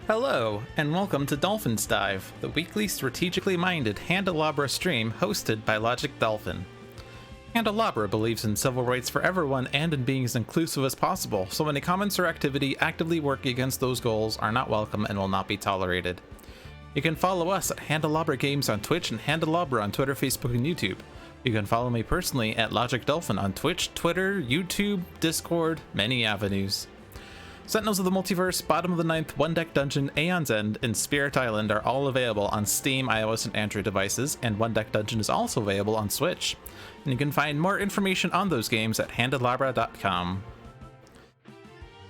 Hello, and welcome to Dolphin's Dive, the weekly strategically minded Handelabra stream hosted by Logic Dolphin. Handelabra believes in civil rights for everyone and in being as inclusive as possible, so any comments or activity actively working against those goals are not welcome and will not be tolerated. You can follow us at Handelabra Games on Twitch and Handelabra on Twitter, Facebook, and YouTube. You can follow me personally at Logic Dolphin on Twitch, Twitter, YouTube, Discord, many avenues. Sentinels of the Multiverse, Bottom of the Ninth, One Deck Dungeon, Aeon's End, and Spirit Island are all available on Steam, iOS, and Android devices, and One Deck Dungeon is also available on Switch. And you can find more information on those games at handelabra.com.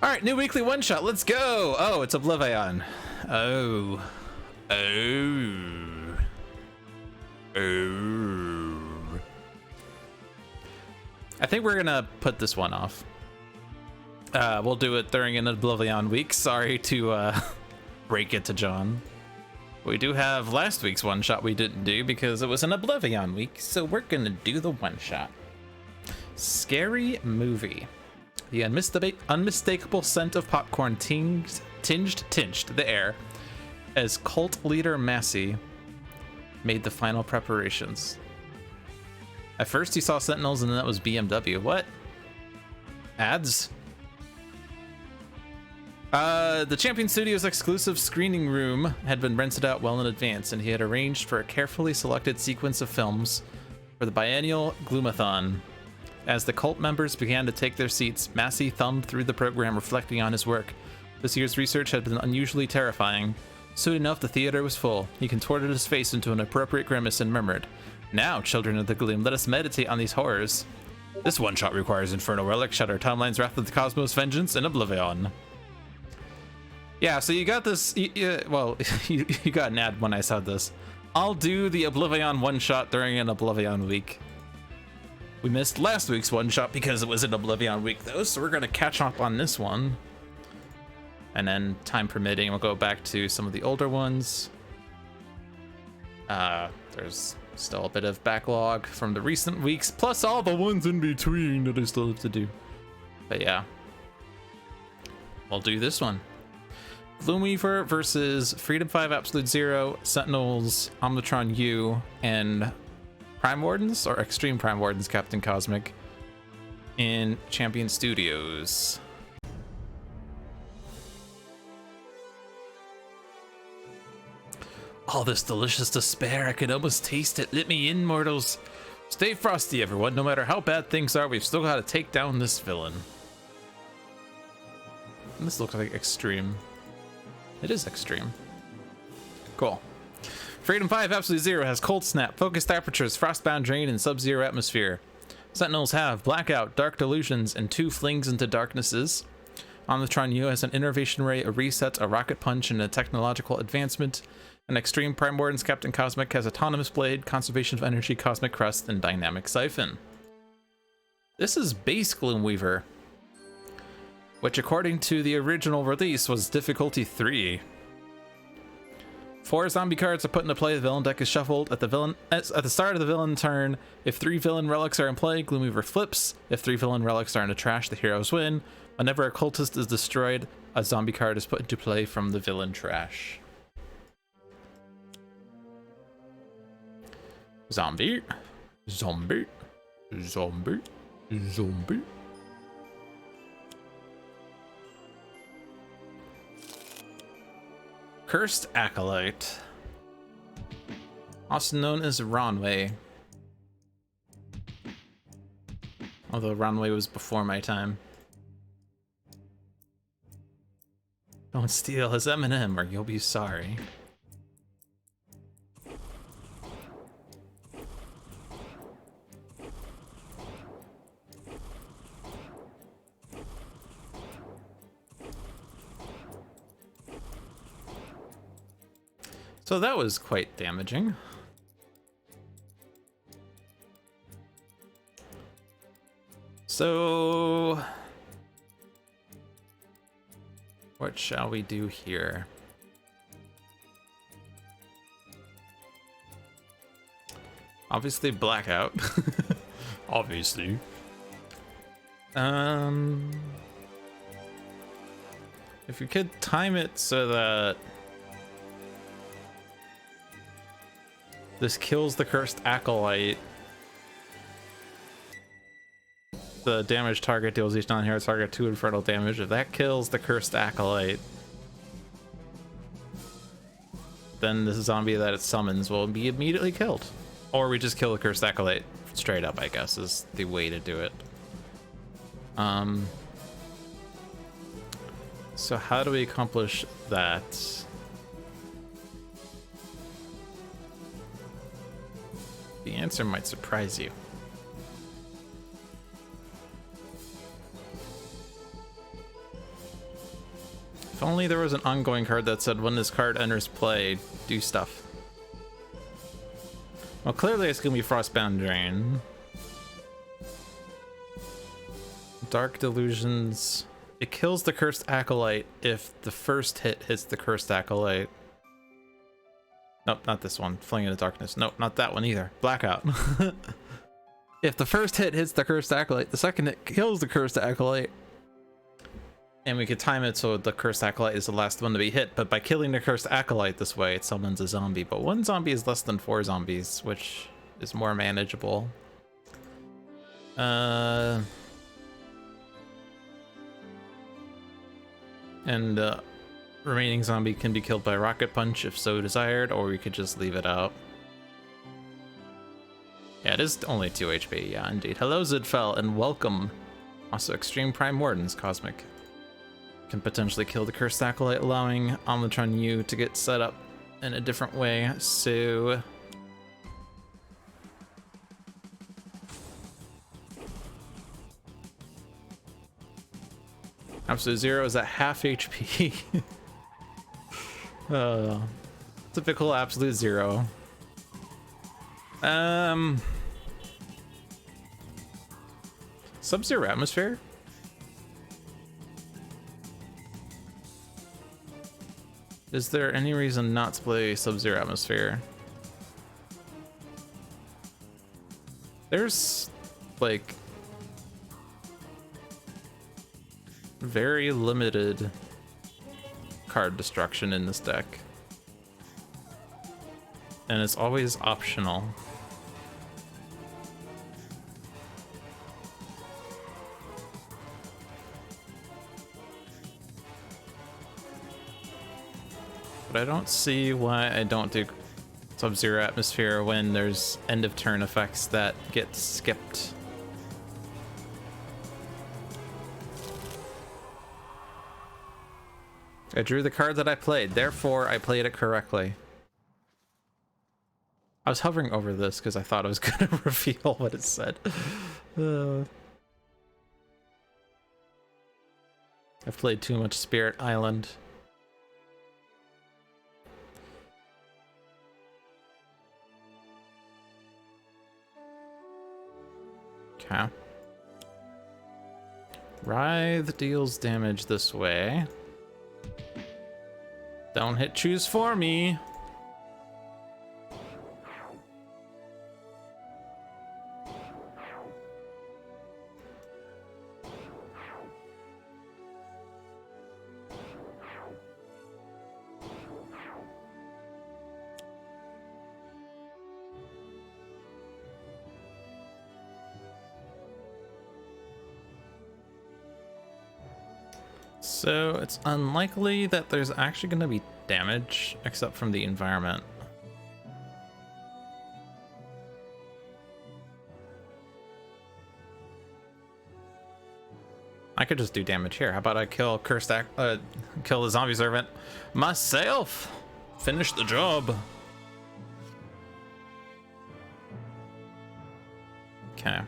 Alright, new weekly one-shot, let's go! Oh, it's Oblivion. Oh. I think we're gonna put this one off. We'll do it during an Oblivion week. Sorry to break it to John. We do have last week's one-shot we didn't do because it was an Oblivion week, so we're gonna do the one-shot. Scary Movie. The unmistakable scent of popcorn tinged the air as cult leader Massey made the final preparations. At first he saw Sentinels and then that was BMW. What? Ads? The Champion Studios exclusive screening room had been rented out well in advance, and he had arranged for a carefully selected sequence of films for the biennial Gloomathon. As the cult members began to take their seats, Massey thumbed through the program, reflecting on his work. This year's research had been unusually terrifying. Soon enough, the theater was full. He contorted his face into an appropriate grimace and murmured, "Now, children of the Gloom, let us meditate on these horrors. This one-shot requires Infernal Relic, Shatter Timeline's Wrath of the Cosmos, Vengeance, and Oblivion." Yeah, so you got this, well, you got an ad when I said this. I'll do the Oblivion one-shot during an Oblivion week. We missed last week's one-shot because it was an Oblivion week, though, so we're going to catch up on this one. And then, time permitting, we'll go back to some of the older ones. There's still a bit of backlog from the recent weeks, plus all the ones in between that I still have to do. But yeah, we'll do this one. Gloomweaver versus Freedom 5 Absolute Zero, Sentinels, Omnitron-U, and Prime Wardens, or Extreme Prime Wardens, Captain Cosmic, in Champion Studios. All this delicious despair, I can almost taste it. Let me in, mortals. Stay frosty, everyone. No matter how bad things are, we've still got to take down this villain. And this looks like Extreme. It is Extreme. Cool. Freedom 5 Absolute Zero has Cold Snap, Focused Apertures, Frostbound Drain, and Sub-Zero Atmosphere. Sentinels have Blackout, Dark Delusions, and 2 Flings into Darknesses. Omnitron-U has an Innervation Ray, a Reset, a Rocket Punch, and a Technological Advancement. And Extreme Prime Wardens Captain Cosmic has Autonomous Blade, Conservation of Energy, Cosmic Crust, and Dynamic Siphon. This is base Gloomweaver, which according to the original release was difficulty 3. 4 zombie cards are put into play. The villain deck is shuffled at the start of the villain turn. If 3 villain relics are in play, Gloomweaver flips. If 3 villain relics are in the trash, the heroes win. Whenever a cultist is destroyed, a zombie card is put into play from the villain trash. Zombie, zombie, zombie, zombie. Cursed Acolyte, also known as Ronway. Although Ronway was before my time. Don't steal his M&M or you'll be sorry. So that was quite damaging. So what shall we do here? Obviously Blackout. Obviously. If you could time it so that this kills the cursed acolyte, the damage target deals each non-hero target 2 infernal damage. If that kills the cursed acolyte, then this zombie that it summons will be immediately killed. Or we just kill the cursed acolyte straight up, I guess, is the way to do it. So how do we accomplish that? The answer might surprise you. If only there was an ongoing card that said when this card enters play, do stuff. Well, clearly it's gonna be Frostbound Drain. Dark Delusions. It kills the Cursed Acolyte if the first hit hits the Cursed Acolyte. Nope, not this one. Fling into Darkness. Nope, not that one either. Blackout. If the first hit hits the Cursed Acolyte, the second hit kills the Cursed Acolyte. And we could time it so the Cursed Acolyte is the last one to be hit, but by killing the Cursed Acolyte this way, it summons a zombie. But one zombie is less than 4 zombies, which is more manageable. And remaining zombie can be killed by Rocket Punch if so desired, or we could just leave it out. Yeah, it is only 2 HP, yeah, indeed. Hello, Zidfell, and welcome. Also, Extreme Prime Wardens, Cosmic. Can potentially kill the Cursed Acolyte, allowing Omnitron-U to get set up in a different way, so... Absolute Zero is at half HP. Typical Absolute Zero. Sub-Zero Atmosphere? Is there any reason not to play Sub-Zero Atmosphere? There's, like, very limited card destruction in this deck. And it's always optional. But I don't see why I don't do Sub-Zero Atmosphere when there's end of turn effects that get skipped. I drew the card that I played, therefore I played it correctly. I was hovering over this because I thought it was going to reveal what it said. I've played too much Spirit Island. Okay. Wraith deals damage this way. Don't hit choose for me. So it's unlikely that there's actually going to be damage except from the environment. I could just do damage here. How about I kill kill the zombie servant myself? Finish the job. Okay.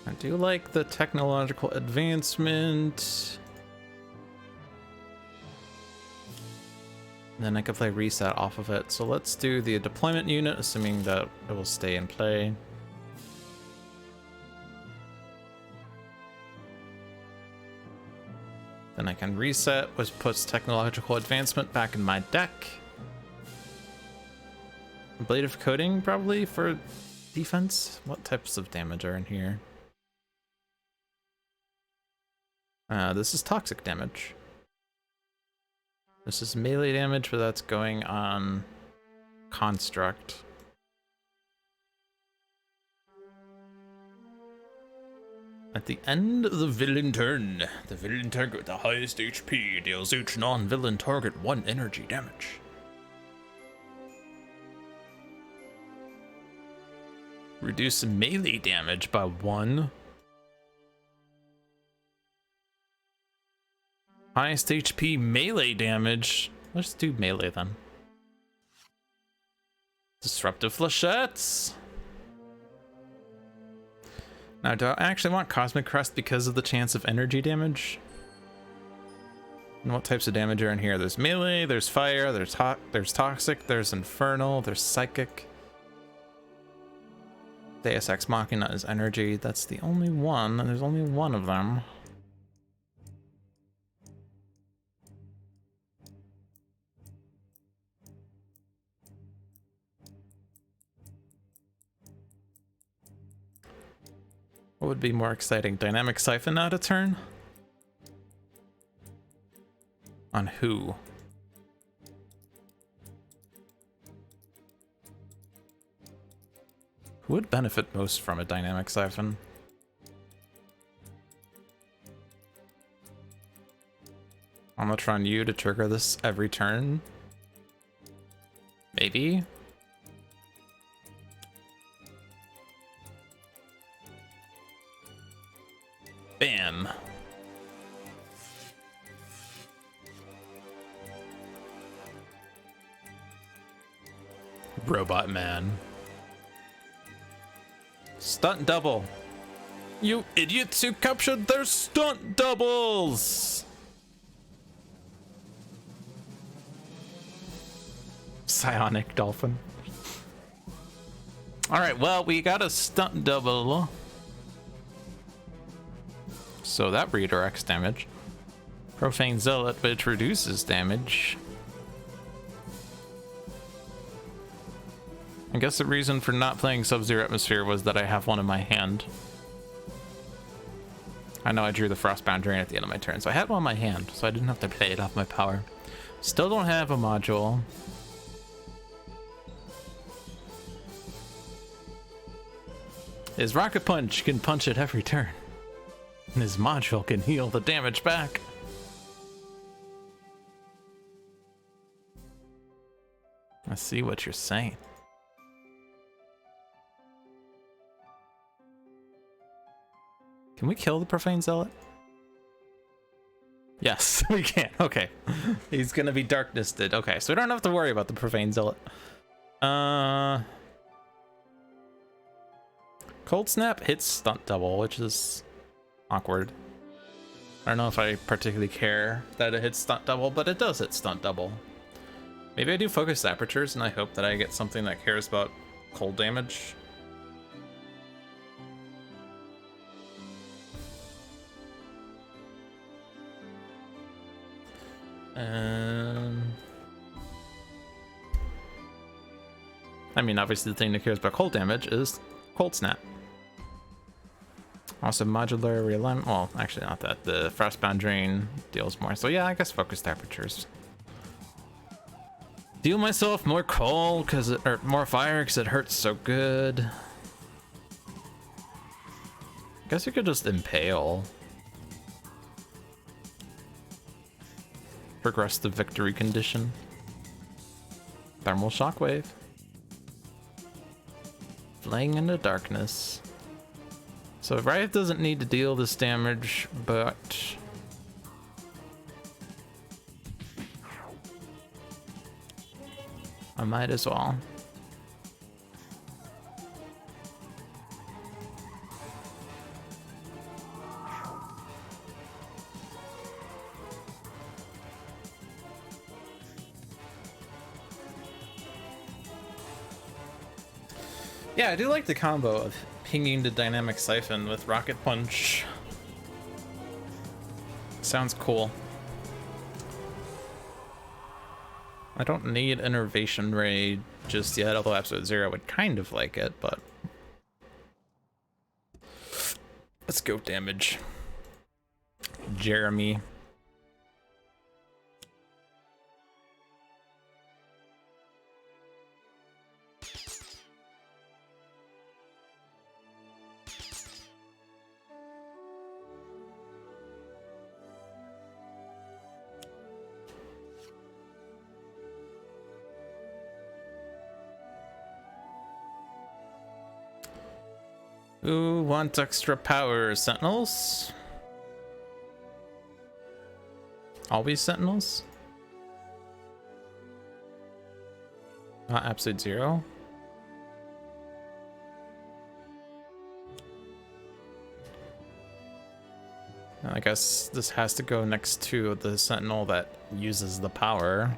I do like the technological advancement. And then I could play reset off of it. So let's do the deployment unit, assuming that it will stay in play. Then I can reset, which puts technological advancement back in my deck. Blade of Coding, probably, for defense. What types of damage are in here? This is toxic damage. This is melee damage, but that's going on construct. At the end of the villain turn, the villain target with the highest HP deals each non-villain target 1 energy damage. Reduce melee damage by 1. Highest HP melee damage. Let's do melee then. Disruptive flechettes. Now, do I actually want Cosmic Crest because of the chance of energy damage? And what types of damage are in here? There's melee, there's fire, there's toxic, there's infernal, there's psychic. Deus Ex Machina is energy. That's the only one, and there's only one of them. What would be more exciting? Dynamic Siphon out of turn? On who? Who would benefit most from a Dynamic Siphon? Omnitron-U to trigger this every turn? Maybe? Bam. Robot Man. Stunt double. You idiots who captured their stunt doubles! Psionic Dolphin. Alright, well, we got a stunt double. So that redirects damage. Profane Zealot, which reduces damage. I guess the reason for not playing Sub-Zero Atmosphere was that I have one in my hand. I know I drew the Frostbound Drain at the end of my turn, so I had one in my hand, so I didn't have to play it off my power. Still don't have a module. His Rocket Punch can punch it every turn. And his module can heal the damage back. I see what you're saying. Can we kill the Profane Zealot? Yes, we can. Okay. He's gonna be darknessed. Okay, so we don't have to worry about the Profane Zealot. Cold Snap hits Stunt Double, which is awkward. I don't know if I particularly care that it hits Stunt Double, but it does hit Stunt Double. Maybe I do Focused Apertures and I hope that I get something that cares about cold damage. I mean, obviously the thing that cares about cold damage is Cold Snap. Also modular realignment, well, actually not that. The Frostbound Drain deals more. So yeah, I guess Focused Apertures. Deal myself more cold, or more fire, because it hurts so good. I guess you could just Impale. Progress the victory condition. Thermal Shockwave. Flaying into Darkness. So Wraith doesn't need to deal this damage, but I might as well. Yeah, I do like the combo of pinging the Dynamic Siphon with Rocket Punch. Sounds cool. I don't need Innervation Ray just yet, although Absolute Zero would kind of like it, but let's go damage. Jeremy. Who wants extra power? Sentinels? Always Sentinels? Not absolute zero? I guess this has to go next to the Sentinel that uses the power.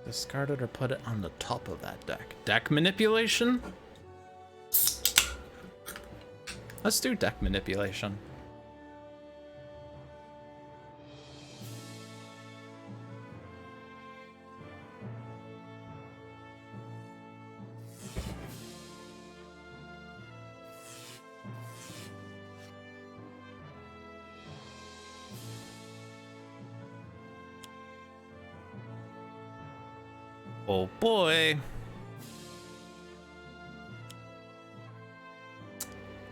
Discard it or put it on the top of that deck. Deck manipulation? Let's do deck manipulation. Oh boy.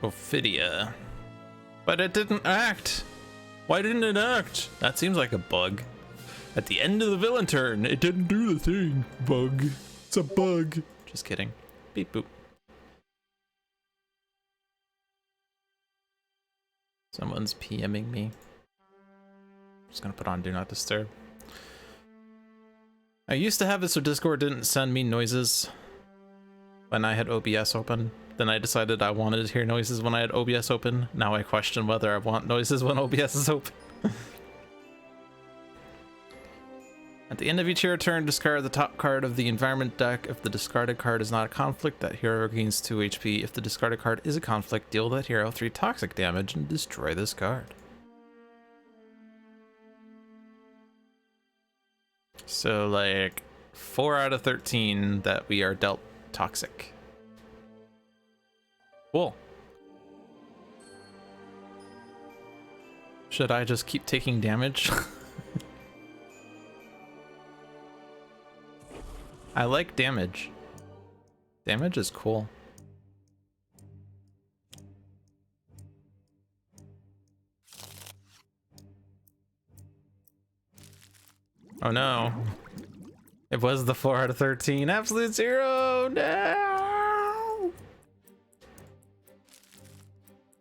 Ophidia. But it didn't act. Why didn't it act? That seems like a bug. At the end of the villain turn, it didn't do the thing. Bug. It's a bug. Just kidding. Beep boop. Someone's PMing me. Just gonna put on Do Not Disturb. I used to have it so Discord didn't send me noises when I had OBS open. Then I decided I wanted to hear noises when I had OBS open. Now I question whether I want noises when OBS is open. At the end of each hero turn, discard the top card of the environment deck. If the discarded card is not a conflict, that hero gains 2 HP. If the discarded card is a conflict, deal that hero 3 toxic damage and destroy this card. So like 4 out of 13 that we are dealt toxic. Cool. Should I just keep taking damage? I like damage. Damage is cool. Oh no. It was the 4 out of 13. Absolute zero. No.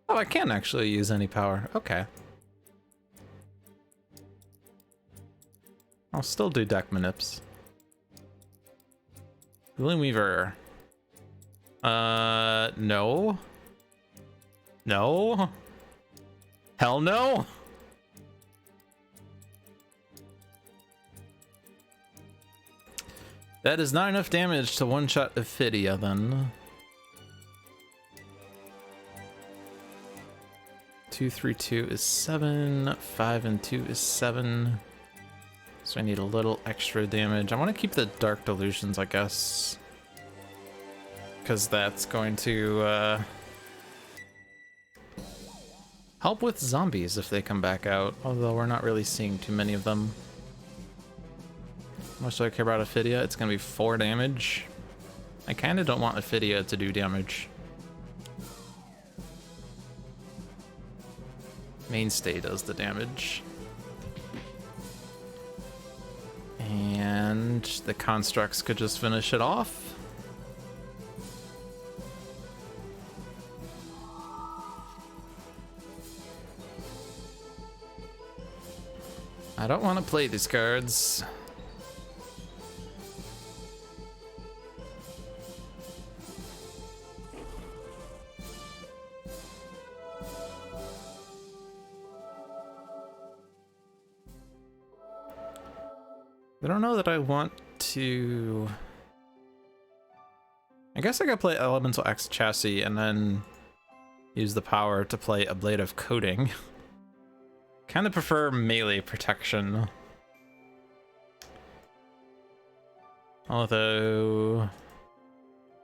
Oh, I can actually use any power. Okay. I'll still do deck manips. Gloomweaver. No. No. Hell no. That is not enough damage to one-shot Ophidia, then. 2, 3, 2 is 7. 5 and 2 is 7. So I need a little extra damage. I want to keep the Dark Delusions, I guess. Because that's going to help with zombies if they come back out. Although we're not really seeing too many of them. How much do I care about Ophidia? It's going to be 4 damage. I kind of don't want Ophidia to do damage. Mainstay does the damage. And the constructs could just finish it off. I don't want to play these cards. I don't know that I want to... I guess I could play Elemental X Chassis and then use the power to play Ablative Coating. Kind of prefer melee protection. Although...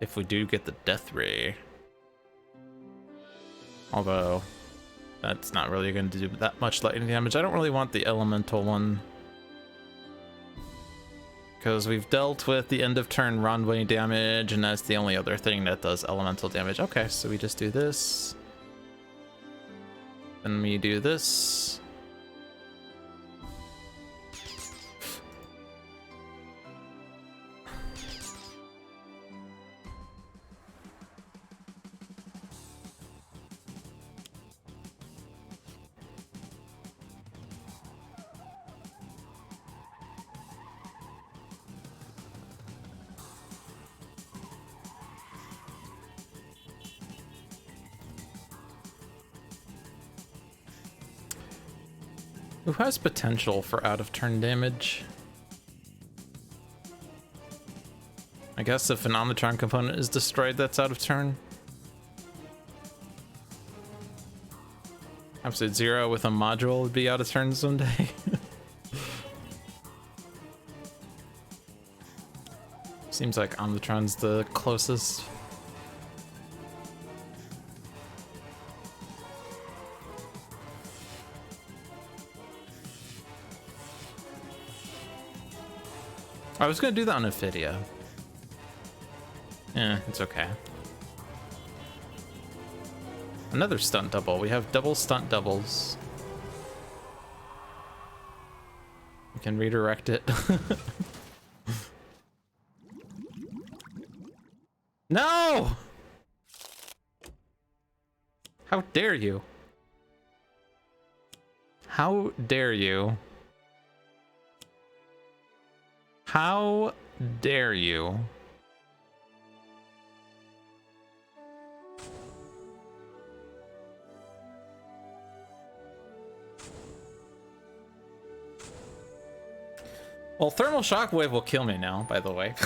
if we do get the Death Ray. Although, that's not really going to do that much lightning damage. I don't really want the elemental one, because we've dealt with the end of turn runway damage, and that's the only other thing that does elemental damage. Okay, so we just do this. Then we do this. Who has potential for out of turn damage? I guess if an Omnitron component is destroyed, that's out of turn. Absolute Zero with a module would be out of turn someday. Seems like Omnitron's the closest. I was gonna do that on Akash'Thriya. Yeah, it's okay. Another stunt double. We have double stunt doubles. We can redirect it. No! How dare you? How dare you? How dare you? Well, thermal shockwave will kill me now, by the way.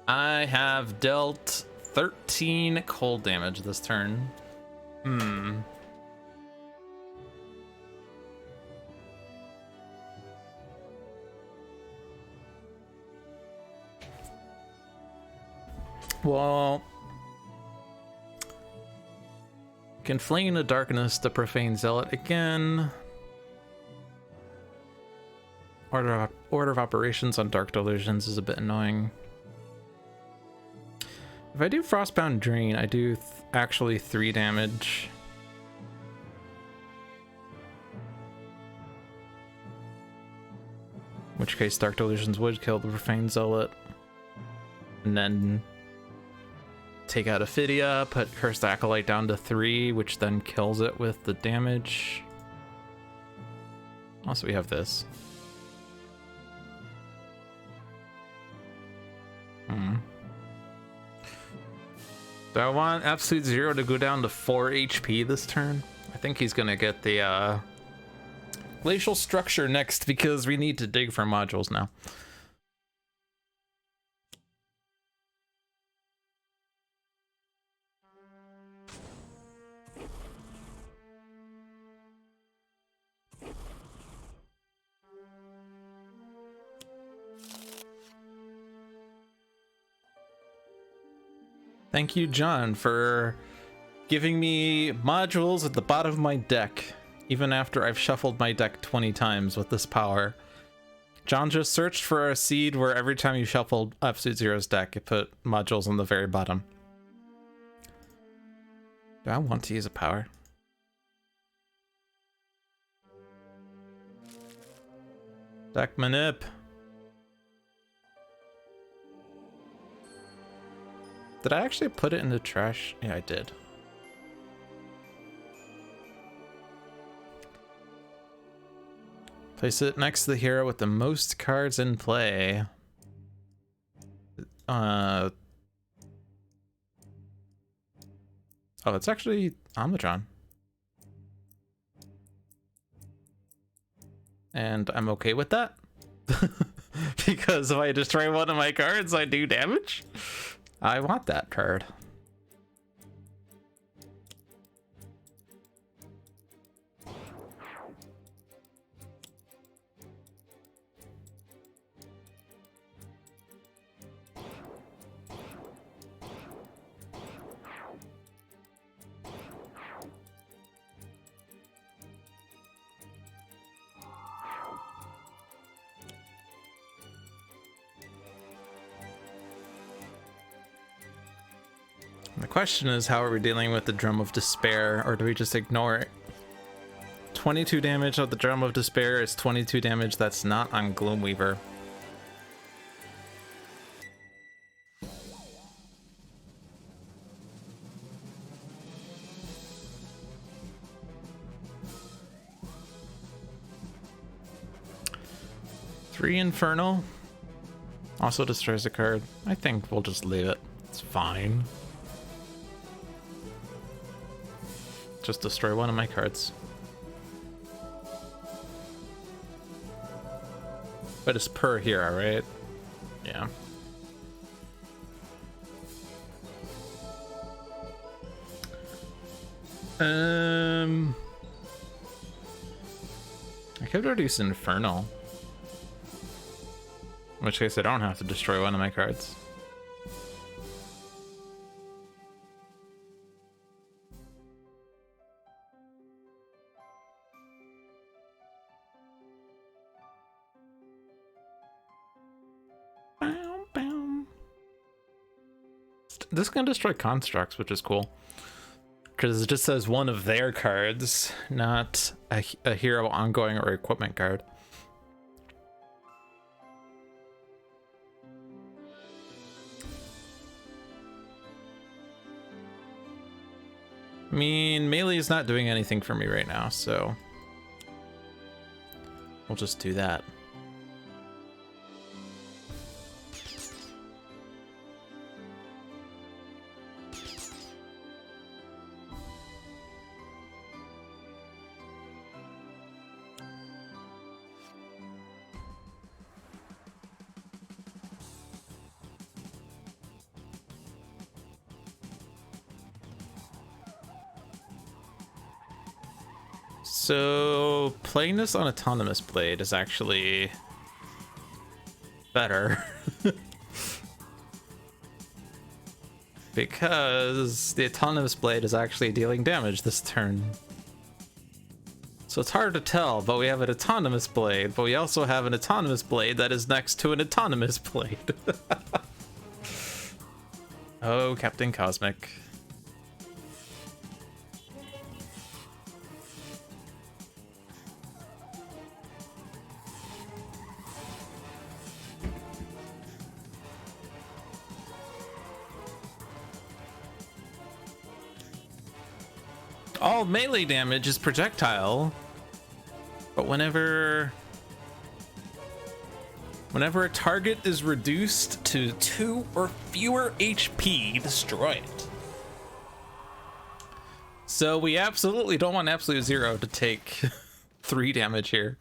I have dealt 13 cold damage this turn. Well, can fling into darkness the profane zealot again. Order of operations on dark delusions is a bit annoying. If I do Frostbound Drain, I do actually 3 damage. In which case Dark Delusions would kill the Profane Zealot. And then take out Akash'Thriya, put Cursed Acolyte down to 3, which then kills it with the damage. Also, we have this. Do I want Absolute Zero to go down to 4 HP this turn? I think he's gonna get the Glacial Structure next because we need to dig for modules now. Thank you, John, for giving me modules at the bottom of my deck, even after I've shuffled my deck 20 times with this power. John just searched for a seed where every time you shuffled Absolute Zero's deck, it put modules on the very bottom. Do I want to use a power? Deck manip. Did I actually put it in the trash? Yeah, I did. Place it next to the hero with the most cards in play. Oh, it's actually Omnitron. And I'm okay with that. Because if I destroy one of my cards, I do damage. I want that card. The question is, how are we dealing with the Drum of Despair, or do we just ignore it? 22 damage on the Drum of Despair is 22 damage that's not on Gloomweaver. Three Infernal also destroys a card. I think we'll just leave it. It's fine. Just destroy one of my cards. But it's per hero, right? Yeah. I could reduce Infernal. In which case I don't have to destroy one of my cards. This can destroy constructs, which is cool. Because it just says one of their cards, not a hero ongoing or equipment card. I mean, melee is not doing anything for me right now, so we'll just do that. So playing this on Autonomous Blade is actually better. Because the Autonomous Blade is actually dealing damage this turn. So it's hard to tell, but we have an Autonomous Blade, but we also have an Autonomous Blade that is next to an Autonomous Blade. Oh, Captain Cosmic. All melee damage is projectile, but whenever a target is reduced to 2 or fewer HP, destroy it. So we absolutely don't want Absolute Zero to take 3 damage here.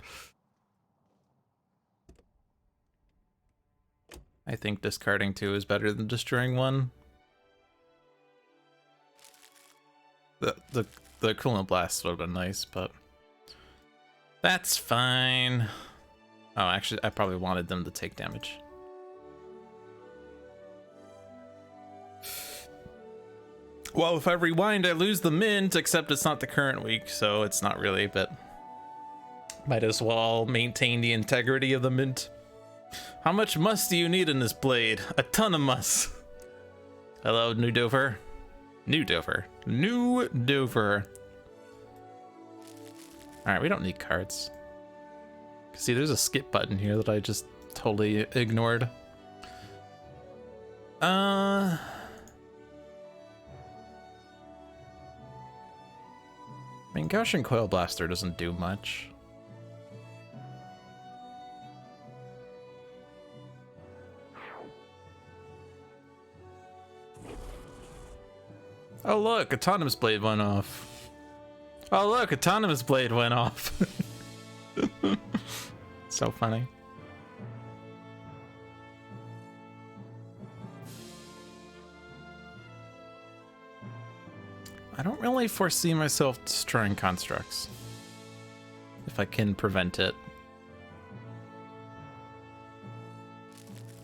I think discarding 2 is better than destroying 1. The Coolant Blast would have been nice, but that's fine. Oh, actually, I probably wanted them to take damage. Well, if I rewind, I lose the mint, except it's not the current week, so it's not really, but might as well maintain the integrity of the mint. How much muss do you need in this blade? A ton of muss. Hello, New Dover. New Dover. New Dover. Alright, we don't need cards. See, there's a skip button here that I just totally ignored. I mean, Gaussian Coil Blaster doesn't do much. Oh look, Autonomous Blade went off. Oh look, Autonomous Blade went off. So funny. I don't really foresee myself destroying constructs, if I can prevent it.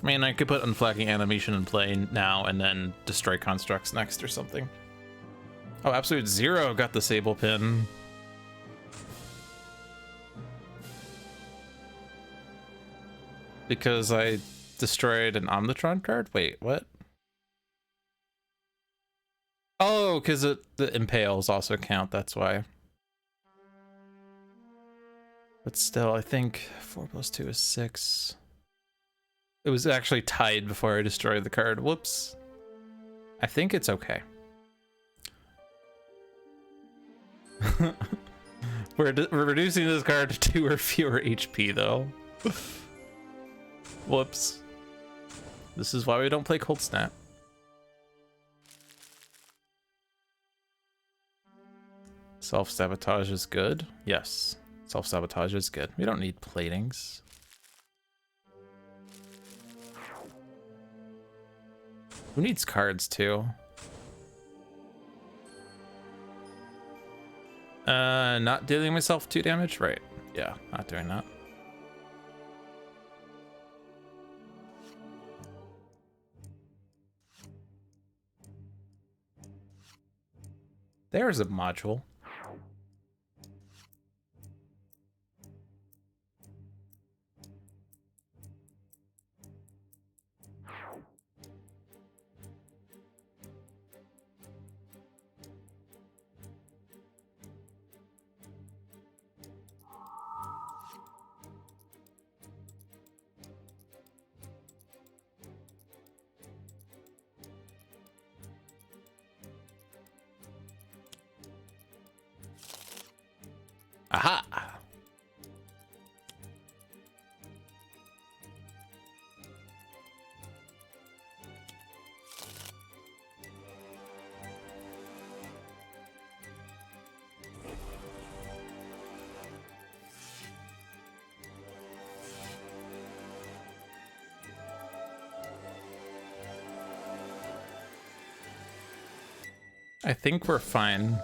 I mean, I could put Unflagging Animation in play now and then destroy constructs next or something. Oh, Absolute Zero got the Sable Pin. Because I destroyed an Omnitron card? Wait, what? Oh, because the impales also count, that's why. But still, I think 4 + 2 is 6. It was actually tied before I destroyed the card. Whoops. I think it's okay. We're reducing this card to 2 or fewer HP, though. Whoops. This is why we don't play Cold Snap. Self-sabotage is good. Yes. Self-sabotage is good. We don't need platings. Who needs cards too? Not dealing myself 2 damage? Right. Yeah, not doing that. There's a module. Aha! I think we're fine.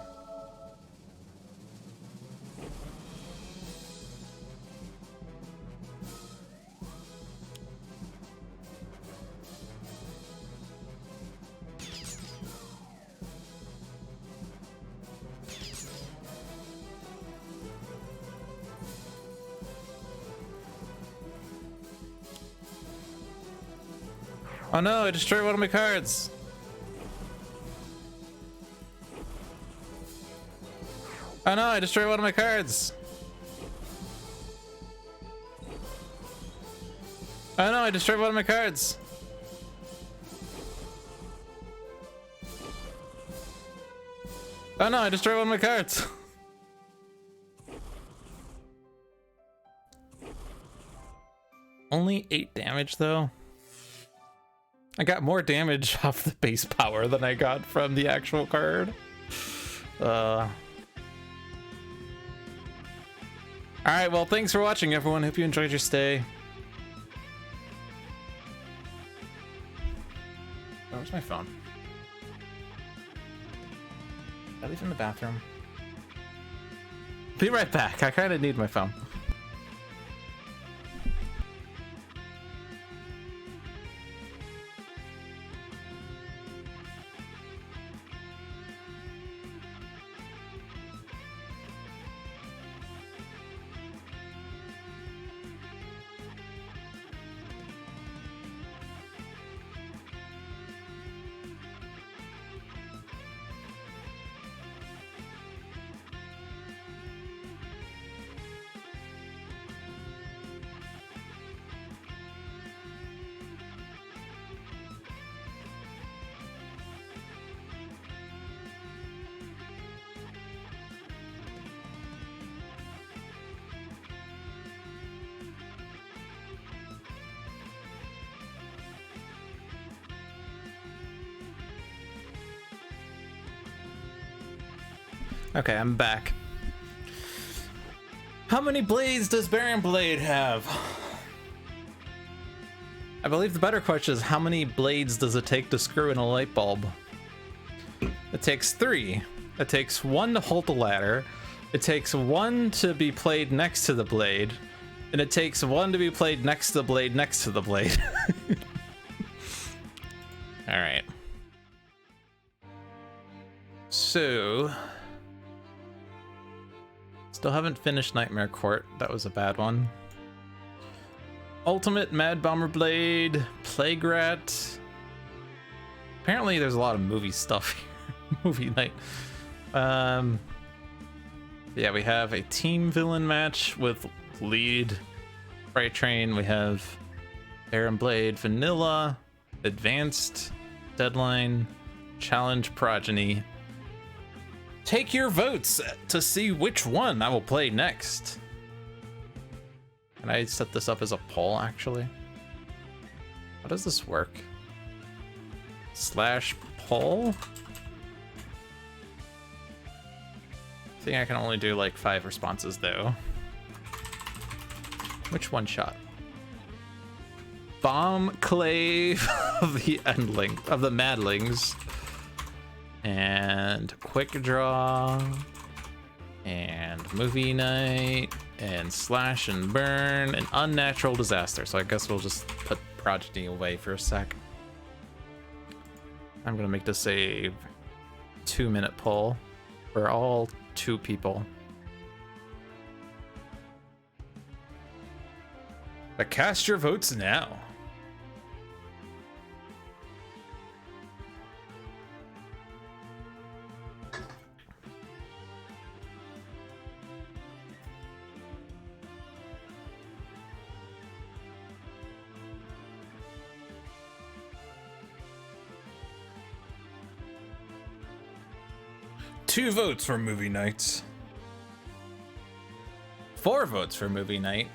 Oh no, I destroyed one of my cards. Oh no, I destroyed one of my cards. Oh no, I destroyed one of my cards. Oh no, I destroyed one of my cards. Only 8 damage though. I got more damage off the base power than I got from the actual card. Alright, well, thanks for watching, everyone. Hope you enjoyed your stay. Oh, where's my phone? Did I leave it in the bathroom? Be right back. I kind of need my phone. Okay, I'm back. How many blades does Baron Blade have? I believe the better question is how many blades does it take to screw in a light bulb? It takes 3. It takes 1 to hold the ladder. It takes 1 to be played next to the blade. And it takes 1 to be played next to the blade next to the blade. Alright. So... still haven't finished Nightmare Court. That was a bad one. Ultimate Mad Bomber Blade, Plague Rat. Apparently there's a lot of movie stuff here. movie night. Yeah, we have a team villain match with lead Fright Train. We have Air and Blade, Vanilla, Advanced, Deadline, Challenge, Progeny. Take your votes to see which one I will play next. Can I set this up as a poll, actually? How does this work? /poll? I think I can only do like 5 responses though. Which one shot? Bombclave of the Endling of the Madlings. And Quick Draw. And Movie Night. And Slash and Burn. And Unnatural Disaster. So I guess we'll just put Progeny away for a sec. I'm gonna make this a 2-minute poll for all 2 people. But cast your votes now. Two votes for movie nights. 4 votes for movie night.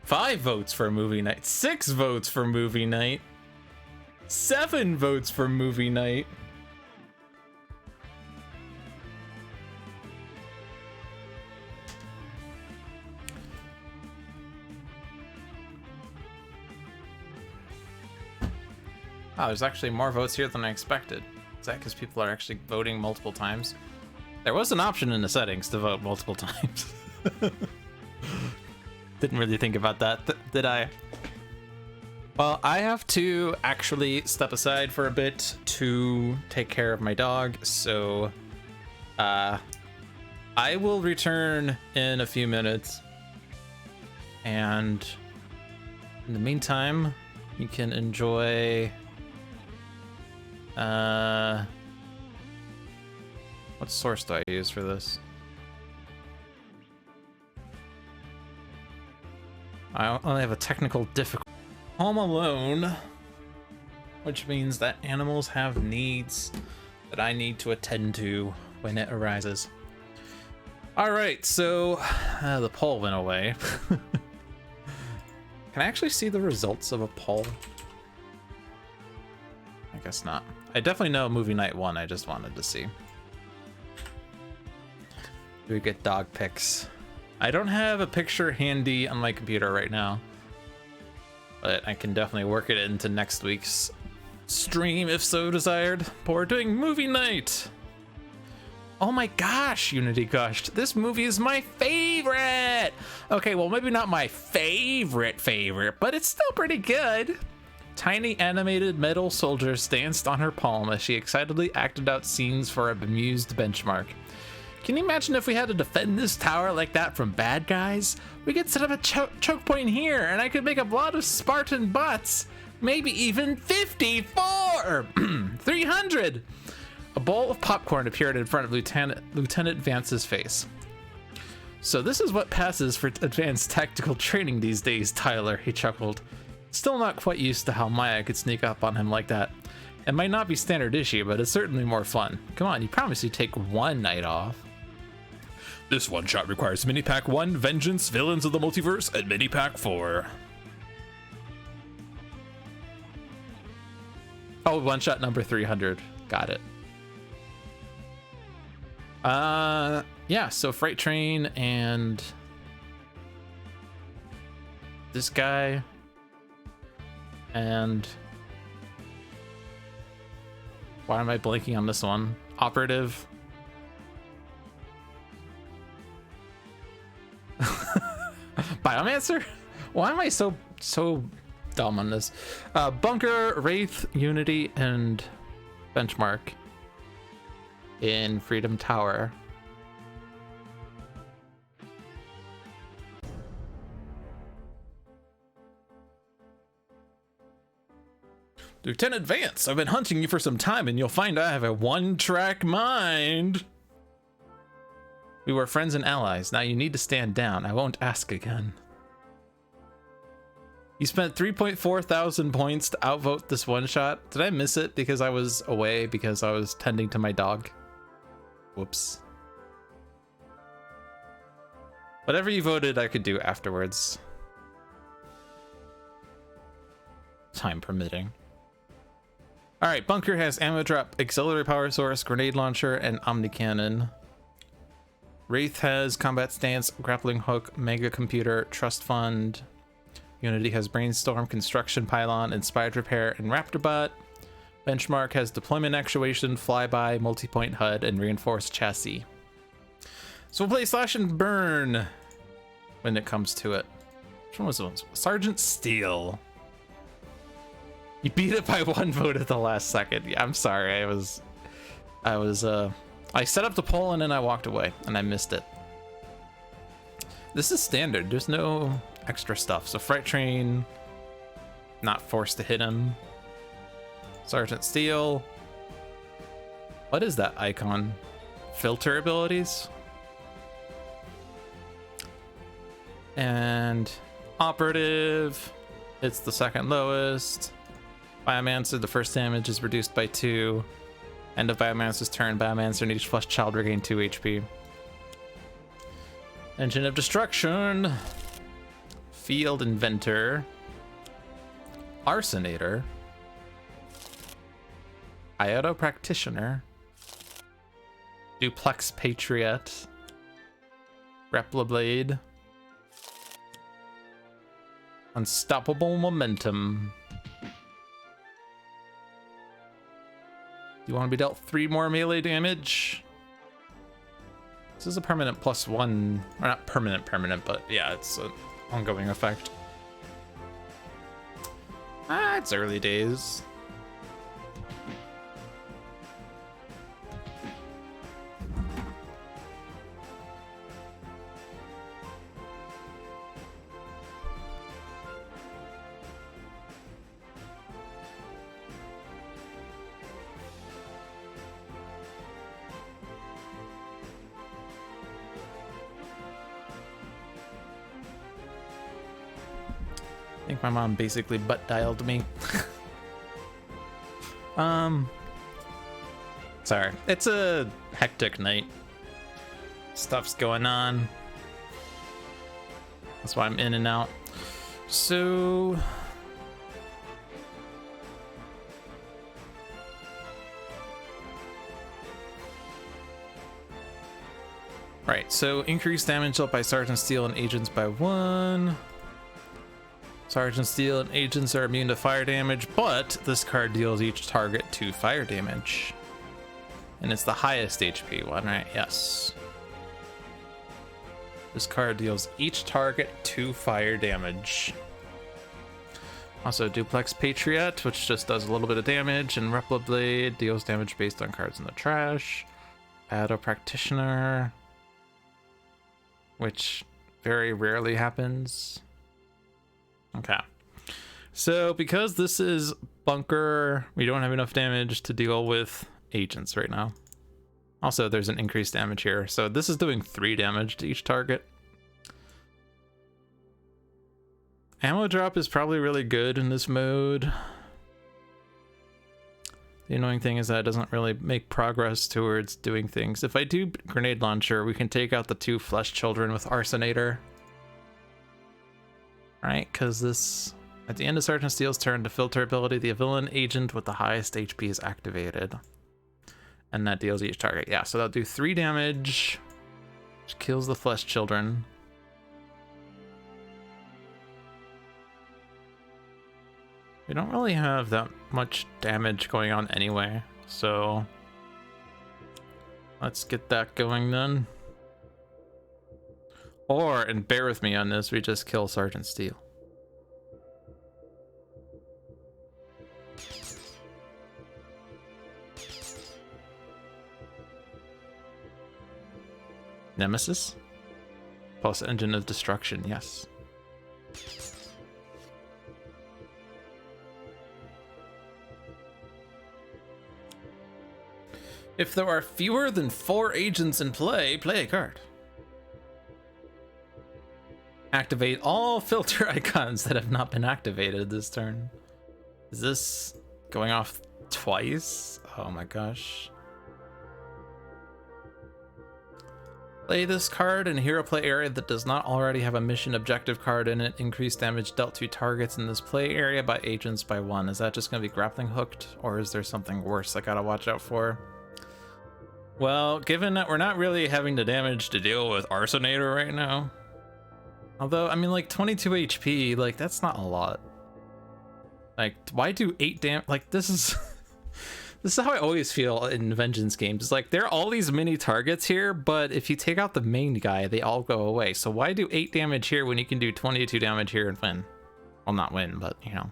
5 votes for movie night. 6 votes for movie night. 7 votes for movie night. Oh, there's actually more votes here than I expected. Is that because people are actually voting multiple times? There was an option in the settings to vote multiple times. Didn't really think about that, did I? Well, I have to actually step aside for a bit to take care of my dog, so I will return in a few minutes. And in the meantime, you can enjoy what source do I use for this? I only have a technical difficulty. Home Alone, which means that animals have needs that I need to attend to when it arises. All right, so the poll went away. Can I actually see the results of a poll? I guess not. I definitely know movie night won. I just wanted to see. Do we get dog pics? I don't have a picture handy on my computer right now, but I can definitely work it into next week's stream if so desired. But we're doing movie night. Oh my gosh, Unity gushed. This movie is my favorite. Okay, well, maybe not my favorite, but it's still pretty good. Tiny animated metal soldier danced on her palm as she excitedly acted out scenes for a bemused benchmark. Can you imagine if we had to defend this tower like that from bad guys? We could set up a choke point here, and I could make a lot of Spartan butts. Maybe even 54! 300! A bowl of popcorn appeared in front of Lieutenant Vance's face. So this is what passes for advanced tactical training these days, Tyler, he chuckled. Still not quite used to how Maya could sneak up on him like that. It might not be standard issue, but it's certainly more fun. Come on, you promised you'd take one night off. This one shot requires Mini Pack 1, Vengeance, Villains of the Multiverse, and Mini Pack 4. Oh, one shot number 300. Got it. Yeah, so Fright Train and this guy and why am I blanking on this one? Operative. Biomancer? Why am I so dumb on this? Bunker, Wraith, Unity, and Benchmark in Freedom Tower. Lieutenant Vance, I've been hunting you for some time, and you'll find I have a one-track mind. We were friends and allies. Now you need to stand down. I won't ask again. You spent 3.4 thousand points to outvote this one-shot. Did I miss it because I was away because I was tending to my dog? Whoops. Whatever you voted, I could do afterwards. Time permitting. Alright, Bunker has ammo drop, auxiliary power source, grenade launcher, and omni cannon. Wraith has combat stance, grappling hook, mega computer, trust fund. Unity has brainstorm, construction pylon, inspired repair, and raptorbot. Benchmark has deployment actuation, flyby, multi-point HUD, and reinforced chassis. So we'll play slash and burn when it comes to it. Which one was the one? Sergeant Steel. You beat it by one vote at the last second. Yeah, I'm sorry. I set up the poll and then I walked away and I missed it. This is standard. There's no extra stuff. So Fright Train, not forced to hit him. Sergeant Steel. What is that icon? Filter abilities? And Operative. It's the second lowest. Biomancer, the first damage is reduced by 2. End of Biomancer's turn, Biomancer and each flesh child regain 2 HP. Engine of Destruction. Field Inventor. Arsonator. Iodo Practitioner. Duplex Patriot. Repliblade. Unstoppable Momentum. You want to be dealt 3 more melee damage? This is a permanent +1, or not permanent, but yeah, it's an ongoing effect. It's early days. I think my mom basically butt dialed me. Sorry. It's a hectic night. Stuff's going on. That's why I'm in and out. So right, so increased damage dealt by Sergeant Steel and agents by 1. Sergeant Steel and agents are immune to fire damage, but this card deals each target 2 fire damage. And it's the highest HP one, right? Yes. This card deals each target 2 fire damage. Also, Duplex Patriot, which just does a little bit of damage, and Repliblade deals damage based on cards in the trash. Iodo Practitioner, which very rarely happens. Okay, so because this is Bunker, we don't have enough damage to deal with agents right now. Also, there's an increased damage here, so this is doing 3 damage to each target. Ammo drop is probably really good in this mode. The annoying thing is that it doesn't really make progress towards doing things. If I do grenade launcher, we can take out the 2 flesh children with Arsonator. Right, because this, at the end of Sergeant Steel's turn, to filter ability, the villain agent with the highest HP is activated. And that deals each target. Yeah, so that'll do 3 damage, which kills the flesh children. We don't really have that much damage going on anyway, so let's get that going then. Or, and bear with me on this, we just kill Sergeant Steel. Nemesis? Plus Engine of Destruction, yes. If there are fewer than 4 agents in play, play a card. Activate all filter icons that have not been activated this turn. Is this going off twice? Oh my gosh. Play this card in a hero play area that does not already have a mission objective card in it. Increase damage dealt to targets in this play area by agents by 1. Is that just going to be grappling hooked, or is there something worse I gotta watch out for? Well, given that we're not really having the damage to deal with Arsonator right now. Although, I mean, like 22 HP, like that's not a lot. Like, why do 8 damage? Like, this is this is how I always feel in Vengeance games. It's like there are all these mini targets here, but if you take out the main guy, they all go away. So why do 8 damage here when you can do 22 damage here and win? Well, not win, but you know.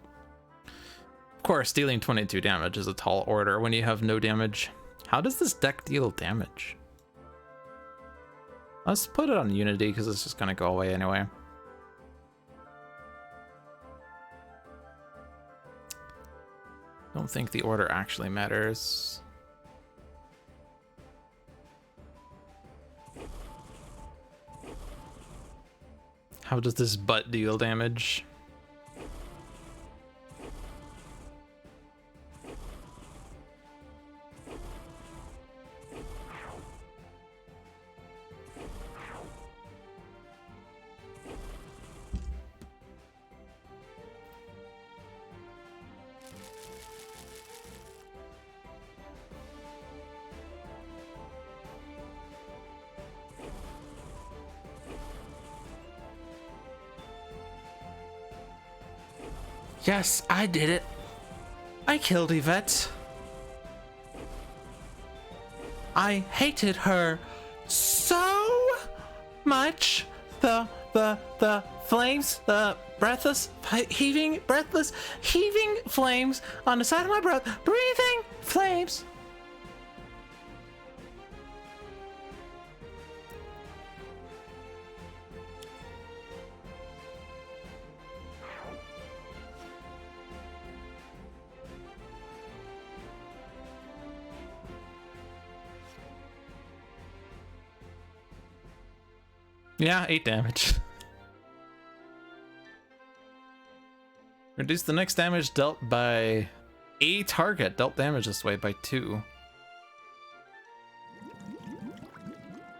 Of course, dealing 22 damage is a tall order when you have no damage. How does this deck deal damage? Let's put it on Unity because it's just gonna go away anyway. Don't think the order actually matters. How does this butt deal damage? Yes, I did it. I killed Yvette. I hated her so much. The flames, the breathless heaving flames on the side of my breath, breathing flames. Yeah, 8 damage. Reduce the next damage dealt by a target. Dealt damage this way by 2.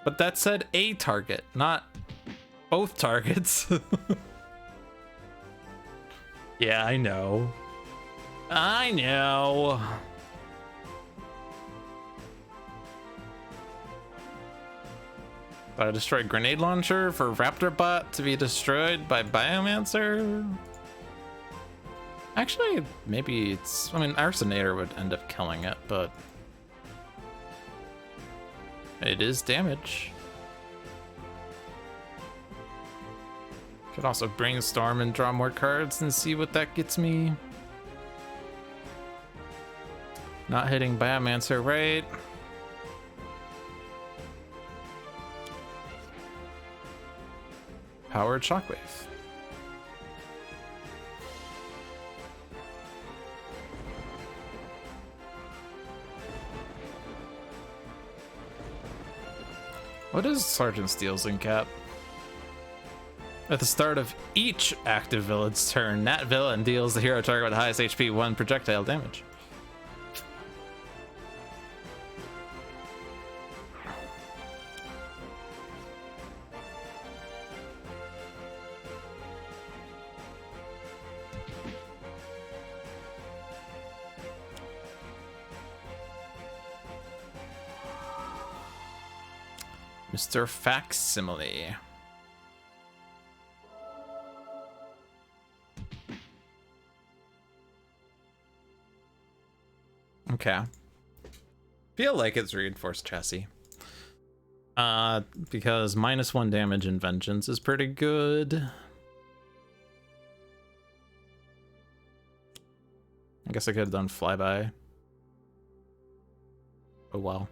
But that said a target, not both targets. Yeah, I know. I know. I destroyed grenade launcher for Raptor Bot to be destroyed by Biomancer. Actually, maybe it's. I mean, Arsonator would end up killing it, but it is damage. Could also brainstorm and draw more cards and see what that gets me. Not hitting Biomancer, right? Powered Shockwave. What is Sergeant Steel's in cap? At the start of each active villain's turn, that villain deals the hero target with the highest HP 1 projectile damage. Mr. Facsimile. Okay. Feel like it's reinforced chassis. Because -1 damage in Vengeance is pretty good. I guess I could have done flyby. Oh well.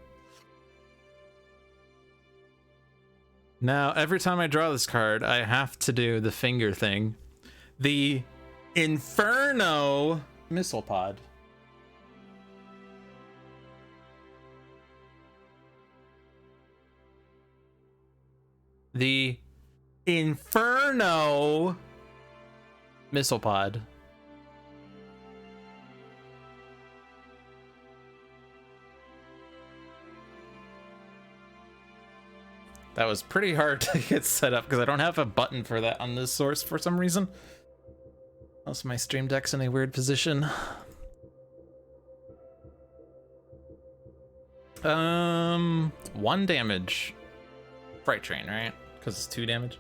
Now, every time I draw this card, I have to do the finger thing. The Inferno Missile Pod. the Inferno missile pod. That was pretty hard to get set up because I don't have a button for that on this source for some reason. Also, my stream deck's in a weird position. 1 damage. Fright train, right? Because it's 2 damage.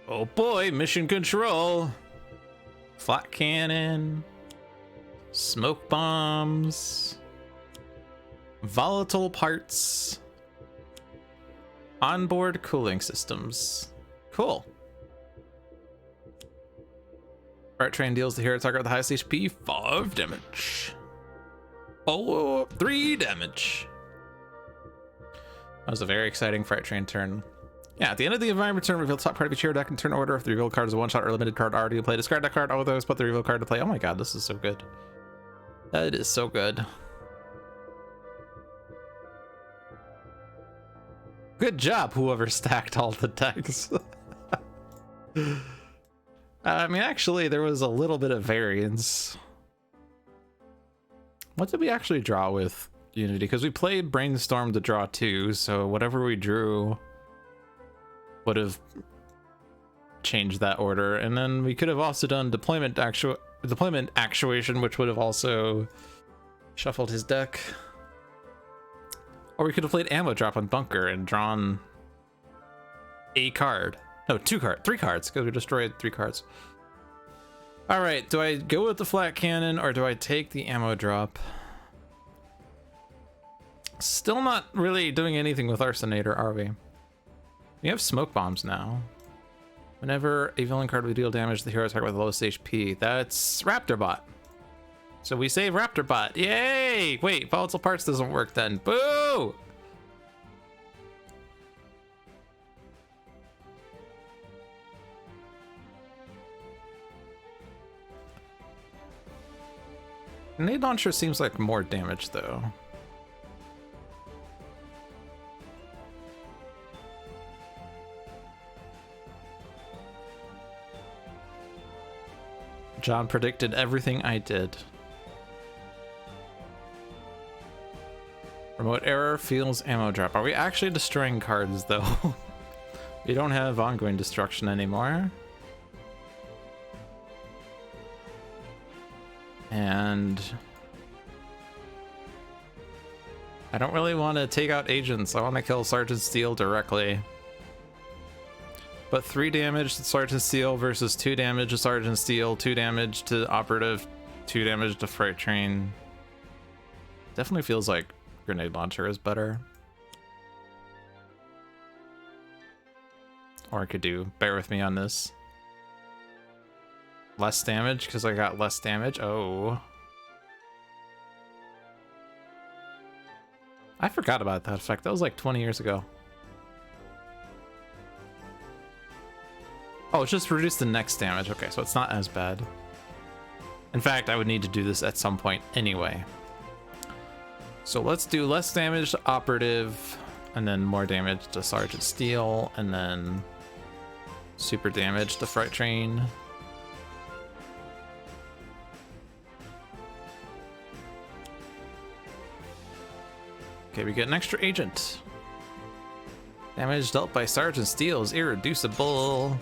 Oh boy, mission control. Flat cannon. Smoke bombs. Volatile parts. Onboard cooling systems. Cool. Fright train deals the hero target with the highest HP 5 damage. Oh, 3 damage. That was a very exciting Fright train turn. Yeah, at the end of the environment turn, reveal the top card of each hero deck and turn order. If the revealed card is a one-shot or limited card already played, discard that card. Otherwise, put the revealed card to play. Oh my god, this is so good. That is so good. Good job, whoever stacked all the decks. I mean, actually, there was a little bit of variance. What did we actually draw with Unity? Because we played Brainstorm to draw 2, so whatever we drew would have changed that order. And then we could have also done deployment actuation, which would have also shuffled his deck. Or we could have played ammo drop on bunker and drawn a card. No, 3 cards, because we destroyed 3 cards. All right, do I go with the flat cannon or do I take the ammo drop? Still not really doing anything with Arsonator, are we? We have smoke bombs now. Whenever a villain card would deal damage to the hero target with the lowest HP, that's Raptorbot. So we save Raptorbot. Yay! Wait, volatile parts doesn't work then. Boo! Grenade launcher seems like more damage though. John predicted everything I did. Remote error feels ammo drop. Are we actually destroying cards though? We don't have ongoing destruction anymore. And I don't really want to take out agents. I want to kill Sergeant Steel directly. But 3 damage to Sergeant Steel versus 2 damage to Sergeant Steel, 2 damage to Operative, 2 damage to Fright Train. Definitely feels like Grenade Launcher is better. Or I could do, bear with me on this. Less damage because I got less damage. Oh. I forgot about that effect. That was like 20 years ago. Oh, it's just reduced the next damage. Okay, so it's not as bad. In fact, I would need to do this at some point anyway. So let's do less damage to Operative, and then more damage to Sergeant Steel, and then super damage to Fright Train. Okay, we get an extra agent. Damage dealt by Sergeant Steel is irreducible.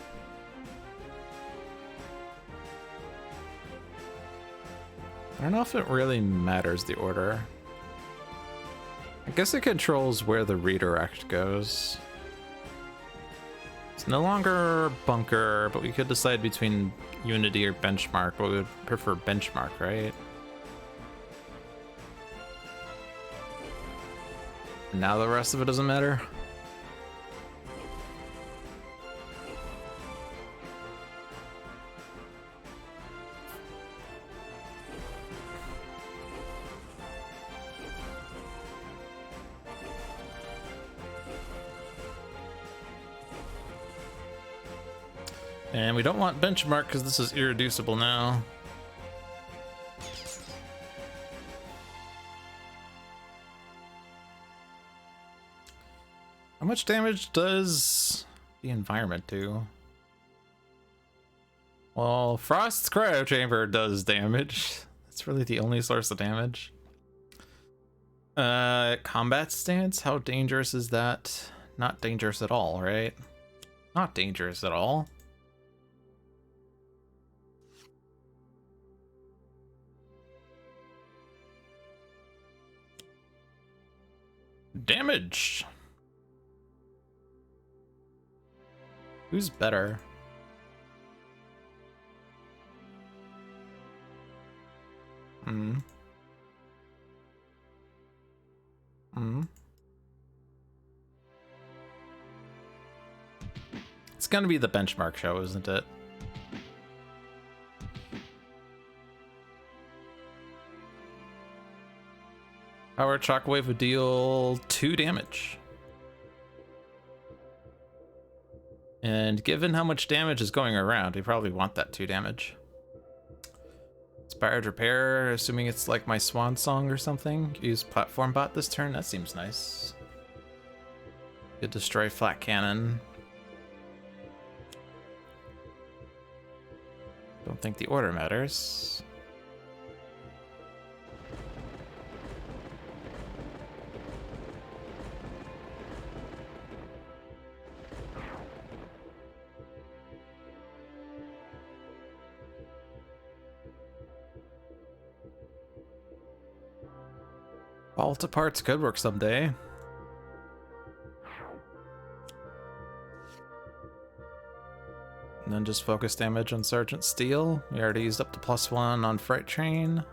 I don't know if it really matters the order. I guess it controls where the redirect goes. It's no longer bunker, but we could decide between Unity or Benchmark, but we would prefer Benchmark, right? Now the rest of it doesn't matter. And we don't want Benchmark because this is irreducible now. How much damage does the environment do? Well, Frost's cryo chamber does damage. That's really the only source of damage. Combat stance, how dangerous is that? Not dangerous at all, right? Not dangerous at all. Damage. Who's better? It's gonna be the benchmark show, isn't it? Power Shockwave would deal 2 damage. And given how much damage is going around, we probably want that 2 damage. Inspired Repair, assuming it's like my swan song or something. Use Platform Bot this turn, that seems nice. Could destroy Flat Cannon. Don't think the order matters. Vault of Parts could work someday. And then just focus damage on Sergeant Steel. We already used up the +1 on Fright Train.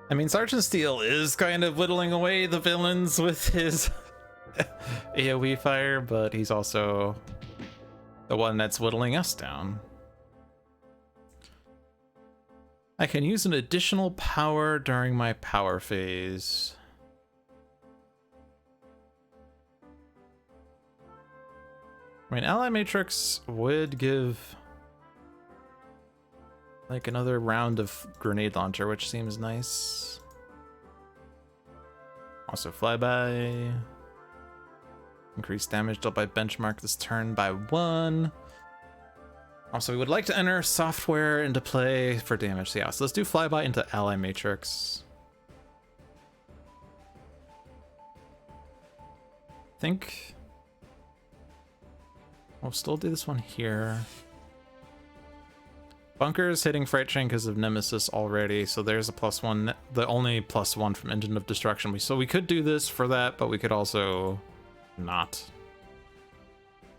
I mean, Sergeant Steel is kind of whittling away the villains with his AoE fire, but he's also the one that's whittling us down. I can use an additional power during my power phase. I mean, Ally Matrix would give like another round of grenade launcher, which seems nice. Also flyby. Increase damage dealt by benchmark this turn by 1. Also, we would like to enter software into play for damage. So yeah, so let's do flyby into Ally Matrix. I think we'll still do this one here. Bunker's hitting Fright Train because of Nemesis already, so there's a +1, the only +1 from Engine of Destruction. So we could do this for that, but we could also not.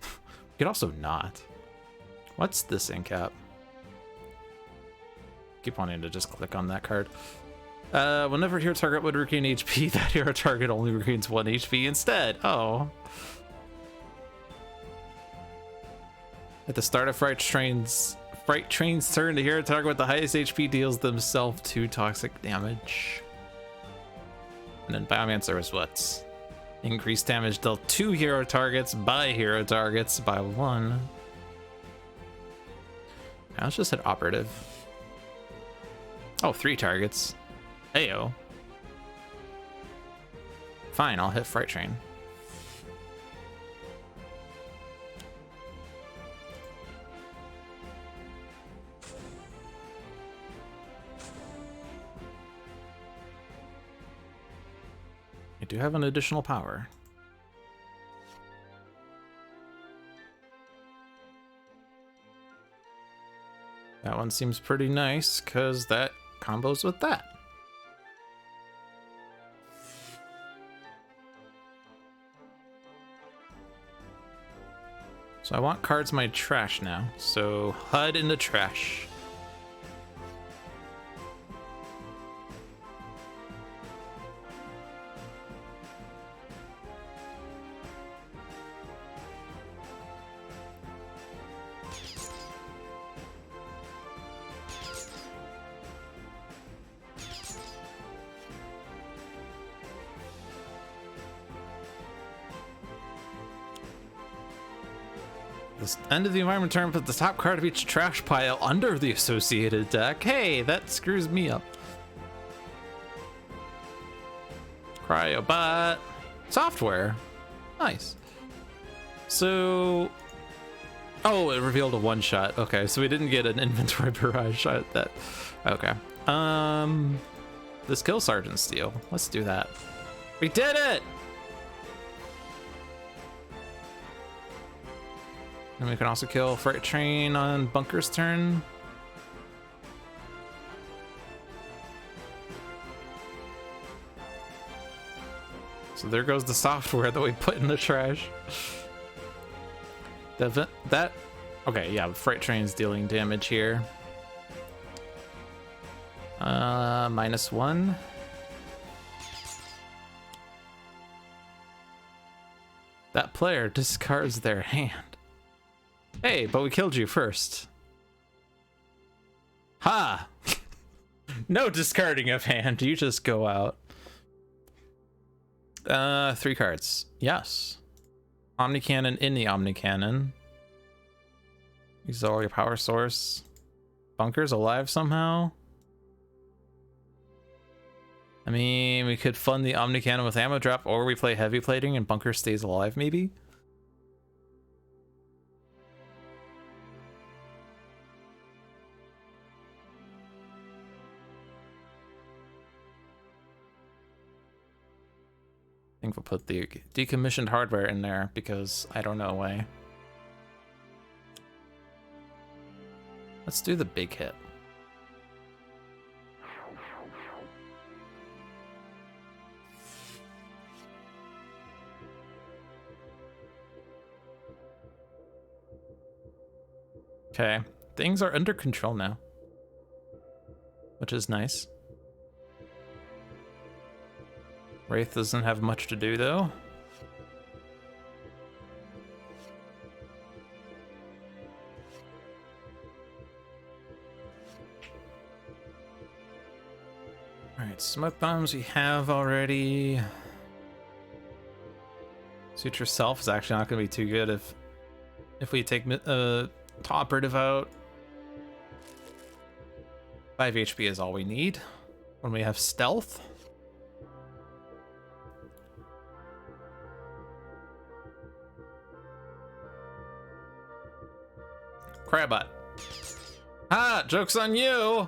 We could also not. What's this incap? Keep wanting to just click on that card. Whenever hero target would regain HP, that hero target only regains 1 HP instead. Oh. At the start of Fright Train's turn, the hero target with the highest HP deals themselves 2 toxic damage. And then Biomancer is what? Increased damage dealt 2 hero targets by 1. Now let's just hit Operative. Oh, 3 targets. Ayo. Fine, I'll hit Fright Train. I do have an additional power. That one seems pretty nice because that combos with that. So I want cards in my trash now. So HUD in the trash. This end of the environment turn, put the top card of each trash pile under the associated deck. Hey, that screws me up. Cryobot software. Nice. So, oh, it revealed a one shot. Okay, so we didn't get an inventory barrage shot. That okay. This kill Sergeant Steel. Let's do that. We did it. And we can also kill Fright Train on Bunker's turn. So there goes the software that we put in the trash. That okay, yeah, Fright Train's dealing damage here. -1. That player discards their hand. Hey, but we killed you first. Ha! No discarding of hand, you just go out. 3 cards. Yes. Omnicannon in the Omnicannon. Use all your power source. Bunker's alive somehow. I mean, we could fund the Omnicannon with ammo drop, or we play heavy plating and Bunker stays alive, maybe? I think we'll put the decommissioned hardware in there because I don't know why. Let's do the big hit. Okay, things are under control now, which is nice. Wraith doesn't have much to do though. Alright, smoke bombs we have already. Suture Self is actually not going to be too good if we take Operative out. 5 HP is all we need when we have Stealth. Crabot. Ah, joke's on you!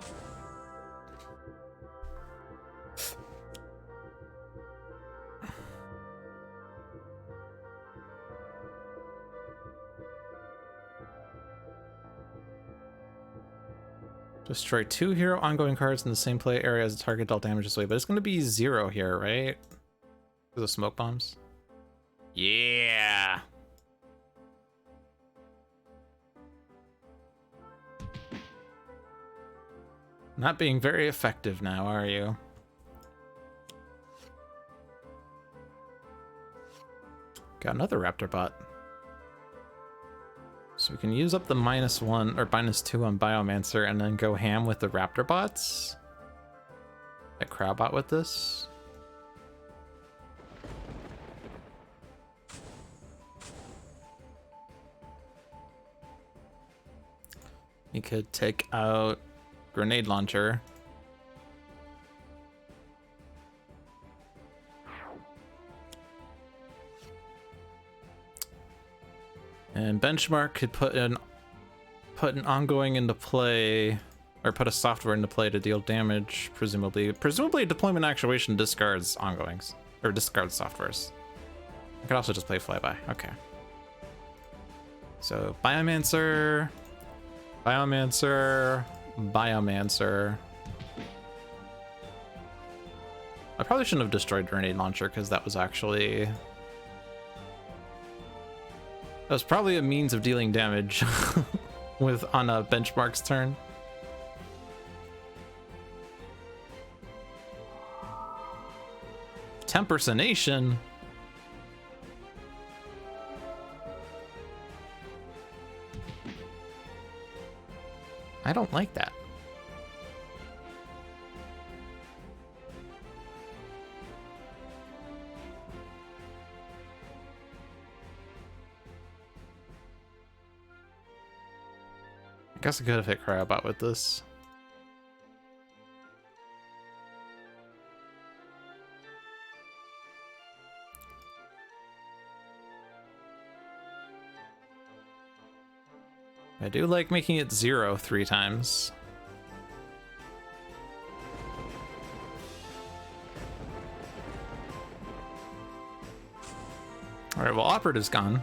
Destroy 2 hero ongoing cards in the same play area as the target dealt damage this way, but it's going to be 0 here, right? Because of smoke bombs. Yeah! Not being very effective now, are you? Got another Raptor bot. So we can use up the -1 or -2 on Biomancer and then go ham with the Raptor bots. Get Crowbot with this. You could take out Grenade Launcher. And Benchmark could put an ongoing into play, or put a software into play to deal damage, presumably. Presumably Deployment Actuation discards ongoings, or discards softwares. I could also just play Flyby. Okay. So Biomancer, Biomancer, Biomancer. I probably shouldn't have destroyed Grenade Launcher because that was actually... That was probably a means of dealing damage on a Benchmark's turn. Tempersonation. I don't like that. I guess I could have hit Cryobot with this. I do like making it 0 3 times. All right, well, Operative's gone.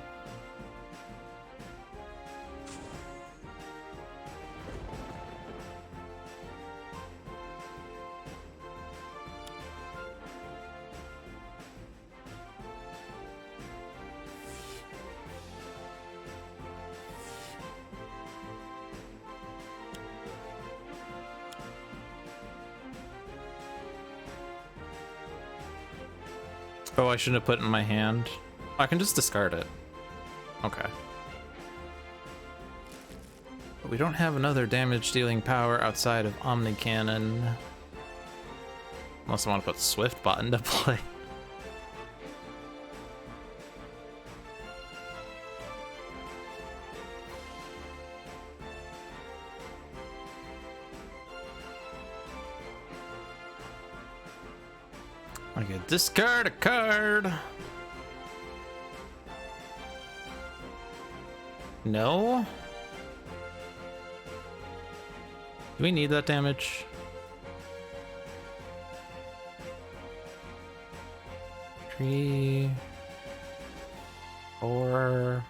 Oh, I shouldn't have put it in my hand. I can just discard it. Okay. But we don't have another damage dealing power outside of Omni Cannon. Unless I want to put Swift Bot into play. I can discard a card. No? Do we need that damage? 3, 4.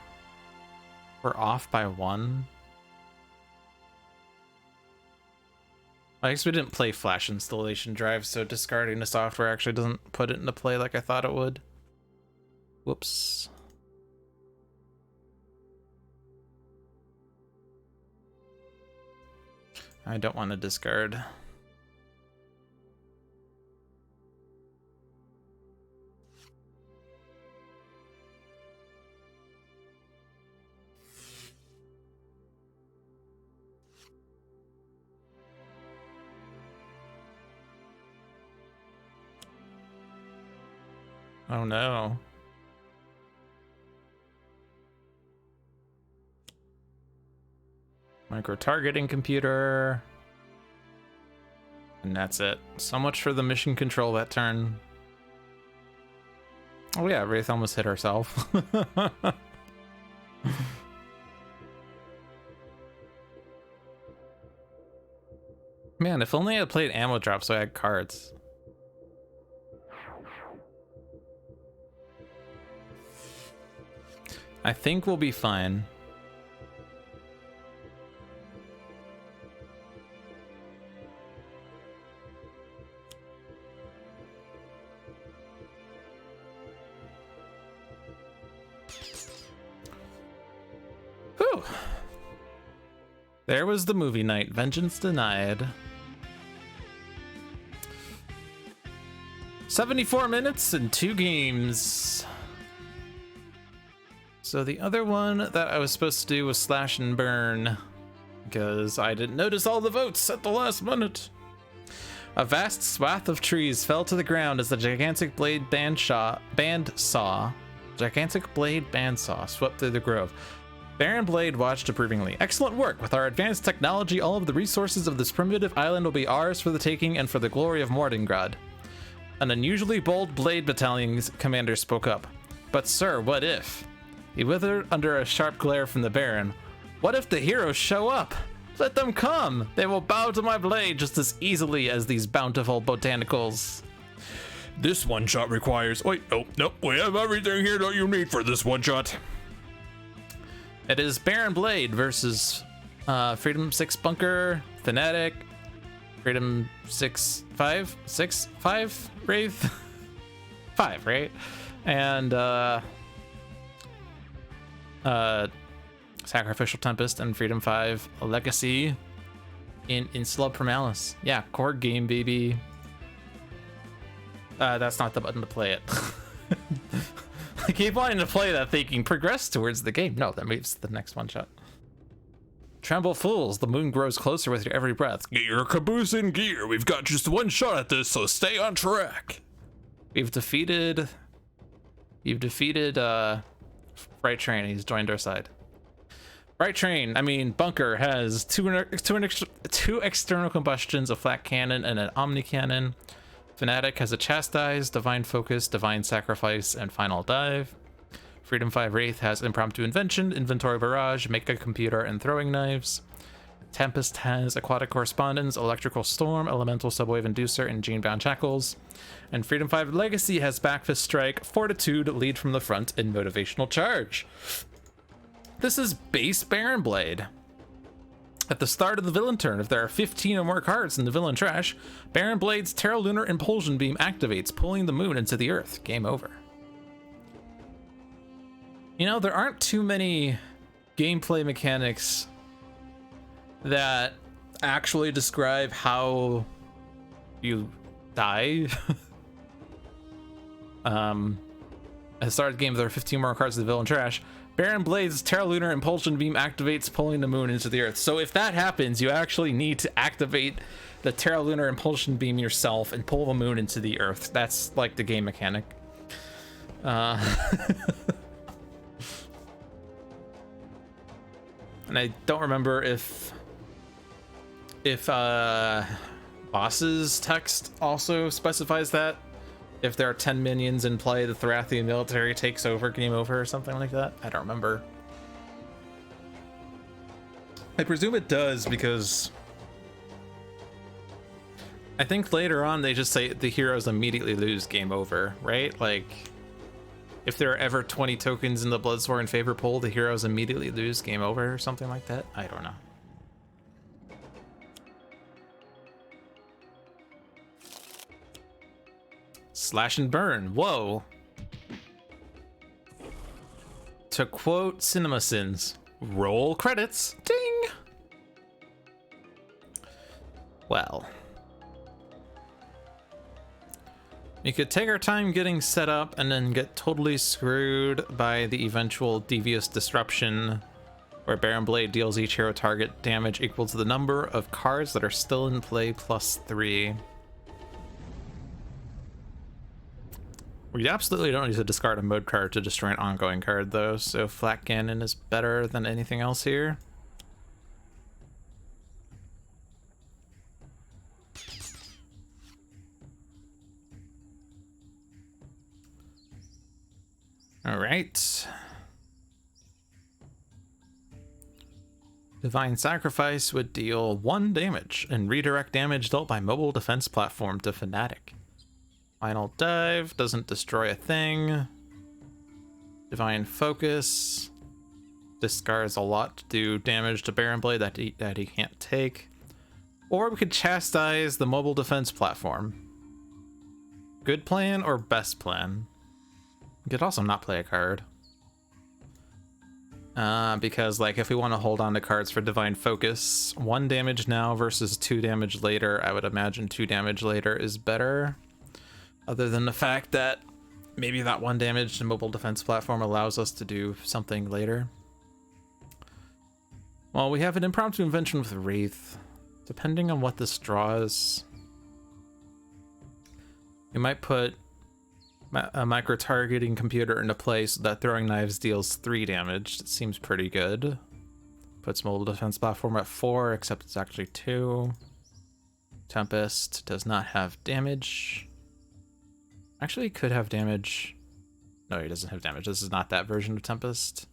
We're off by 1. I guess we didn't play Flash Installation Drive, so discarding the software actually doesn't put it into play like I thought it would. Whoops. I don't want to discard. Oh no. Micro-targeting computer. And that's it. So much for the mission control that turn. Oh yeah, Wraith almost hit herself. Man, if only I had played ammo drop so I had cards. I think we'll be fine. Whew. There was the movie night. Vengeance denied. 74 minutes and 2 games. So the other one that I was supposed to do was Slash and Burn, because I didn't notice all the votes at the last minute. A vast swath of trees fell to the ground as the gigantic blade bandsaw swept through the grove. Baron Blade watched approvingly. Excellent work. With our advanced technology, all of the resources of this primitive island will be ours for the taking and for the glory of Mordengrad. An unusually bold Blade Battalion's commander spoke up. But sir, what if? He withered under a sharp glare from the Baron. What if the heroes show up? Let them come! They will bow to my blade just as easily as these bountiful botanicals. This one shot requires... Wait, nope, we have everything here that you need for this one shot. It is Baron Blade versus Freedom 6 Bunker, Fanatic, Freedom 6, 5, 6, 5, Wraith? 5, right? And, Sacrificial Tempest and Freedom 5 Legacy in Insula Primalis. Yeah, core game, baby. That's not the button to play it. I keep wanting to play that thinking progress towards the game. No, that moves to the next one shot. Tremble fools, the moon grows closer with your every breath. Get your caboose in gear. We've got just one shot at this, so stay on track. We've defeated Fright Train. He's joined our side. Fright Train, I mean, Bunker has two external combustions, a flat cannon, and an omni cannon. Fanatic has a Chastise, Divine Focus, Divine Sacrifice, and Final Dive. Freedom 5 Wraith has Impromptu Invention, Inventory Barrage, Make a Computer, and Throwing Knives. Tempest has Aquatic Correspondence, Electrical Storm, Elemental Subwave Inducer, and Gene-Bound Shackles. And Freedom 5 Legacy has Backfist Strike, Fortitude, Lead from the Front, and Motivational Charge. This is base Baron Blade. At the start of the villain turn, if there are 15 or more cards in the villain trash, Baron Blade's Terra Lunar Impulsion Beam activates, pulling the moon into the earth. Game over. You know, there aren't too many gameplay mechanics that actually describe how you die. At the start of the game, there are 15 more cards in the villain trash. Baron Blade's Terra Lunar Impulsion Beam activates, pulling the moon into the earth. So if that happens, you actually need to activate the Terra Lunar Impulsion Beam yourself and pull the moon into the earth. That's like the game mechanic. And I don't remember if boss's text also specifies that. If there are 10 minions in play, the Thorathian military takes over, game over, or something like that. I don't remember. I presume it does, because I think later on they just say the heroes immediately lose, game over, right? Like, if there are ever 20 tokens in the Bloodsworn favor pool, the heroes immediately lose, game over, or something like that. I don't know. Slash and burn. Whoa. To quote CinemaSins, roll credits. Ding. Well, we could take our time getting set up and then get totally screwed by the eventual devious disruption, where Baron Blade deals each hero target damage equal to the number of cards that are still in play plus 3. We absolutely don't need to discard a mode card to destroy an ongoing card, though, so Flat Cannon is better than anything else here. Alright. Divine Sacrifice would deal 1 damage and redirect damage dealt by mobile defense platform to Fanatic. Final Dive doesn't destroy a thing. Divine Focus discards a lot to do damage to Baron Blade that he can't take. Or we could Chastise the mobile defense platform. Good plan or best plan? We could also not play a card. Because like if we want to hold on to cards for Divine Focus, 1 damage now versus 2 damage later, I would imagine 2 damage later is better. Other than the fact that maybe that 1 damage to mobile defense platform allows us to do something later. Well, we have an Impromptu Invention with Wraith. Depending on what this draws, we might put a micro-targeting computer into play so that Throwing Knives deals 3 damage. It seems pretty good. Puts mobile defense platform at 4, except it's actually 2. Tempest does not have damage. Actually, he could have damage. No, he doesn't have damage. This is not that version of Tempest.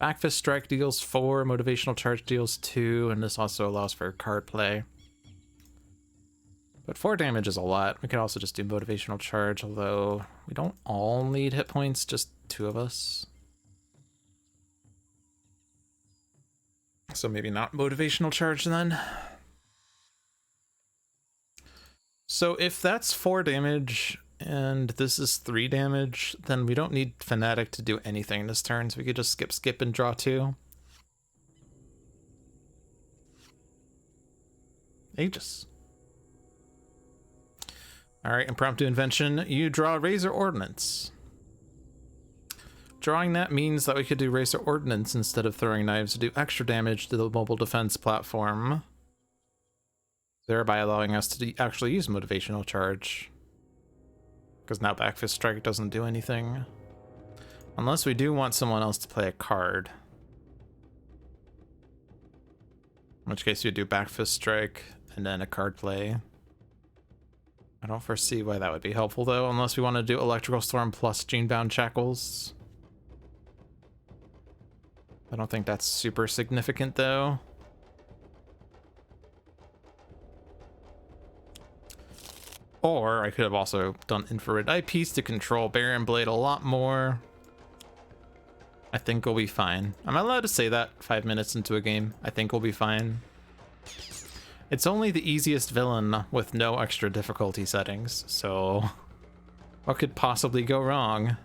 Backfist Strike deals 4, Motivational Charge deals 2, and this also allows for card play. But 4 damage is a lot. We could also just do Motivational Charge, although we don't all need hit points, just 2 of us. So maybe not Motivational Charge then. So if that's 4 damage and this is 3 damage, then we don't need Fanatic to do anything this turn, so we could just skip, and draw 2. Aegis. Alright, Impromptu Invention. You draw Razor Ordnance. Drawing that means that we could do Razor Ordnance instead of Throwing Knives to do extra damage to the mobile defense platform, thereby allowing us to actually use Motivational Charge. Because now Backfist Strike doesn't do anything. Unless we do want someone else to play a card. In which case you'd do Backfist Strike and then a card play. I don't foresee why that would be helpful though, unless we want to do Electrical Storm plus Gene-Bound Shackles. I don't think that's super significant though. Or I could have also done infrared eyepiece to control Baron Blade a lot more. I think we'll be fine. I'm allowed to say that 5 minutes into a game. I think we'll be fine. It's only the easiest villain with no extra difficulty settings, so what could possibly go wrong?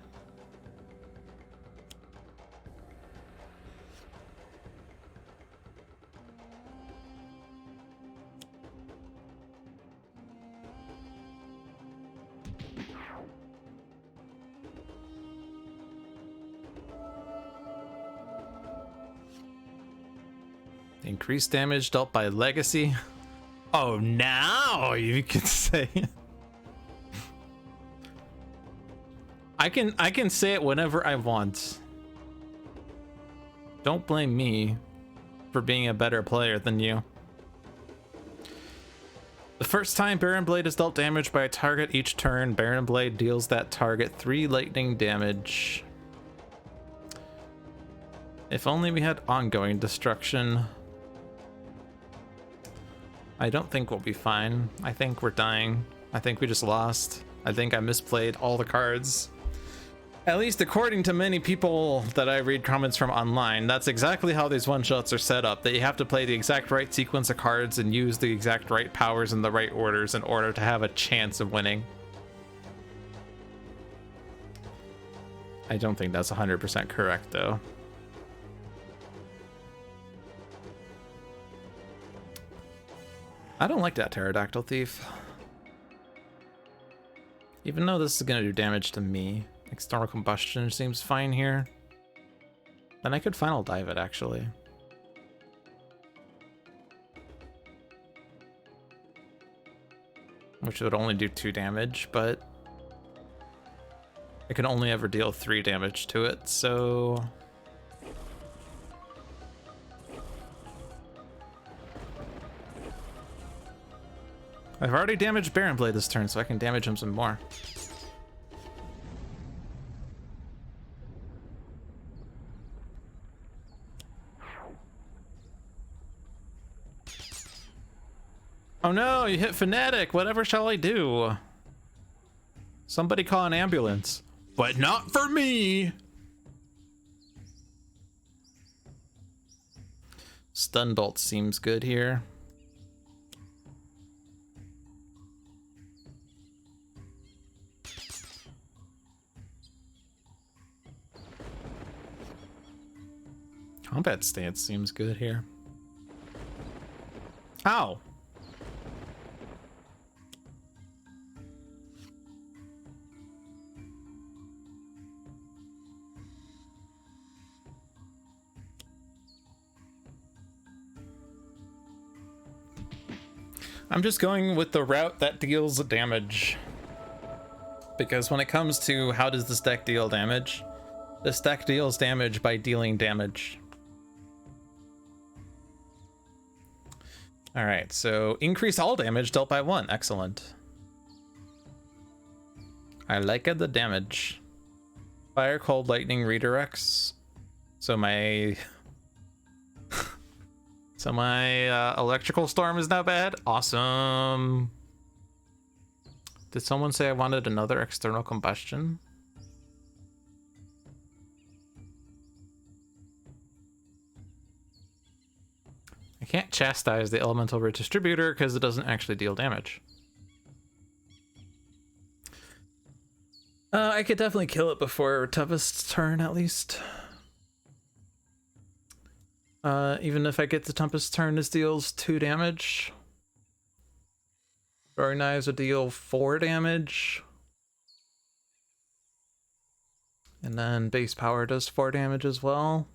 Increased damage dealt by legacy. Oh, now you can say. I can say it whenever I want. Don't blame me for being a better player than you. The first time Baron Blade is dealt damage by a target each turn, Baron Blade deals that target 3 lightning damage. If only we had ongoing destruction. I don't think we'll be fine. I think we're dying. I think we just lost. I think I misplayed all the cards. At least according to many people that I read comments from online, that's exactly how these one-shots are set up, that you have to play the exact right sequence of cards and use the exact right powers in the right orders in order to have a chance of winning. I don't think that's 100% correct, though. I don't like that Pterodactyl Thief. Even though this is going to do damage to me, external combustion seems fine here. Then I could final dive it, actually. Which would only do 2 damage, but I can only ever deal 3 damage to it, so... I've already damaged Baron Blade this turn, so I can damage him some more. Oh no, you hit Fanatic! Whatever shall I do? Somebody call an ambulance. But not for me! Stun Bolt seems good here. Combat stance seems good here. Ow! I'm just going with the route that deals damage. Because when it comes to how does this deck deal damage, this deck deals damage by dealing damage. Alright, so increase all damage dealt by 1. Excellent. I like the damage. Fire, cold, lightning redirects. So my... So my electrical storm is now bad. Awesome. Did someone say I wanted another external combustion? I can't chastise the elemental redistributor because it doesn't actually deal damage. I could definitely kill it before Tempest's turn at least. Even if I get to Tempest's turn, this deals 2 damage. Throwing Knives would deal 4 damage. And then base power does 4 damage as well.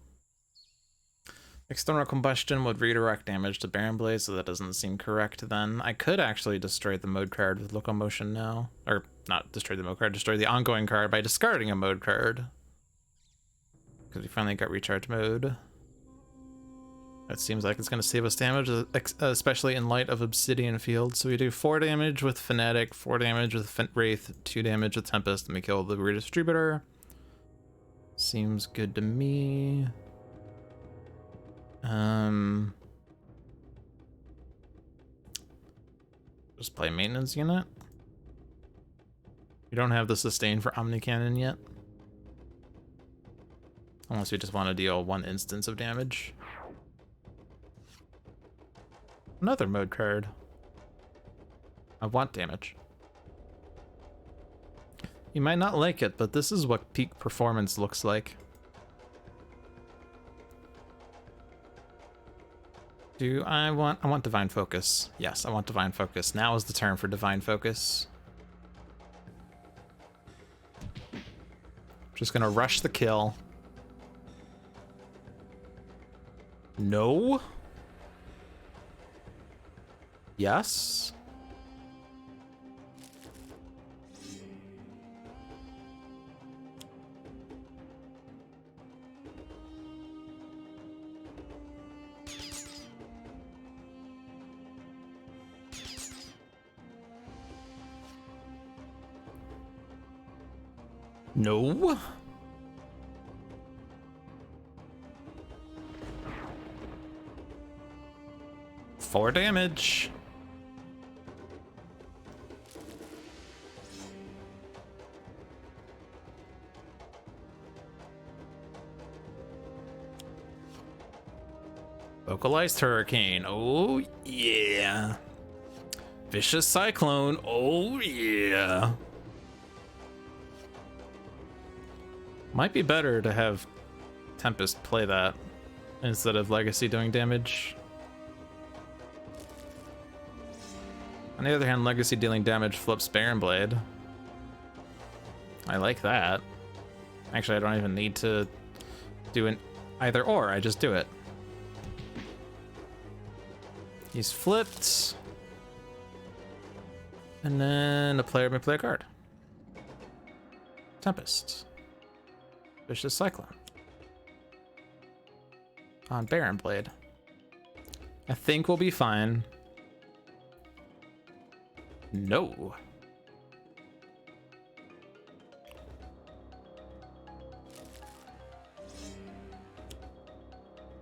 External combustion would redirect damage to Baron Blade, so that doesn't seem correct then. I could actually destroy the mode card with locomotion now. Or not destroy the mode card, destroy the ongoing card by discarding a mode card. Because we finally got recharge mode. That seems like it's going to save us damage, especially in light of Obsidian Field. So we do 4 damage with Fanatic, 4 damage with Wraith, 2 damage with Tempest, and we kill the redistributor. Seems good to me. Just play maintenance unit. We don't have the sustain for Omni Cannon yet. Unless we just want to deal 1 instance of damage. Another mode card. I want damage. You might not like it, but this is what peak performance looks like. I want Divine Focus. Yes, I want Divine Focus. Now is the turn for Divine Focus. Just gonna rush the kill. No. Yes. No. Four damage. Vocalized Hurricane. Oh, yeah. Vicious Cyclone. Oh, yeah. Might be better to have Tempest play that instead of Legacy doing damage. On the other hand, Legacy dealing damage flips Baron Blade. I like that. Actually, I don't even need to do an either or, I just do it. He's flipped. And then a player may play a card. Tempest. Vicious Cyclone. On Baron Blade. I think we'll be fine. No.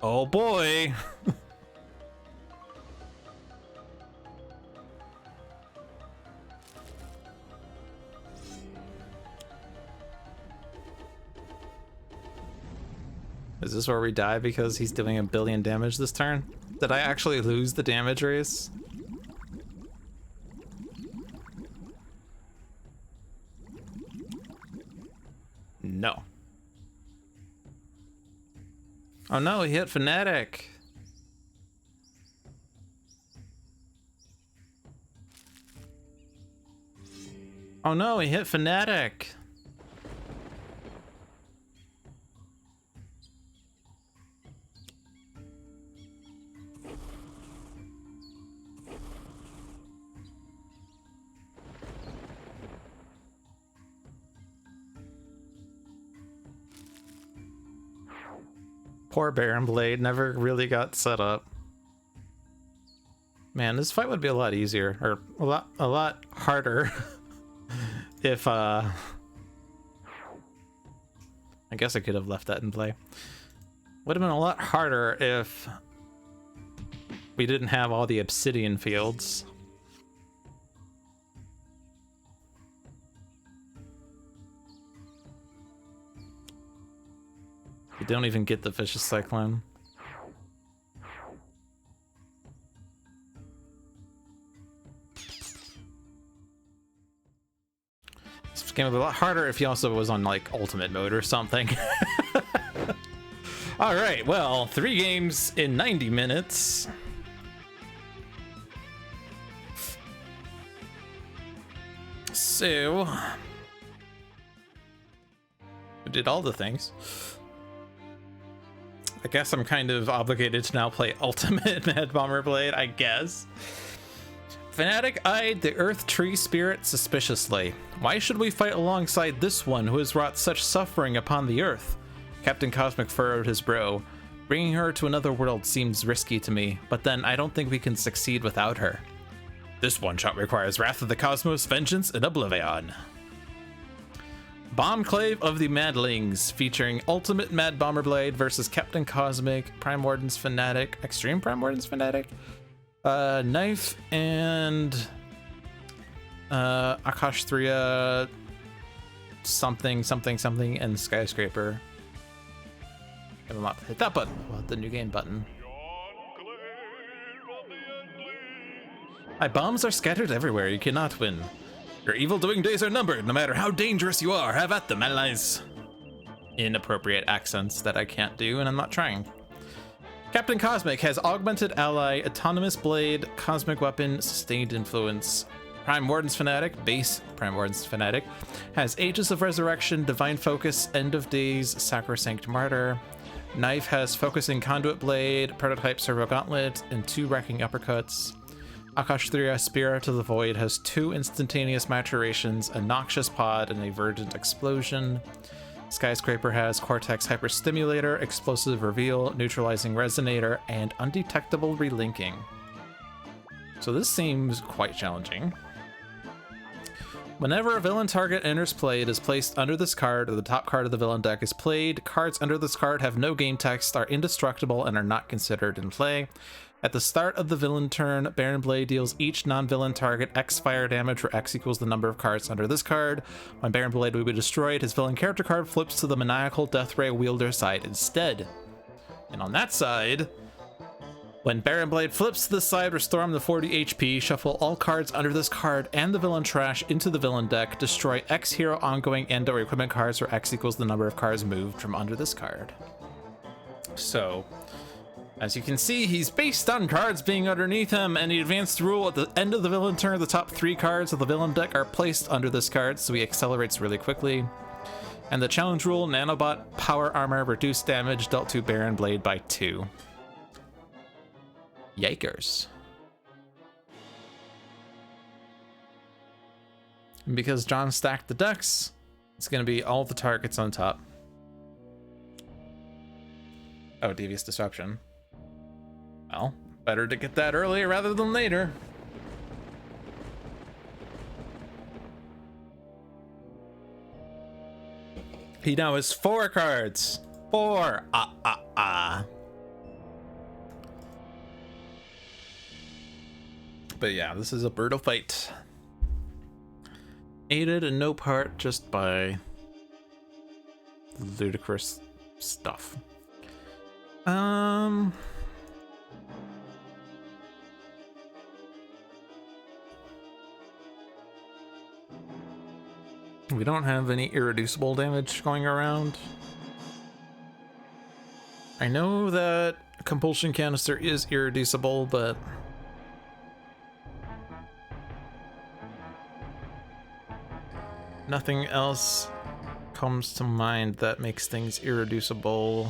Oh boy. Is this where we die because he's doing 1 billion damage this turn? Did I actually lose the damage race? No. Oh no, he hit Fanatic. Oh no, he hit Fanatic. Poor Baron Blade never really got set up. Man, this fight would be a lot easier, or a lot harder if I guess I could have left that in play. Would have been a lot harder if we didn't have all the obsidian fields. You don't even get the Vicious Cyclone. This game would be a lot harder if he also was on like ultimate mode or something. All right, well, 3 games in 90 minutes. So we did all the things. I guess I'm kind of obligated to now play Ultimate Mad Bomber Blade, I guess. Fanatic eyed the Earth Tree Spirit suspiciously. Why should we fight alongside this one who has wrought such suffering upon the Earth? Captain Cosmic furrowed his brow. Bringing her to another world seems risky to me, but then I don't think we can succeed without her. This one-shot requires Wrath of the Cosmos, Vengeance, and Oblivion. Bombclave of the Madlings, featuring Ultimate Mad Bomber Blade versus Captain Cosmic, Prime Warden's Fanatic, Extreme Prime Warden's Fanatic, KNYFE, and Akash'Thriya, something, and Skyscraper. I will not hit that button. We'll hit the new game button. My bombs are scattered everywhere. You cannot win. Your evil-doing days are numbered. No matter how dangerous you are, have at them, allies. Inappropriate accents that I can't do, and I'm not trying. Captain Cosmic has Augmented Ally, Autonomous Blade, Cosmic Weapon, Sustained Influence. Prime Warden's Fanatic, base Prime Warden's Fanatic, has Aegis of Resurrection, Divine Focus, End of Days, Sacrosanct Martyr. KNYFE has Focusing Conduit Blade, Prototype Servo Gauntlet, and 2 Wrecking Uppercuts. Akash'Thriya, Spirit of the Void, has 2 instantaneous maturations, a Noxious Pod, and a Verdant Explosion. Skyscraper has Cortex Hyperstimulator, Explosive Reveal, Neutralizing Resonator, and Undetectable Relinking. So this seems quite challenging. Whenever a villain target enters play, it is placed under this card, or the top card of the villain deck is played. Cards under this card have no game text, are indestructible, and are not considered in play. At the start of the villain turn, Baron Blade deals each non-villain target X fire damage, where X equals the number of cards under this card. When Baron Blade will be destroyed, his villain character card flips to the Maniacal Deathray wielder side instead. And on that side, when Baron Blade flips to the side, restore him to 40 HP, shuffle all cards under this card and the villain trash into the villain deck, destroy X hero ongoing and/or equipment cards, where X equals the number of cards moved from under this card. So, as you can see, he's based on cards being underneath him, and the advanced rule at the end of the villain turn, the top 3 cards of the villain deck are placed under this card, so he accelerates really quickly. And the challenge rule, Nanobot Power Armor, reduced damage dealt to Baron Blade by 2. Yikers. And because John stacked the decks, it's going to be all the targets on top. Oh, Devious Disruption. Well, better to get that earlier rather than later. He now has 4 cards. 4. But yeah, this is a brutal fight. Aided in no part just by ludicrous stuff. We don't have any irreducible damage going around. I know that Compulsion Canister is irreducible, but nothing else comes to mind that makes things irreducible.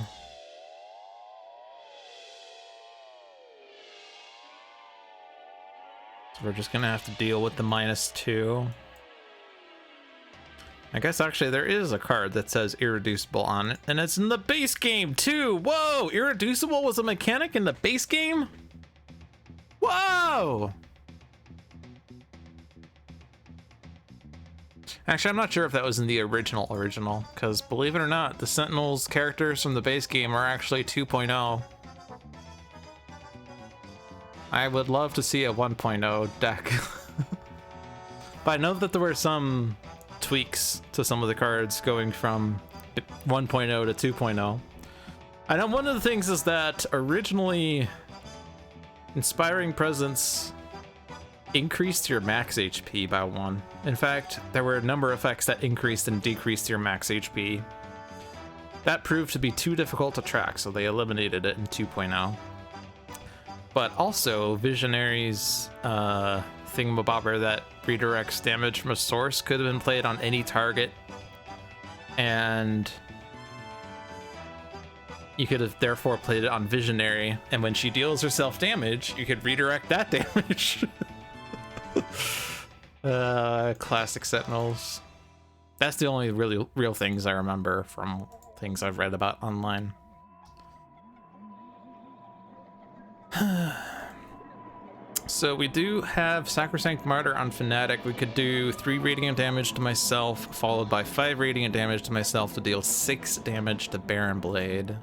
So we're just gonna have to deal with the -2. I guess actually there is a card that says irreducible on it, and it's in the base game too. Whoa, irreducible was a mechanic in the base game? Whoa! Actually, I'm not sure if that was in the original, because believe it or not, the Sentinels characters from the base game are actually 2.0. I would love to see a 1.0 deck. But I know that there were some tweaks to some of the cards going from 1.0 to 2.0. I know one of the things is that originally Inspiring Presence increased your max HP by 1. In fact, there were a number of effects that increased and decreased your max HP. That proved to be too difficult to track, so they eliminated it in 2.0. But also, Visionary's thingamabobber that redirects damage from a source could have been played on any target, and you could have therefore played it on Visionary, and when she deals herself damage, you could redirect that damage. Classic Sentinels. That's the only really real things I remember from things I've read about online. So we do have Sacrosanct Martyr on Fanatic. We could do 3 radiant damage to myself, followed by 5 radiant damage to myself to deal 6 damage to Baron Blade.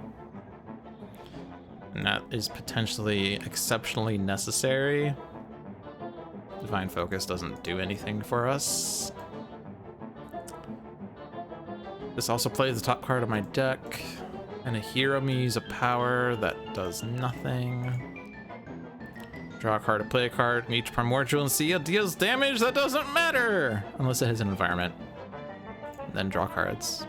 And that is potentially exceptionally necessary. Divine Focus doesn't do anything for us. This also plays the top card of my deck. And a hero me use a power that does nothing. Draw a card to play a card. And each Primordial Insula deals damage that doesn't matter unless it has an environment. Then draw cards.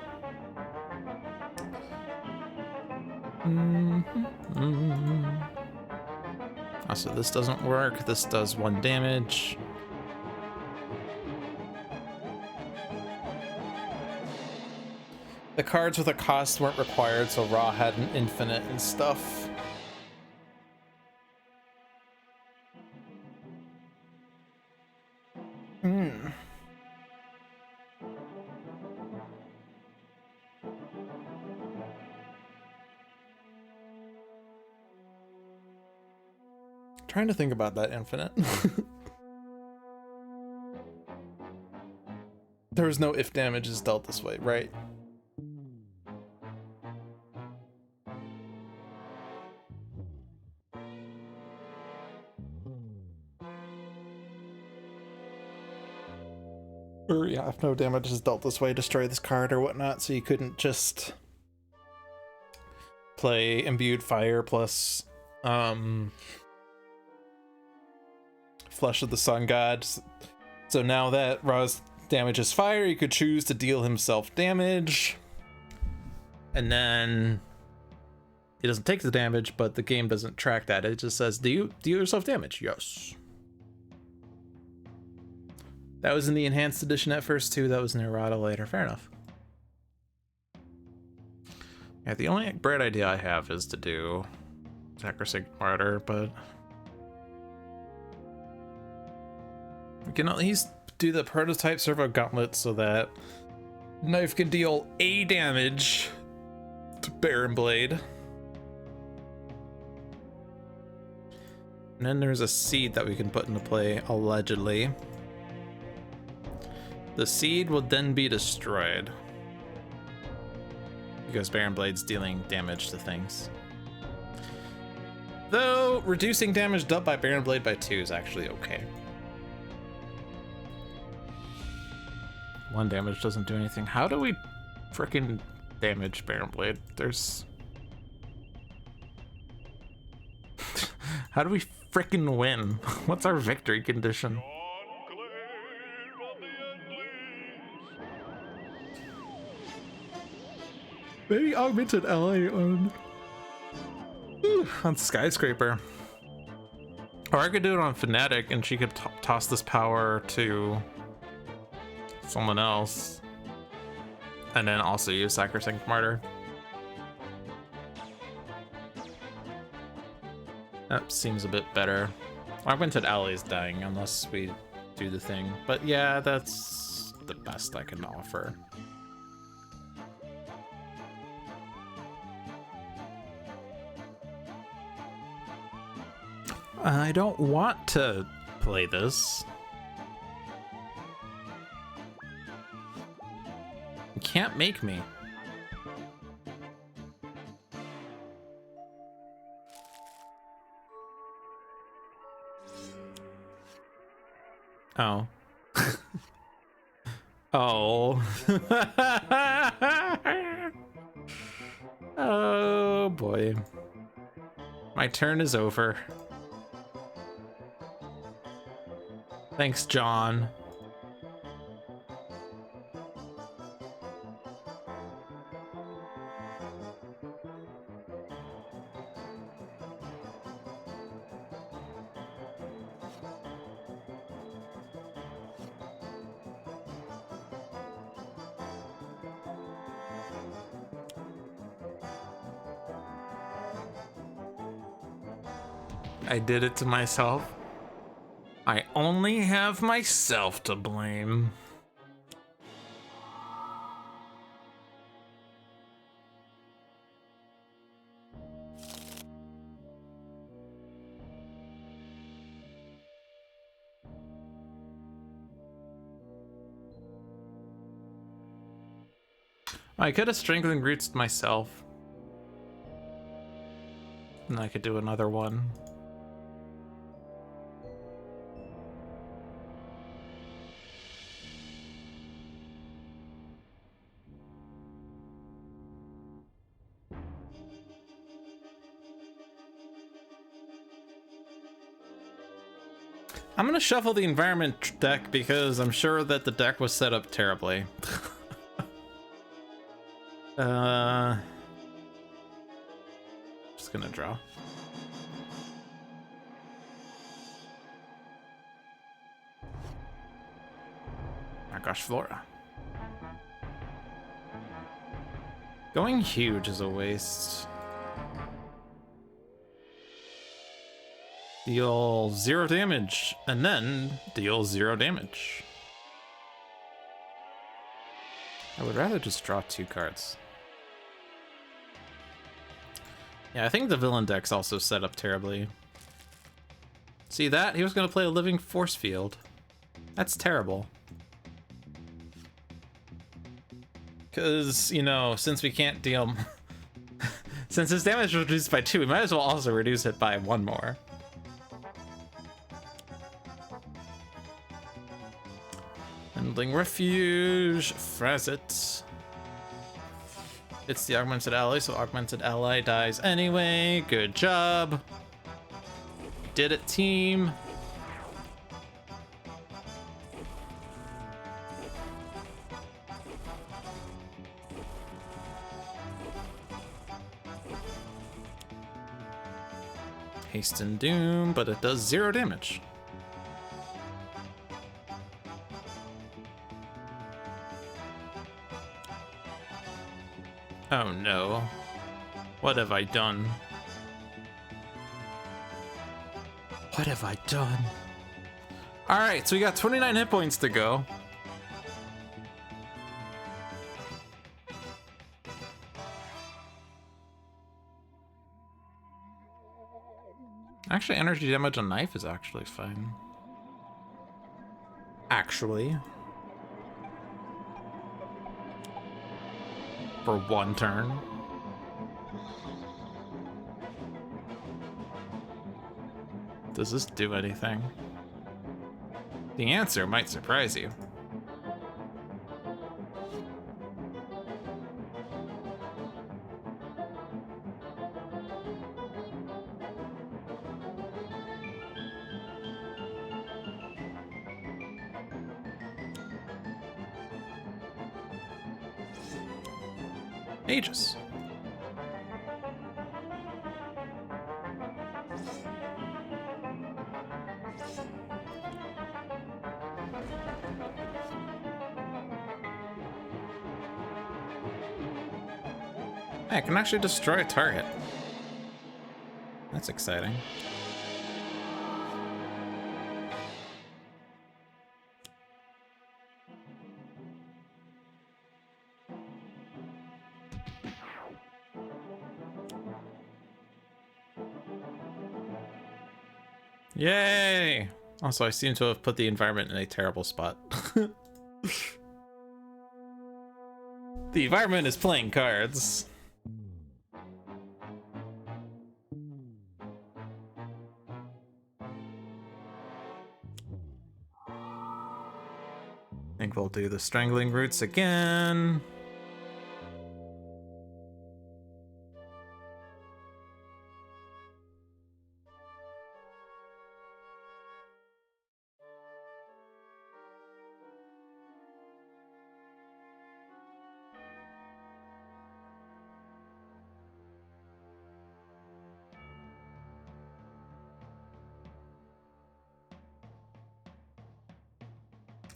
Also, this doesn't work. This does 1 damage. The cards with a cost weren't required, so Ra had an infinite and stuff. Trying to think about that infinite. There was no if damage is dealt this way, right? Or yeah, if no damage is dealt this way, destroy this card or whatnot, so you couldn't just play Imbued Fire plus Flesh of the Sun God. So now that Ra's damage is fire, you could choose to deal himself damage. And then he doesn't take the damage, but the game doesn't track that. It just says, do you deal yourself damage? Yes. That was in the enhanced edition at first too. That was in errata later. Fair enough. Yeah, the only bright idea I have is to do Sacrosanct Martyr, but we can at least do the prototype Servo Gauntlet so that Knife can deal A damage to Baron Blade. And then there's a seed that we can put into play, allegedly. The seed will then be destroyed because Baron Blade's dealing damage to things. Though reducing damage dealt by Baron Blade by 2 is actually okay. 1 damage doesn't do anything. How do we frickin' damage Baron Blade? There's... How do we frickin' win? What's our victory condition? Maybe augmented ally on Skyscraper. Or I could do it on Fanatic and she could toss this power to someone else. And then also use Sacrosanct Martyr. That seems a bit better. Augmented ally is dying unless we do the thing. But yeah, that's the best I can offer. I don't want to play this. You can't make me. Oh. Oh. Oh boy. My turn is over. Thanks, John. I did it to myself. I only have myself to blame. I could have Strangling Roots myself. And I could do another one. I'm gonna shuffle the environment deck because I'm sure that the deck was set up terribly. Just gonna draw. Akash'Thriya. Going huge is a waste. Deal 0 damage, and then deal 0 damage. I would rather just draw 2 cards. Yeah, I think the villain deck's also set up terribly. See that? He was going to play a living force field. That's terrible. Because, you know, since we can't deal... since his damage was reduced by 2, we might as well also reduce it by 1 more. Endling Refuge, Frazit. It's the augmented ally, so augmented ally dies anyway. Good job. Did it, team. Haste and Doom, but it does 0 damage. Oh no. What have I done? What have I done? Alright, so we got 29 hit points to go. Actually, energy damage on knife is actually fine. Actually. For 1 turn. Does this do anything? The answer might surprise you. Aegis. Hey, I can actually destroy a target. That's exciting. Yay! Also, I seem to have put the environment in a terrible spot. The environment is playing cards. I think we'll do the Strangling Roots again.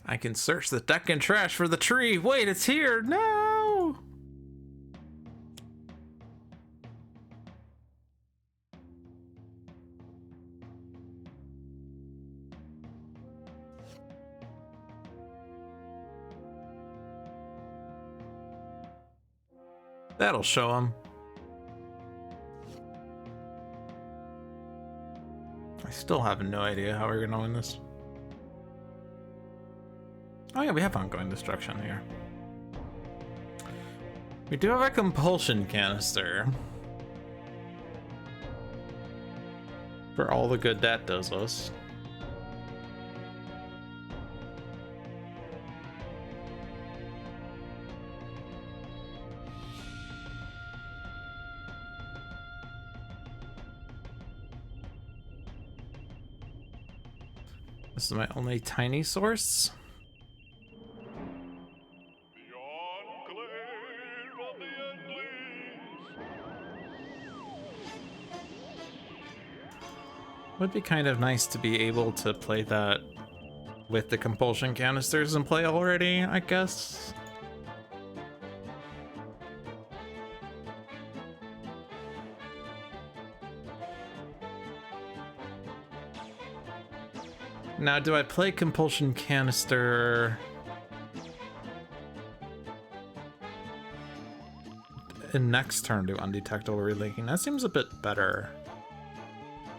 I can search the deck and trash for the tree. Wait, it's here. No! That'll show him. I still have no idea how we're gonna win this. Oh yeah, we have ongoing destruction here. We do have a compulsion canister. For all the good that does us. This is my only tiny source. The Enclave of the Endlings. Would be kind of nice to be able to play that with the compulsion canisters in play already, I guess. Now, do I play compulsion canister in next turn to undetectable relinking? That seems a bit better.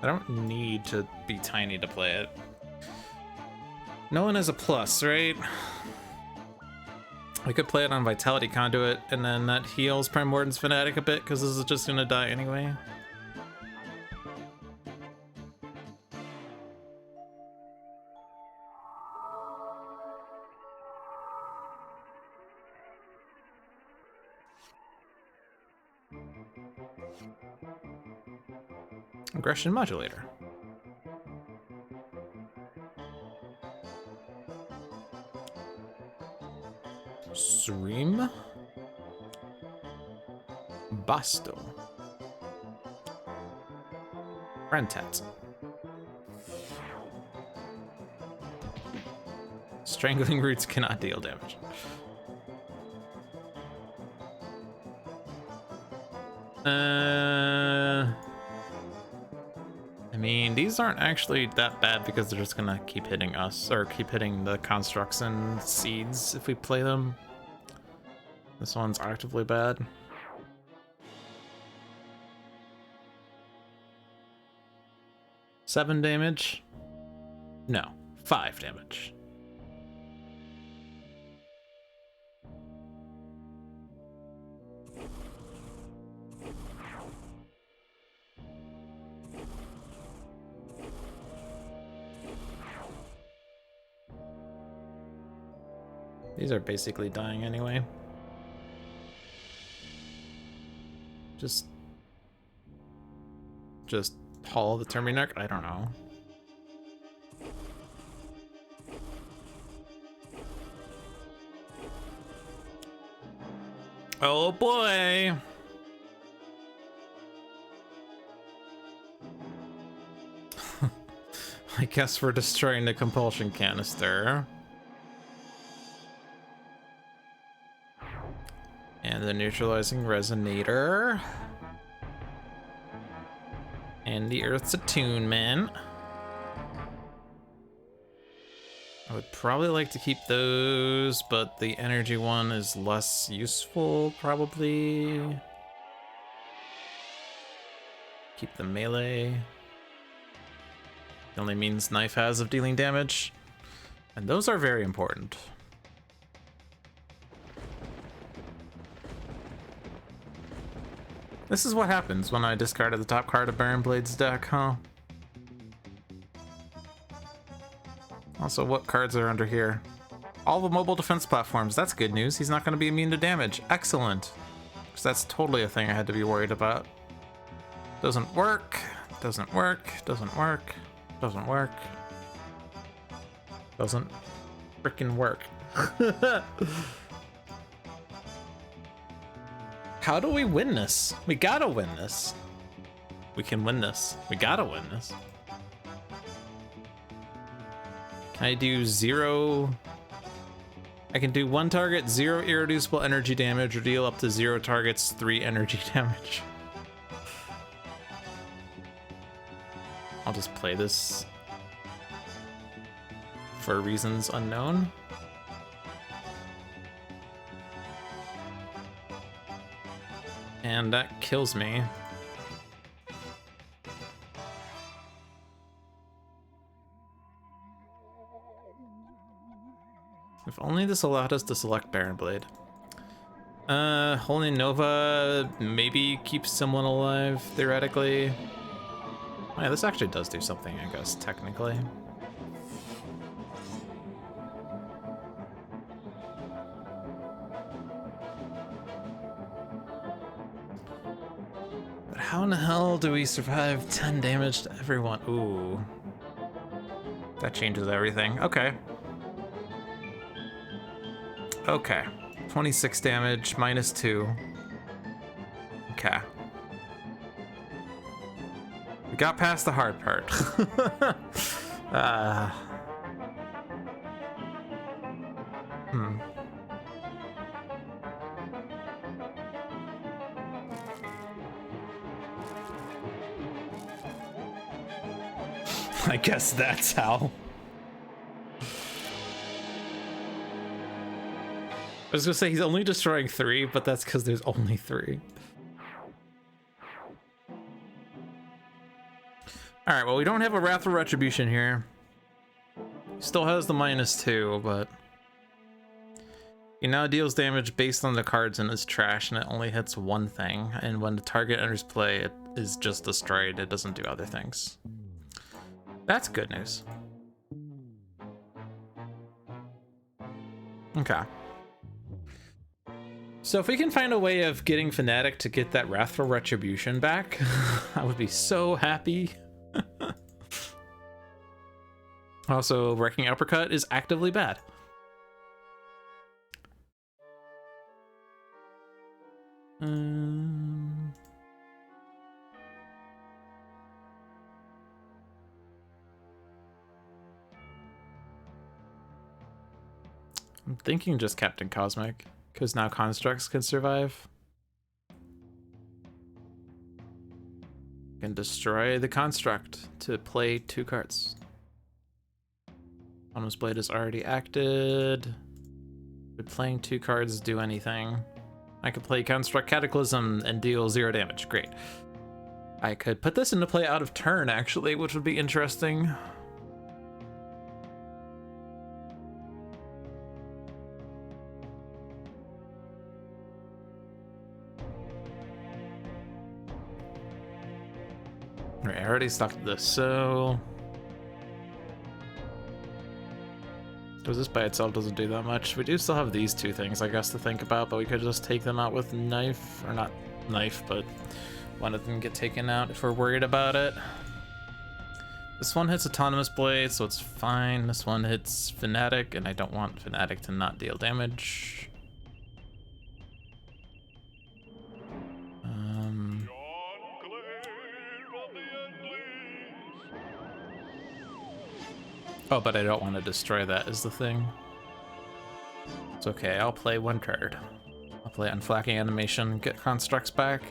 I don't need to be tiny to play it. No one has a plus, right? I could play it on Vitality Conduit, and then that heals Primordial's Fanatic a bit, because this is just gonna die anyway. Aggression Modulator. Sream. Basto. Rentet. Strangling Roots cannot deal damage. I mean, these aren't actually that bad because they're just gonna keep hitting us, or keep hitting the constructs and seeds if we play them. This one's actively bad. Seven damage? No, 5 damage. These are basically dying anyway. Just haul the Terminarch? I don't know. Oh boy! I guess we're destroying the compulsion canister. And the neutralizing resonator. And the Earth's attunement. I would probably like to keep those, but the energy one is less useful, probably. Keep the melee. The only means knife has of dealing damage. And those are very important. This is what happens when I discarded the top card of Baron Blade's deck, huh? Also, what cards are under here? All the mobile defense platforms. That's good news. He's not going to be immune to damage. Excellent. Because that's totally a thing I had to be worried about. Doesn't work. Doesn't work. Doesn't work. Doesn't work. Doesn't frickin' work. How do we win this? We gotta win this. We can win this. We gotta win this. Can I do 0? I can do 1 target, 0 irreducible energy damage, or deal up to 0 targets, 3 energy damage. I'll just play this for reasons unknown. And that kills me. If only this allowed us to select Baron Blade. Holy Nova maybe keeps someone alive, theoretically. Oh, yeah, this actually does do something, I guess, technically. But how in the hell do we survive 10 damage to everyone? Ooh. That changes everything. Okay. Okay. 26 damage, -2. Okay. We got past the hard part. I guess that's how. I was gonna say he's only destroying 3, but that's because there's only 3. Alright, well, we don't have a Wrathful Retribution here. Still has the -2, but he now deals damage based on the cards in his trash, and it only hits one thing. And when the target enters play, it is just destroyed. It doesn't do other things. That's good news. Okay. So if we can find a way of getting Fanatic to get that Wrathful Retribution back, I would be so happy. Also, Wrecking Uppercut is actively bad. I'm thinking just Captain Cosmic, because now constructs can survive. Can destroy the construct to play 2 cards. Autonomous Blade is already acted. Would playing 2 cards do anything? I could play Construct Cataclysm and deal 0 damage. Great. I could put this into play out of turn, actually, which would be interesting. Alright, I already stocked this, so... Because this by itself doesn't do that much. We do still have these 2 things, I guess, to think about, but we could just take them out with knife, or not knife, but one of them get taken out if we're worried about it. This one hits Autonomous Blade, so it's fine. This one hits Fanatic, and I don't want Fanatic to not deal damage. The Enclave of the Endlings. Oh, but I don't want to destroy that is the thing. It's okay, I'll play 1 card. I'll play Unflacking Animation, get constructs back.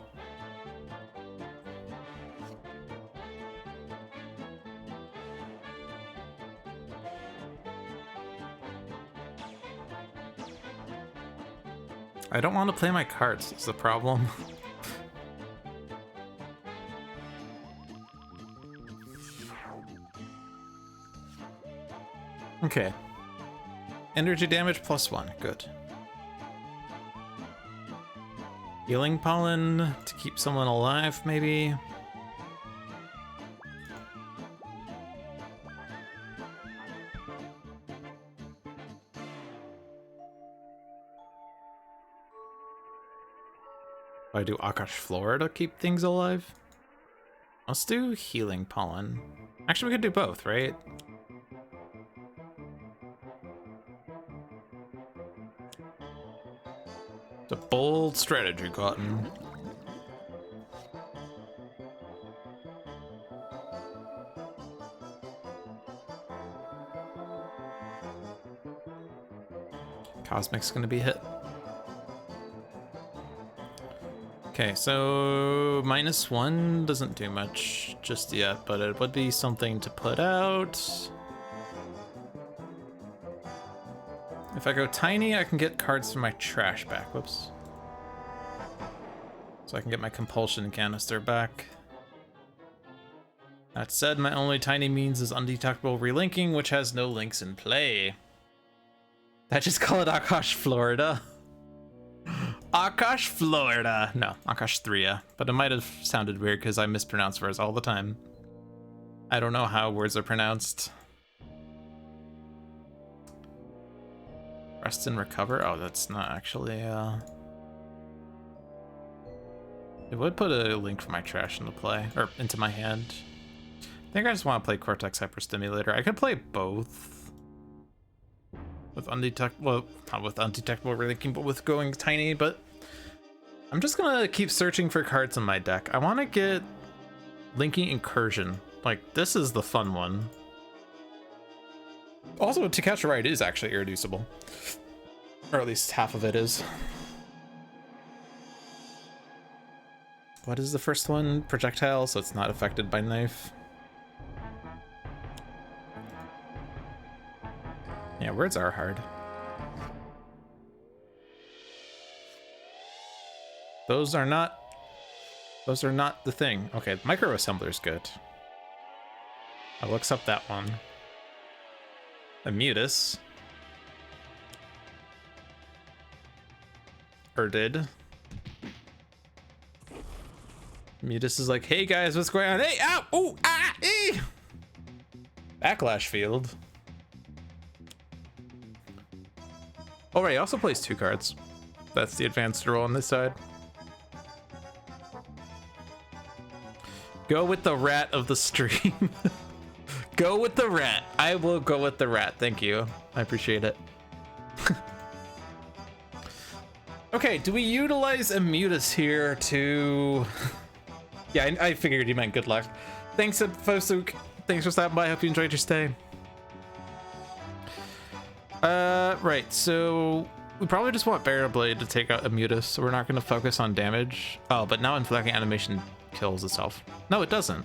I don't want to play my cards, is the problem. Okay. Energy damage +1, good. Healing Pollen to keep someone alive, maybe? I do Akash'Thriya to keep things alive? Let's do Healing Pollen. Actually, we could do both, right? It's a bold strategy, Cotton. Cosmic's gonna be hit. Okay, so -1 doesn't do much just yet, but it would be something to put out. If I go tiny, I can get cards from my trash back. Whoops. So I can get my Compulsion Canister back. That said, my only tiny means is undetectable relinking, which has no links in play. I just call it Akash'Thriya. Akash, Florida. No, Akash'Thriya. But it might have sounded weird because I mispronounce words all the time. I don't know how words are pronounced. Rest and recover? Oh, that's not actually, It would put a link for my trash into play, or into my hand. I think I just want to play Cortex Hyperstimulator. I could play both. With undetectable, well, not with undetectable linking, but with going tiny, but I'm just gonna keep searching for cards in my deck. I want to get Linking Incursion. Like, this is the fun one. Also, To Catch a Ride is actually irreducible. Or at least half of it is. What is the first one? Projectile, so it's not affected by knife. Yeah, words are hard. Those are not the thing. Okay, micro assembler's good. I'll accept that one. A Mutus. Or did. Mutus is like, hey guys, what's going on? Hey, ow, ooh, ah, ee! Backlash field. Oh right, he also plays 2 cards. That's the advanced roll on this side. Go with the rat of the stream. Go with the rat. I will go with the rat. Thank you. I appreciate it. Okay, do we utilize a Mutus here to... Yeah, I figured you meant good luck. Thanks, Fosuk. Thanks for stopping by. I hope you enjoyed your stay. Right, so we probably just want Barrier Blade to take out a Mutus, so we're not going to focus on damage. Oh, but now Inflecting Animation kills itself. No, it doesn't.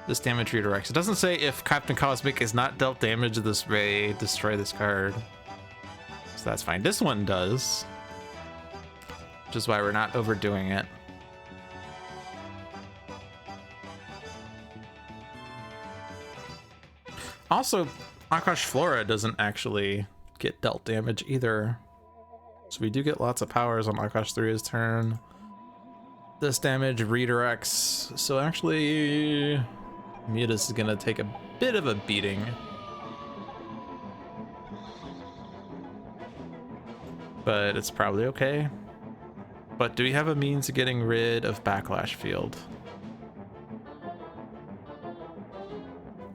This damage redirects. It doesn't say if Captain Cosmic is not dealt damage this way, destroy this card. So that's fine. This one does. Which is why we're not overdoing it. Also, Akash'Thriya doesn't actually get dealt damage either. So we do get lots of powers on Akash'Thriya's turn. This damage redirects. So actually, Mutus is gonna take a bit of a beating. But it's probably okay. But do we have a means of getting rid of Backlash Field?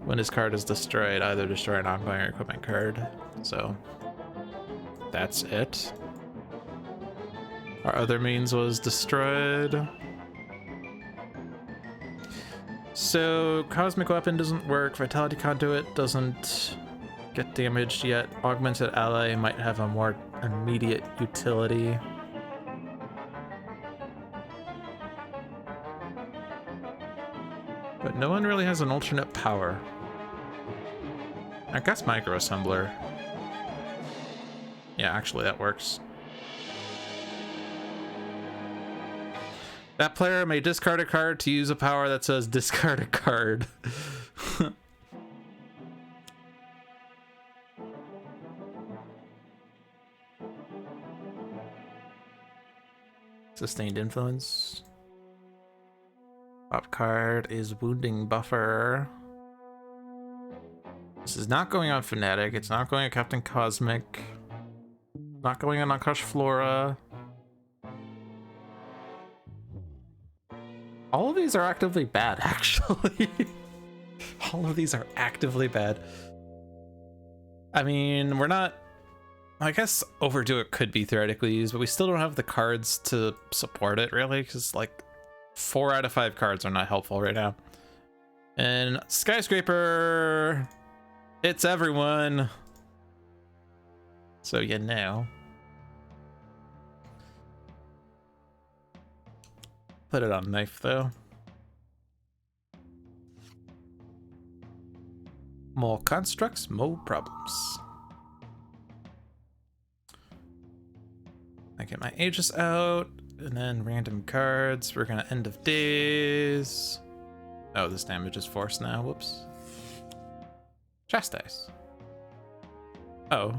When his card is destroyed, either destroy an ongoing or equipment card. So that's it. Our other means was destroyed. So Cosmic Weapon doesn't work. Vitality Conduit doesn't get damaged yet. Augmented Ally might have a more immediate utility. But no one really has an alternate power. I guess Micro Assembler. Yeah, actually that works. That player may discard a card to use a power that says discard a card. Sustained Influence. Top card is Wounding Buffer. This is not going on Fanatic. It's not going on Captain Cosmic. Not going on Akash'Thriya. All of these are actively bad, actually. All of these are actively bad. I mean, we're not... I guess Overdo It could be theoretically used, but we still don't have the cards to support it, really, because, like, 4 out of 5 cards are not helpful right now. And Skyscraper... It's everyone. So, you know. Put it on knife, though. More constructs, more problems. I get my Aegis out, and then random cards. We're gonna End of Days. Oh, this damage is forced now. Whoops. Chastise. Oh.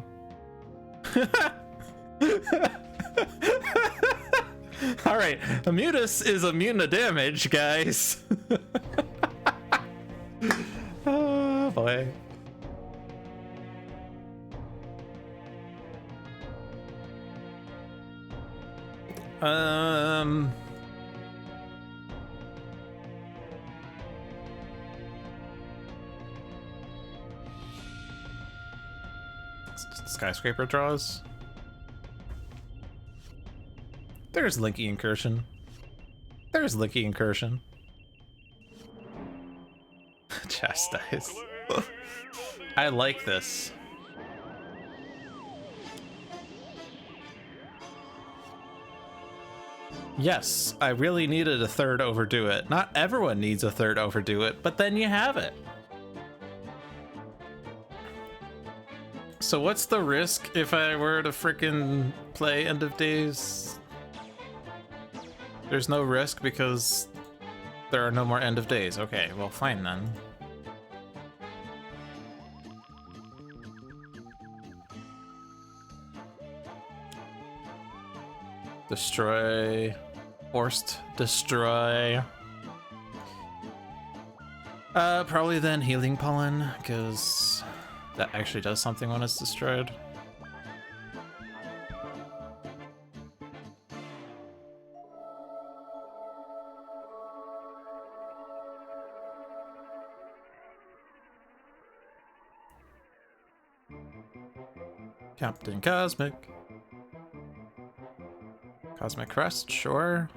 All right, Immutus is immune to damage, guys. Oh boy. Skyscraper draws. There's Linky Incursion. There's Linky Incursion. Chastise. I like this. Yes, I really needed a third overdo it. Not everyone needs a third overdo it, but then you have it. So what's the risk if I were to frickin' play End of Days? There's no risk because there are no more End of Days. Okay, well fine then. Destroy. Forced destroy. Probably then Healing Pollen, because that actually does something when it's destroyed. Captain Cosmic. Cosmic Crest, sure.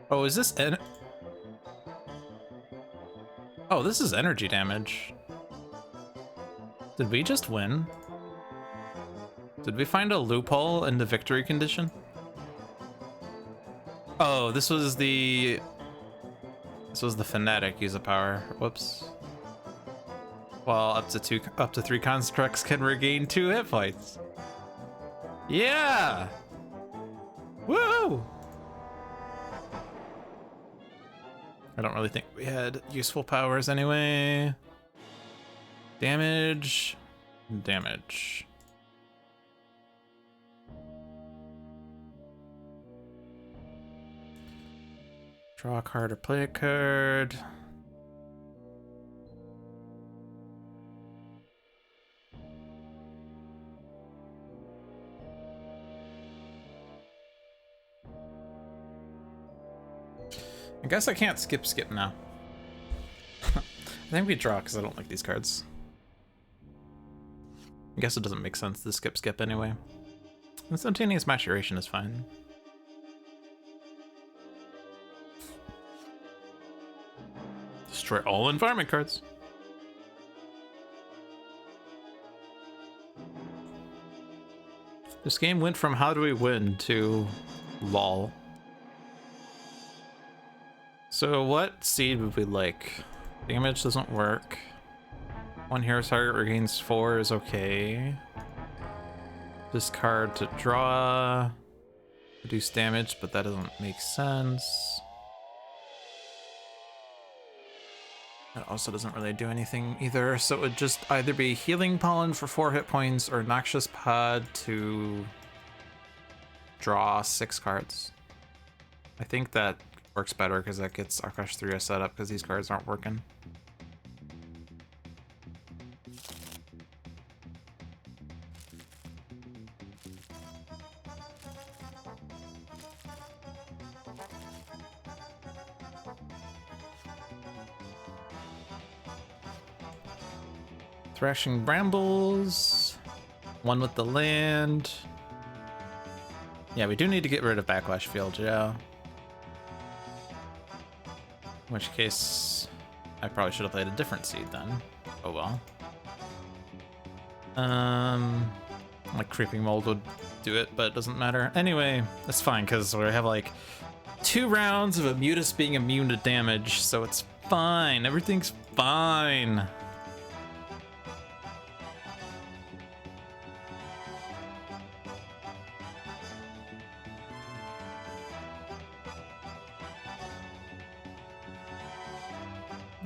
Oh, is this Oh, this is energy damage. Did we just win? Did we find a loophole in the victory condition? Oh, this was the Fanatic use of power. Whoops. Well, up to 3 constructs can regain 2 hit points. Yeah! Woo! I don't really think we had useful powers anyway. Damage. Damage. Draw a card or play a card. I guess I can't skip now. I think we draw because I don't like these cards. I guess it doesn't make sense to skip anyway. Instantaneous maturation is fine. Destroy all environment cards. This game went from how do we win to lol. So what seed would we like? Damage doesn't work. 1 hero target regains 4 is okay. Discard to draw. Reduce damage, but that doesn't make sense. That also doesn't really do anything either, so it would just either be Healing Pollen for 4 hit points or Noxious Pod to draw 6 cards. I think that works better because that gets Akash'Thriya set up because these cards aren't working. Thrashing Brambles. 1 with the land. Yeah, we do need to get rid of Backlash Field, yeah. In which case, I probably should have played a different seed then. Oh well. Like Creeping Mold would do it, but it doesn't matter. Anyway, that's fine because we have like 2 rounds of Immutus being immune to damage, so it's fine. Everything's fine.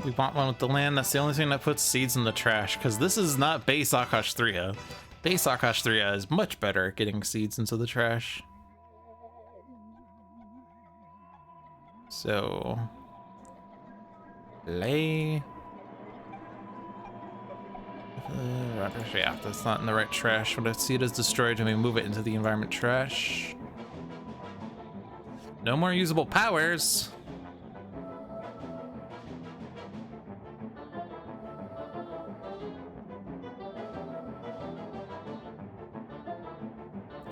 We want one with the land. That's the only thing that puts seeds in the trash, because this is not base Akash'Thriya. Base Akash'Thriya is much better at getting seeds into the trash. So... Lay... yeah, that's not in the right trash. When a seed is destroyed, we move it into the environment trash. No more usable powers.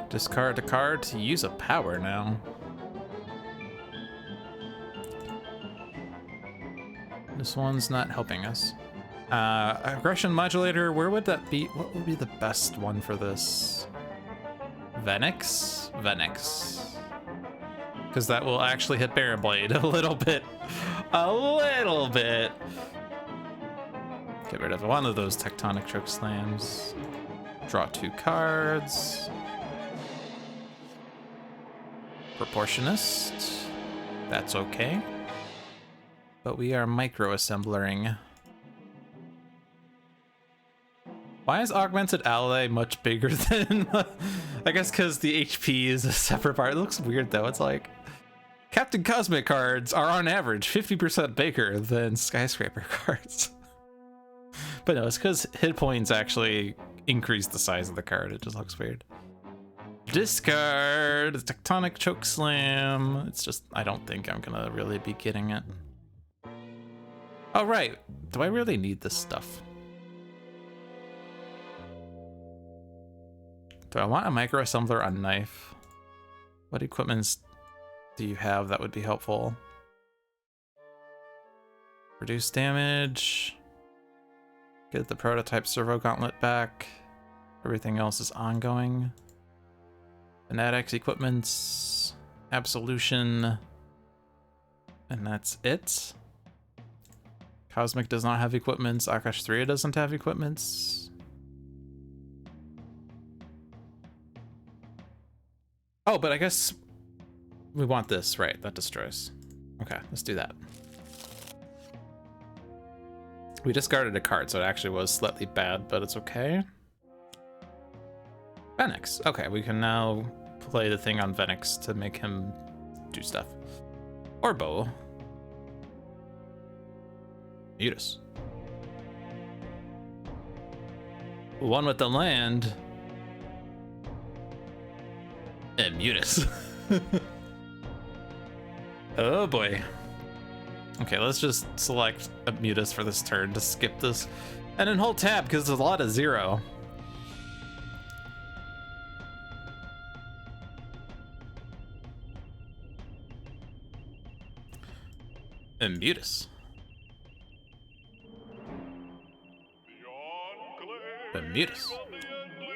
Discard a card to use a power now. This one's not helping us. Aggression modulator, where would that be? What would be the best one for this? Venix? Venix. Because that will actually hit Barren Blade a little bit. A little bit. Get rid of one of those tectonic choke slams. Draw 2 cards. Proportionist. That's okay. But we are micro-assembling. Why is Augmented Ally much bigger than... I guess because the HP is a separate part. It looks weird though. It's like... Captain Cosmic cards are on average 50% bigger than Skyscraper cards. But no, it's because hit points actually increase the size of the card. It just looks weird. Discard, Tectonic Choke Slam. It's just, I don't think I'm gonna really be getting it. Oh, right. Do I really need this stuff? Do I want a micro assembler on knife? What equipments do you have that would be helpful? Reduce damage. Get the prototype servo gauntlet back. Everything else is ongoing. Fanatics, equipments, absolution, and that's it. Cosmic does not have equipments. Akash'Thriya doesn't have equipments. Oh, but I guess we want this, right? That destroys. Okay, let's do that. We discarded a card, so it actually was slightly bad, but it's okay. Venix. Okay, we can now play the thing on Venix to make him do stuff. Or Bow. Mutus. One with the land. And Mutus. Oh boy. Okay, let's just select a Mutus for this turn to skip this. And then hold tab because there's a lot of 0. And Mutus. The Mutus. of the Endlings.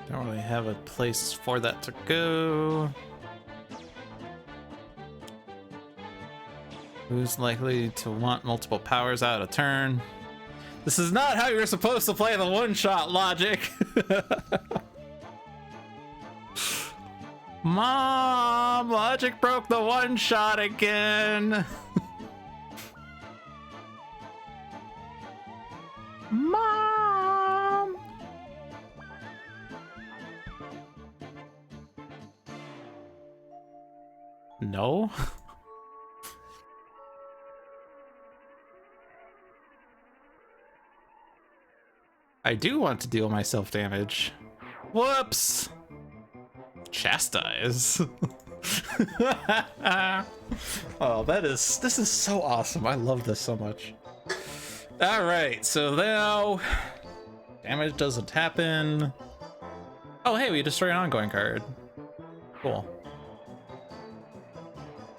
Don't really have a place for that to go. Who's likely to want multiple powers out of turn? This is not how you're supposed to play the one-shot logic. Mom, logic broke the one-shot again. Mom. No. I do want to deal myself damage. Whoops! Chastise. Oh, this is so awesome. I love this so much. All right, so now damage doesn't happen. Oh, hey, we destroy an ongoing card. Cool.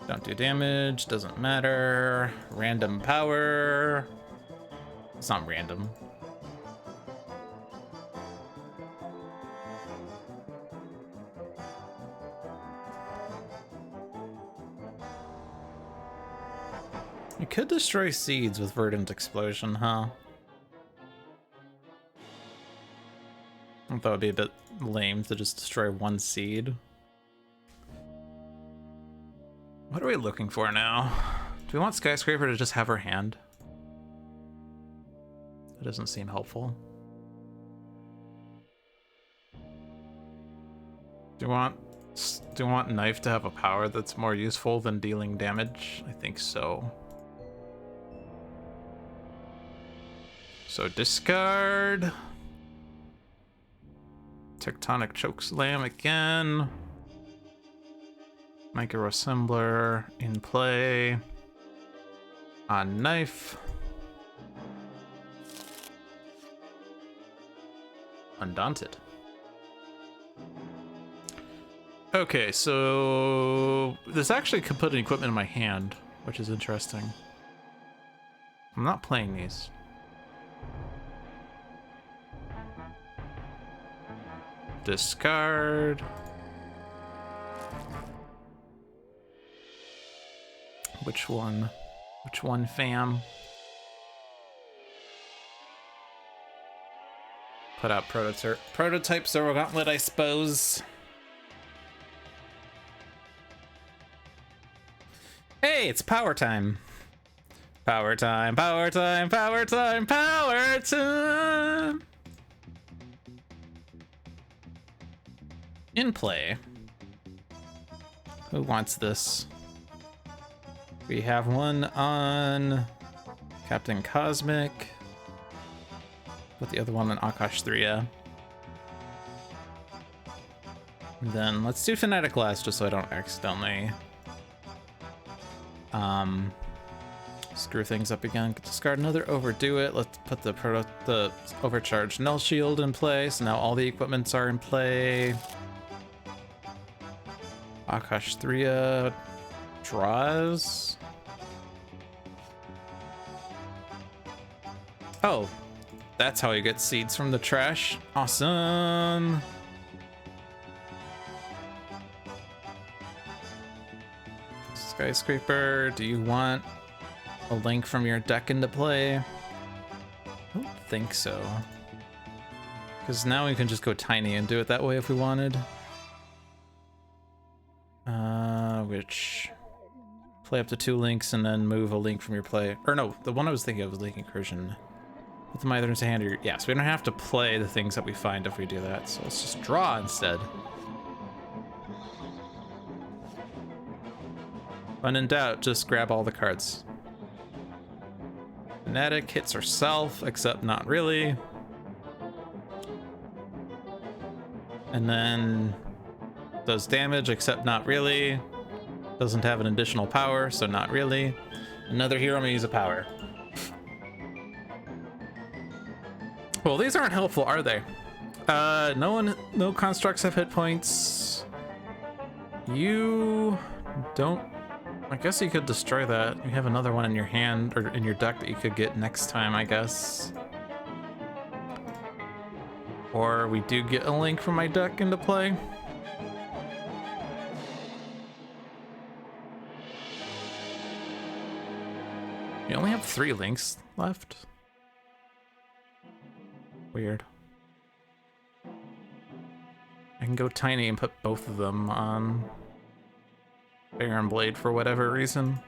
Don't do damage, doesn't matter. Random power. It's not random. You could destroy seeds with Verdant Explosion, huh? I thought it would be a bit lame to just destroy one seed. What are we looking for now? Do we want Skyscraper to just have her hand? That doesn't seem helpful. Do you want KNYFE to have a power that's more useful than dealing damage? I think so. So discard. Tectonic Chokeslam again. Microassembler in play. On KNYFE. Undaunted. Okay, so this actually could put an equipment in my hand, which is interesting. I'm not playing these. Discard. Which one? Which one, fam? Put out prototype Zero Gauntlet, I suppose. Hey, it's power time. Power time, power time, power time, power time. In play. Who wants this? We have one on Captain Cosmic. Put the other one on Akash'Thriya. Then let's do Fanatic last, just so I don't accidentally screw things up again. Discard another, overdo it. Let's put the overcharged null shield in play. So now all the equipments are in play. Akash'Thriya draws. Oh, that's how you get seeds from the trash. Awesome. Skyscraper, do you want a link from your deck into play? I don't think so. Because now we can just go tiny and do it that way if we wanted. Which play up to 2 links and then move a link from your play. Or no, the one I was thinking of was Link Incursion. Put them either into hand or... Yeah, so we don't have to play the things that we find if we do that. So let's just draw instead. When in doubt, just grab all the cards. Fanatic hits herself, except not really. And then does damage, except not really. Doesn't have an additional power, so not really. Another hero may use a power. Well, these aren't helpful, are they? No constructs have hit points. You don't... I guess you could destroy that. You have another one in your hand, or in your deck that you could get next time, I guess. Or we do get a link from my deck into play. You only have 3 links left. Weird. I can go tiny and put both of them on Baron Blade for whatever reason.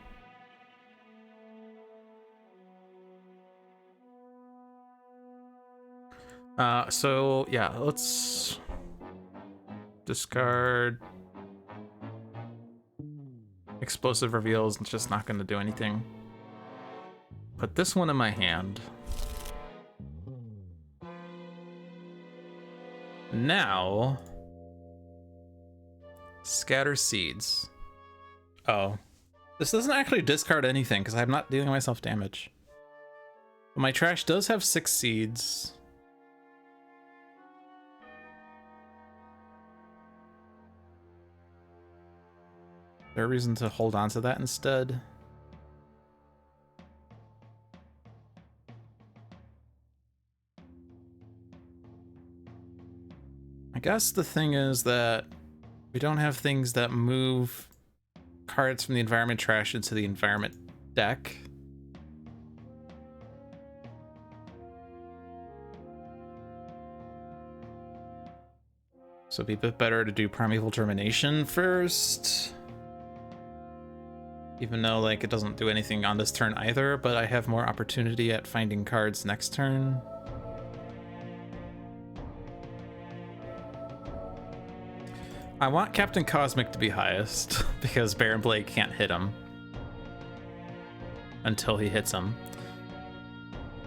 So yeah, let's discard explosive reveals. It's just not going to do anything. Put this one in my hand. Now, scatter seeds. Oh, this doesn't actually discard anything because I'm not dealing myself damage. But my trash does have 6 seeds. Is there a reason to hold on to that instead? I guess the thing is that we don't have things that move cards from the environment trash into the environment deck. So it'd be a bit better to do Primeval Germination first. Even though, like, it doesn't do anything on this turn either, but I have more opportunity at finding cards next turn. I want Captain Cosmic to be highest, because Baron Blade can't hit him. Until he hits him.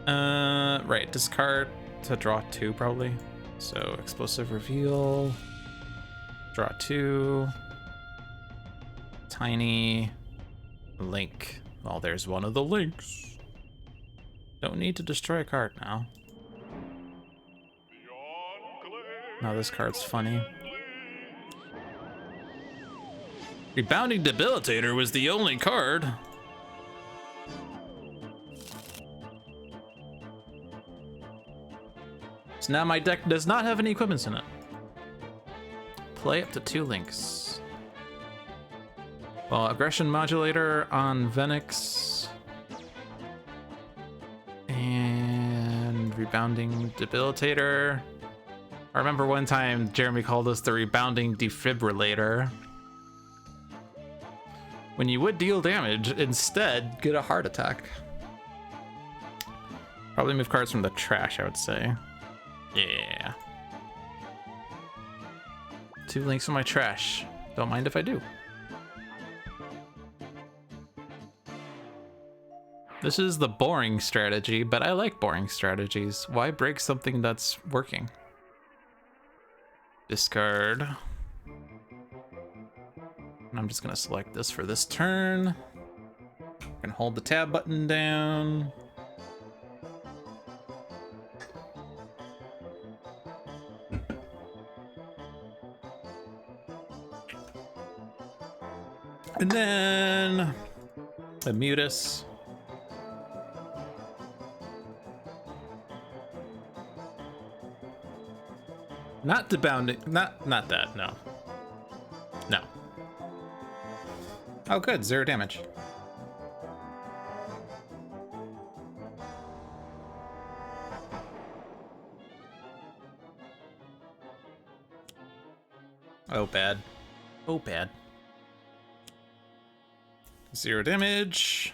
Right, discard to draw 2, probably. So, Explosive Reveal. Draw 2. Tiny. Link. Well, there's one of the links. Don't need to destroy a card now. Now this card's funny. Rebounding Debilitator was the only card. So now my deck does not have any equipments in it. Play up to 2 links. Well, Aggression Modulator on Venix. And Rebounding Debilitator. I remember one time Jeremy called us the Rebounding Defibrillator. When you would deal damage, instead get a heart attack. Probably move cards from the trash, I would say. Yeah. 2 links from my trash. Don't mind if I do. This is the boring strategy, but I like boring strategies. Why break something that's working? Discard. And I'm just gonna select this for this turn. I'm gonna hold the tab button down. And then a Mutus. Not debounding, not that, no. No. Oh good, 0 damage. Oh bad. Oh bad. 0 damage.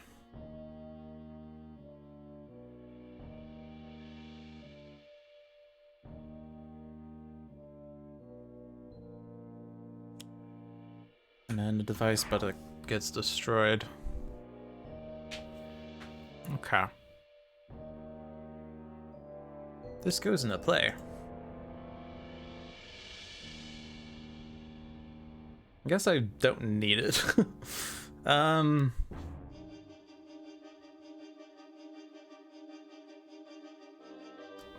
And then the device, but it gets destroyed. Okay. This goes into play. I guess I don't need it.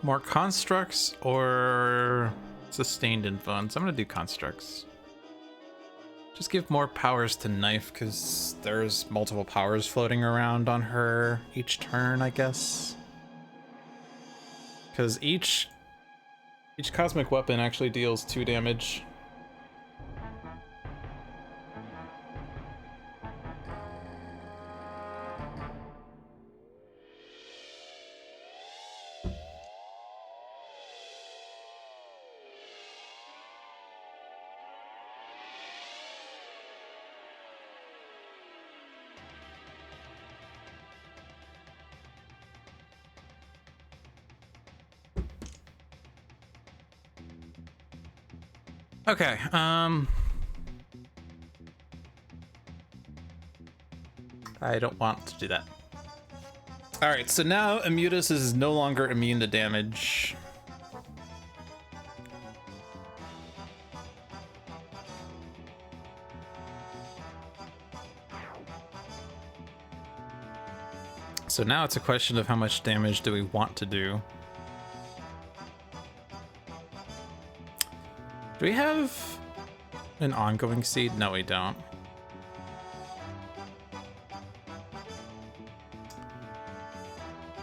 More constructs or sustained influence? I'm gonna do constructs. Just give more powers to KNYFE because there's multiple powers floating around on her each turn, I guess. Because each cosmic weapon actually deals 2 damage. Okay, I don't want to do that. Alright, so now Immutus is no longer immune to damage. So now it's a question of how much damage do we want to do. Do we have an ongoing seed? No, we don't.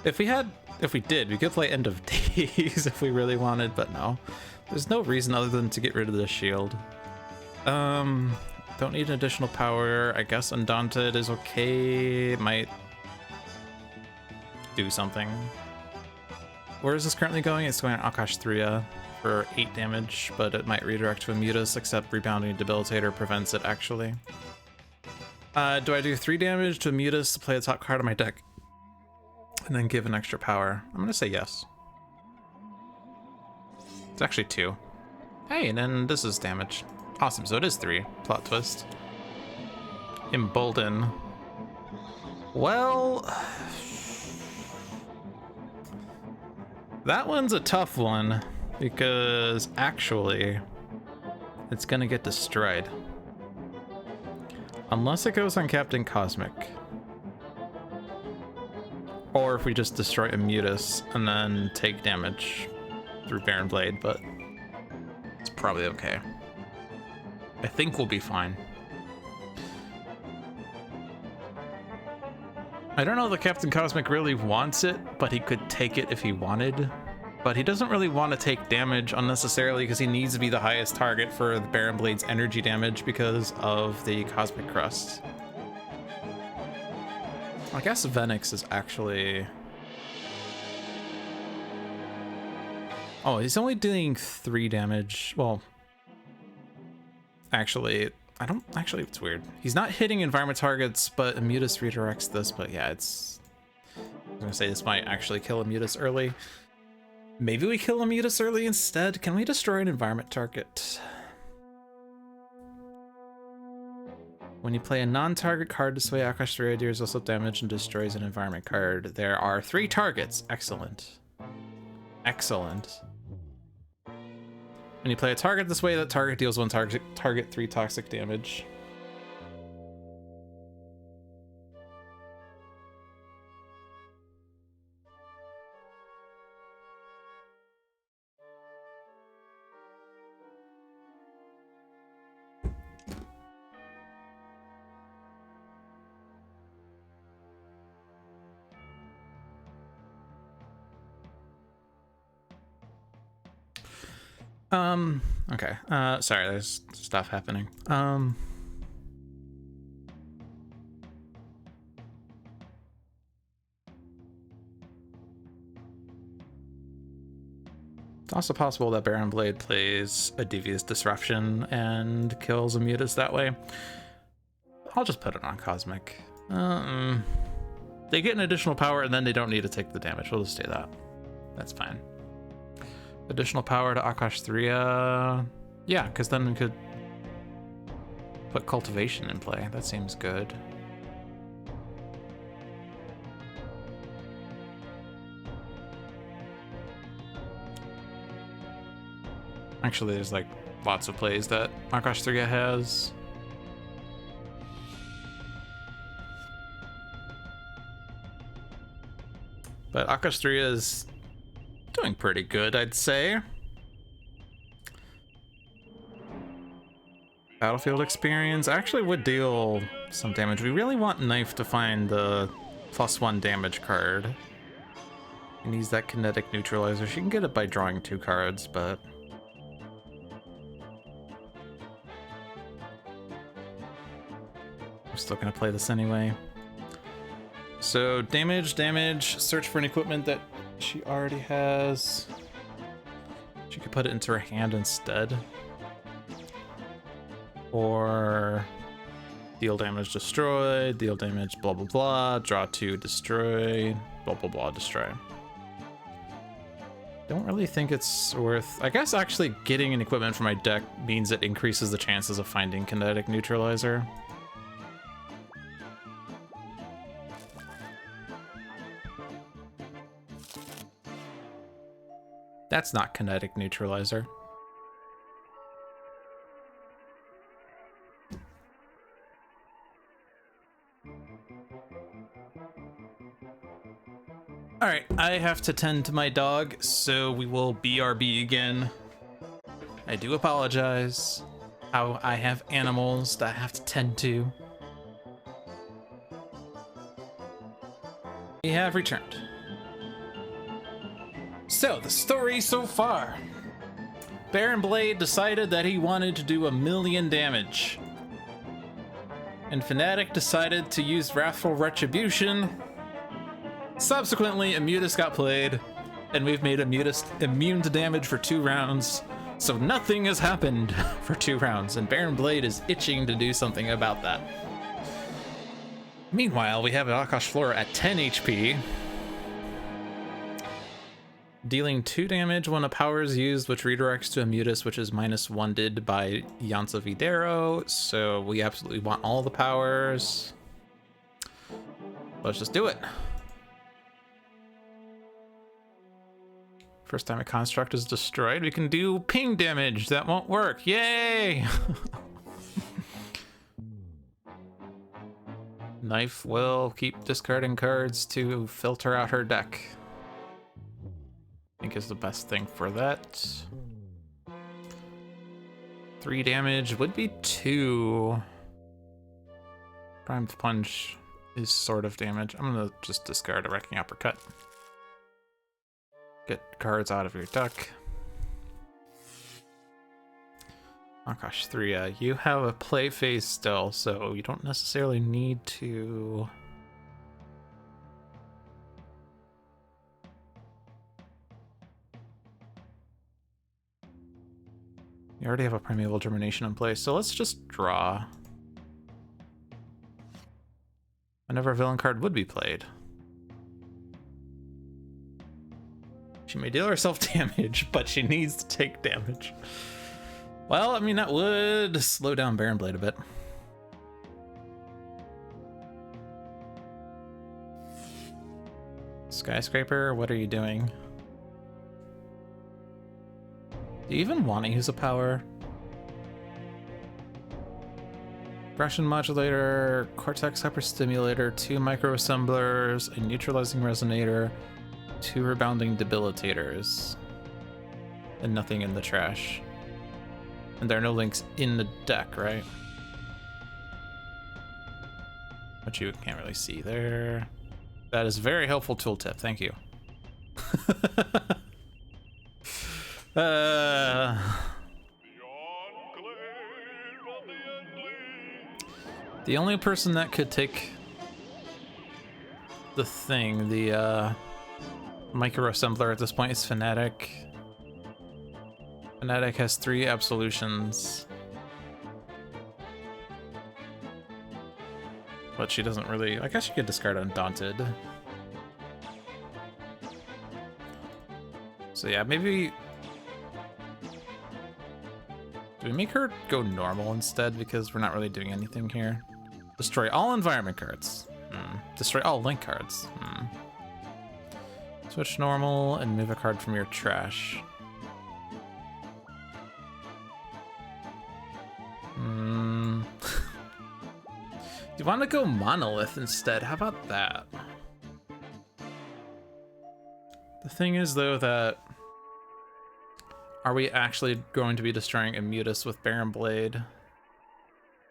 If we did, we could play End of Days if we really wanted, but no. There's no reason other than to get rid of the shield. Don't need an additional power. I guess Undaunted is okay. It might do something. Where is this currently going? It's going to Akash'Thriya. for 8 damage, but it might redirect to a Mutus, except Rebounding Debilitator prevents it actually. Do I do 3 damage to a Mutus to play the top card of my deck and then give an extra power? I'm gonna say yes. It's actually 2. Hey, and then this is damage. Awesome, so it is 3. Plot twist. Embolden. Well, that one's a tough one because actually it's gonna get destroyed. Unless it goes on Captain Cosmic. Or if we just destroy a Mutus and then take damage through Baron Blade, but it's probably okay. I think we'll be fine. I don't know that Captain Cosmic really wants it, but he could take it if he wanted. But he doesn't really want to take damage unnecessarily because he needs to be the highest target for the Baron Blade's energy damage because of the Cosmic Crust. I guess Venix is actually... Oh, he's only doing 3 damage. Well, actually, it's weird. He's not hitting environment targets, but Immutus redirects this, but yeah, it's... I'm gonna say this might actually kill Immutus early. Maybe we kill Immutus early instead. Can we destroy an environment target? When you play a non-target card, this way Akash'Thriya deals also damage and destroys an environment card. There are 3 targets. Excellent. Excellent. When you play a target this way, that target deals 1 target 3 toxic damage. Okay. Sorry, there's stuff happening. It's also possible that Baron Blade plays a Devious Disruption and kills Immutus that way. I'll just put it on Cosmic. They get an additional power and then they don't need to take the damage. We'll just do that. That's fine. Additional power to Akash'Thriya. Yeah, because then we could put Cultivation in play. That seems good. Actually, there's like lots of plays that Akash'Thriya has. But Akash'Thriya is doing pretty good, I'd say. Battlefield experience actually would deal some damage. We really want Knife to find the +1 damage card. He needs that kinetic neutralizer. She can get it by drawing 2 cards, but... I'm still gonna play this anyway. So damage, search for an equipment that she already has. She could put it into her hand instead. Or deal damage, destroy, deal damage, blah blah blah, draw 2, destroy, blah blah blah, destroy. Don't really think it's worth... I guess actually getting an equipment for my deck means it increases the chances of finding kinetic neutralizer. That's not kinetic neutralizer. Alright, I have to tend to my dog, so we will BRB again. I do apologize. I have animals that I have to tend to. We have returned. So, the story so far. Baron Blade decided that he wanted to do 1,000,000 damage. And Fanatic decided to use Wrathful Retribution. Subsequently, Immutus got played, And we've made Immutus immune to damage for 2 rounds. So nothing has happened for 2 rounds, and Baron Blade is itching to do something about that. Meanwhile, we have Akash'Thriya at 10 HP. Dealing 2 damage when a power is used, which redirects to Immutus, which is -1'd by Yansa Videro. So we absolutely want all the powers. Let's just do it. First time a construct is destroyed, we can do ping damage. That won't work. Yay! Knife will keep discarding cards to filter out her deck. I think is the best thing for that. 3 damage would be 2. Primed Punch is sort of damage. I'm gonna just discard a Wrecking Uppercut. Get cards out of your deck. Akash'Thriya, you have a play phase still, so you don't necessarily need to... You already have a Primeval Germination in place, so let's just draw. Whenever a villain card would be played. She may deal herself damage, but she needs to take damage. Well, I mean, that would slow down Baron Blade a bit. Skyscraper, what are you doing? Do you even want to use a power? Aggression Modulator, Cortex Hyperstimulator, 2 Microassemblers, a Neutralizing Resonator, 2 Rebounding Debilitators, and nothing in the trash. And there are no links in the deck, right? Which you can't really see there. That is a very helpful tooltip, thank you. The Enclave of the Endlings. The only person that could take the thing, the microassembler at this point is Fanatic. Fanatic has 3 absolutions. But she doesn't really... I guess she could discard Undaunted. So yeah, maybe... Do we make her go normal instead? Because we're not really doing anything here. Destroy all environment cards. Destroy all link cards. Switch normal and move a card from your trash. You want to go Monolith instead? How about that? The thing is, though, that... Are we actually going to be destroying Immutus with Baron Blade?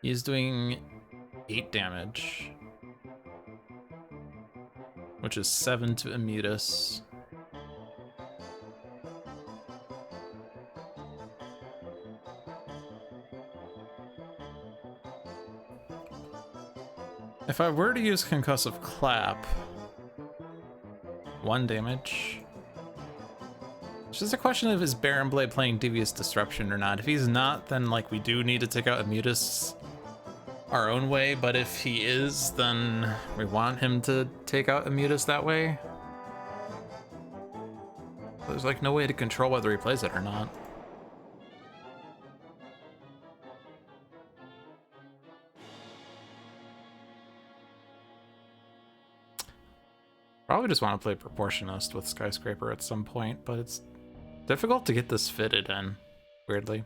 He's doing 8 damage. Which is 7 to Immutus. If I were to use Concussive Clap, 1 damage. It's just a question of is Baron Blade playing Devious Disruption or not. If he's not, then like we do need to take out Immutus our own way, but if he is, then we want him to take out Immutus that way. There's like no way to control whether he plays it or not. Probably just want to play Proportionist with Skyscraper at some point, but it's difficult to get this fitted in, weirdly.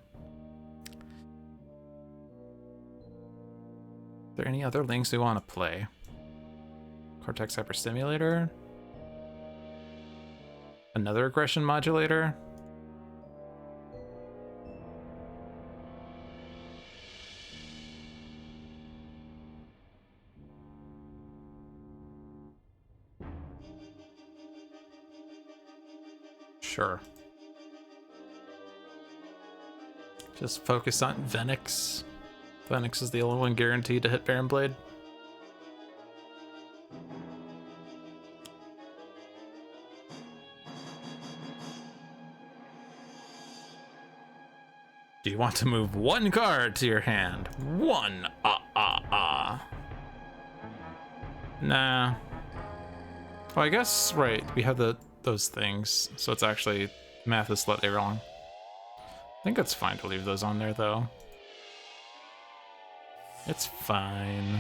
Are there any other links we want to play? Cortex Hyperstimulator? Another Aggression Modulator? Sure. Just focus on Venix. Venix is the only one guaranteed to hit Baron Blade. Do you want to move one card to your hand? One. Nah. Well, I guess, right, we have those things, so it's actually math is slightly wrong. I think it's fine to leave those on there, though. It's fine.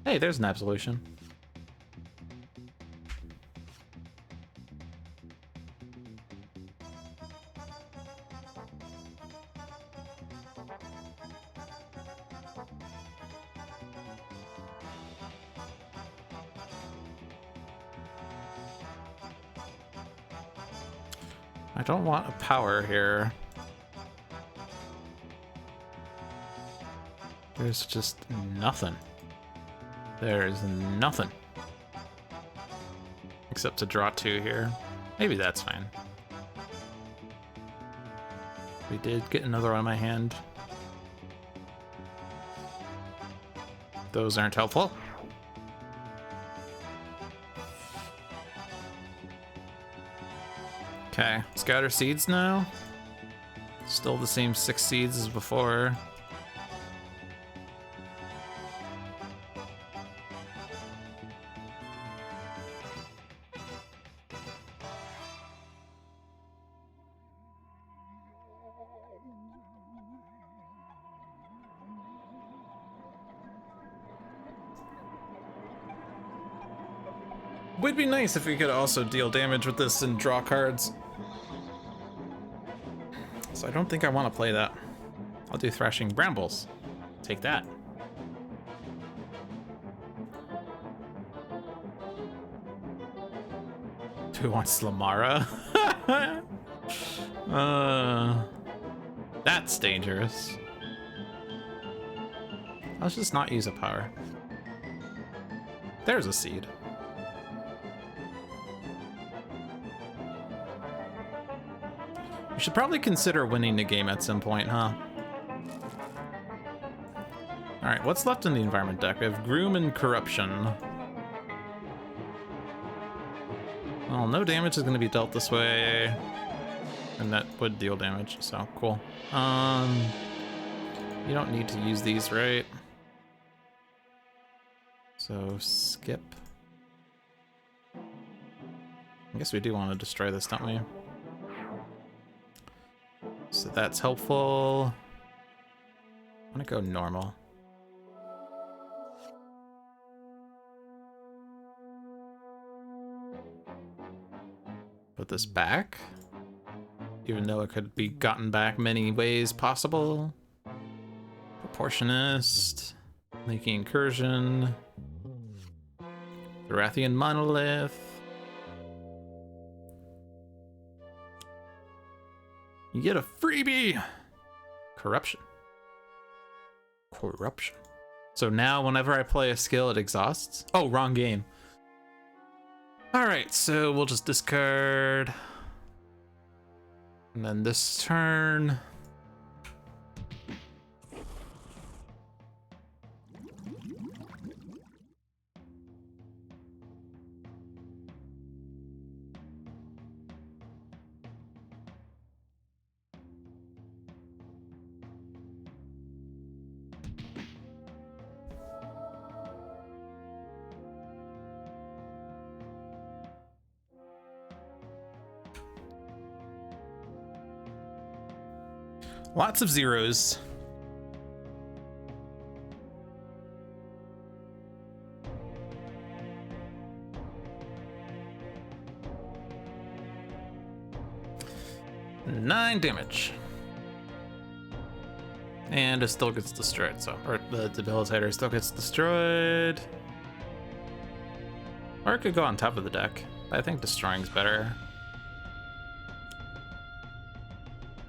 Hey, there's an absolution. I don't want a power here. There's just nothing. There's nothing. Except to draw 2 here. Maybe that's fine. We did get another one in my hand. Those aren't helpful. Okay, scatter seeds now. Still the same 6 seeds as before. Would be nice if we could also deal damage with this and draw cards. So I don't think I want to play that. I'll do Thrashing Brambles. Take that. Who wants Lamara? That's dangerous. Let's just not use a power. There's a seed. We should probably consider winning the game at some point, huh? Alright, what's left in the environment deck? We have Groom and Corruption. Well, no damage is going to be dealt this way. And that would deal damage, so cool. You don't need to use these, right? So, skip. I guess we do want to destroy this, don't we? So that's helpful. I'm gonna go normal. Put this back, even though it could be gotten back many ways possible. Proportionist, making incursion, the Rathian monolith. You get a freebie! Corruption. Corruption. So now whenever I play a skill, it exhausts? Oh, wrong game. Alright, so we'll just discard. And then this turn. Lots of zeros. Nine damage. And it still gets destroyed, so, or the debilitator still gets destroyed. Or it could go on top of the deck. I think destroying's better.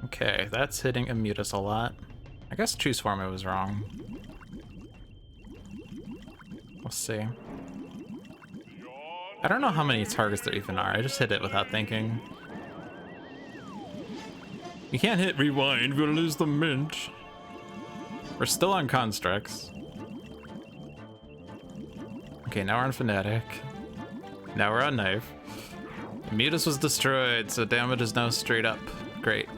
Okay, that's hitting Immutus a lot. I guess Choose Form was wrong. We'll see. I don't know how many targets there even are. I just hit it without thinking. You can't hit rewind, we'll lose the mint. We're still on constructs. Okay, now we're on Fanatic. Now we're on Knife. Mutus was destroyed, so damage is now straight up. Great.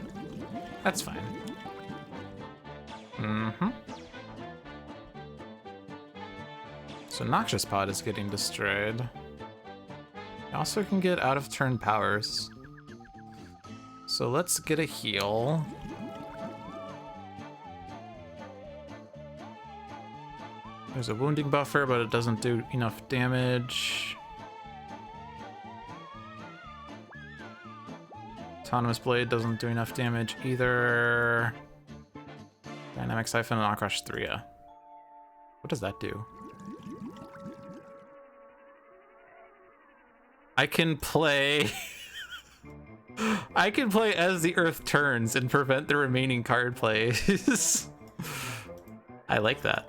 That's fine. Mm-hmm. So Noxious Pod is getting destroyed. I also can get out of turn powers. So let's get a heal. There's a wounding buffer, but it doesn't do enough damage. Autonomous Blade doesn't do enough damage either. Dynamic Siphon and Akash'Thriya. What does that do? I can play... I can play as the Earth turns and prevent the remaining card plays. I like that.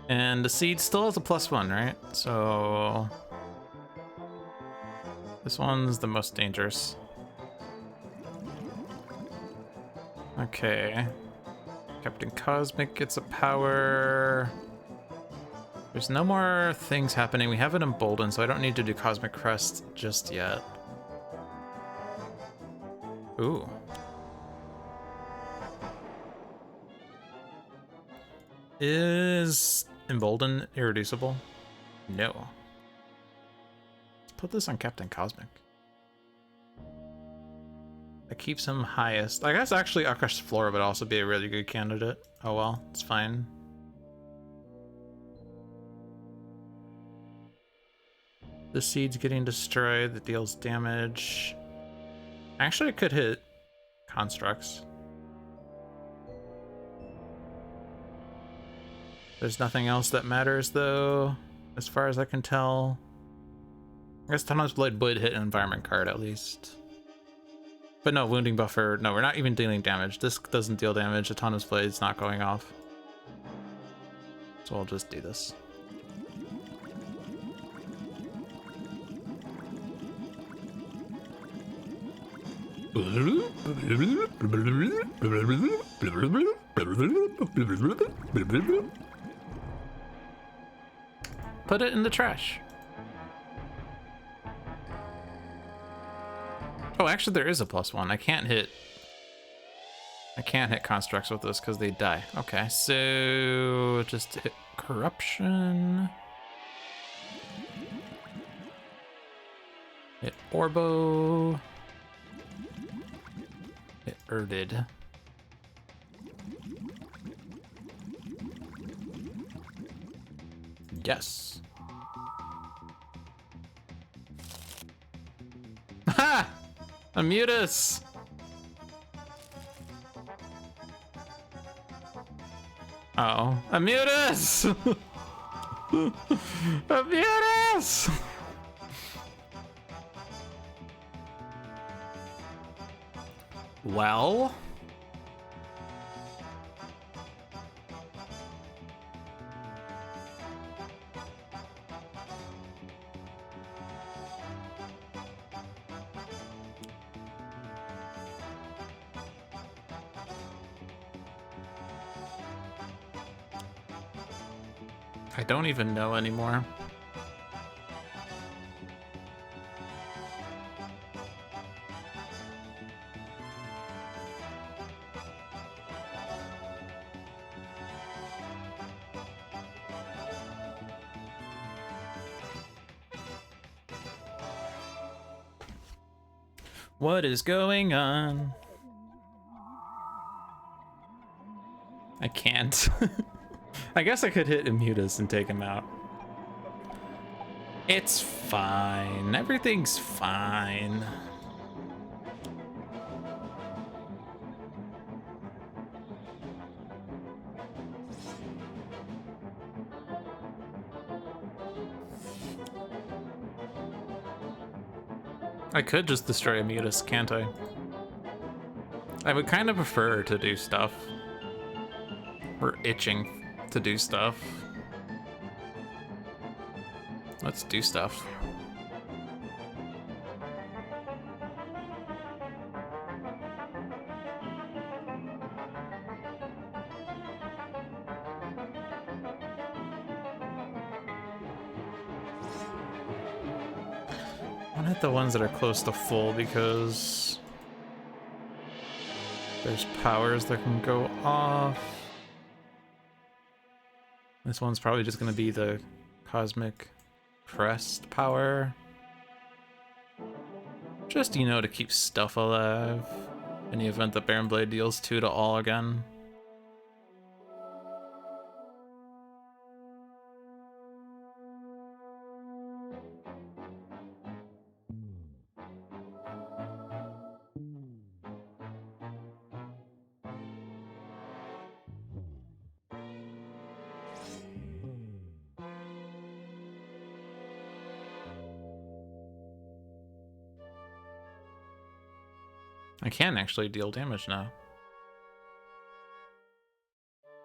And the seed still has a +1, right? So this one's the most dangerous. Okay. Captain Cosmic gets a power. There's no more things happening. We have it emboldened, so I don't need to do Cosmic Crest just yet. Ooh. Is Embolden irreducible? No. Let's put this on Captain Cosmic. That keeps him highest. I guess actually Akash'Thriya would also be a really good candidate. Oh well, it's fine. The seed's getting destroyed, that deals damage. Actually, it could hit constructs. There's nothing else that matters though, as far as I can tell. I guess Autonomous Blade would hit an environment card at least. But no, wounding buffer. No, we're not even dealing damage. This doesn't deal damage. Autonomous Blade's not going off. So I'll just do this. Put it in the trash. Oh, actually there is a +1. I can't hit constructs with this because they die. Okay, so just hit corruption. Hit Orbo. Hit Erdid. Yes. Ha! Amutus! Uh-oh. Amutus! Amutus! Well... I don't even know anymore. What is going on? I can't. I guess I could hit Immutus and take him out. It's fine. Everything's fine. I could just destroy Immutus, can't I? I would kind of prefer to do stuff. We're itching to do stuff. Let's do stuff. want to hit the ones that are close to full because there's powers that can go off. This one's probably just going to be the Cosmic Crest power. Just, you know, to keep stuff alive in the event that Baron Blade deals 2 to all again. I can actually deal damage now.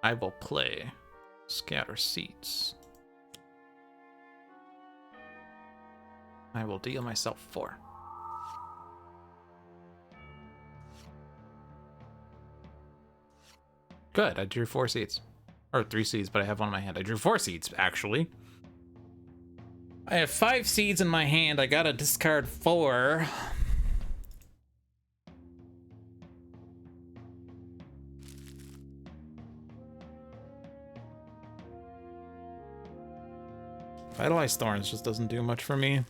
I will play Scatter Seeds. I will deal myself 4. Good, I drew 4 seeds. Or 3 seeds, but I have one in my hand. I drew 4 seeds, actually. I have 5 seeds in my hand. I gotta discard 4. Vitalize Thorns just doesn't do much for me.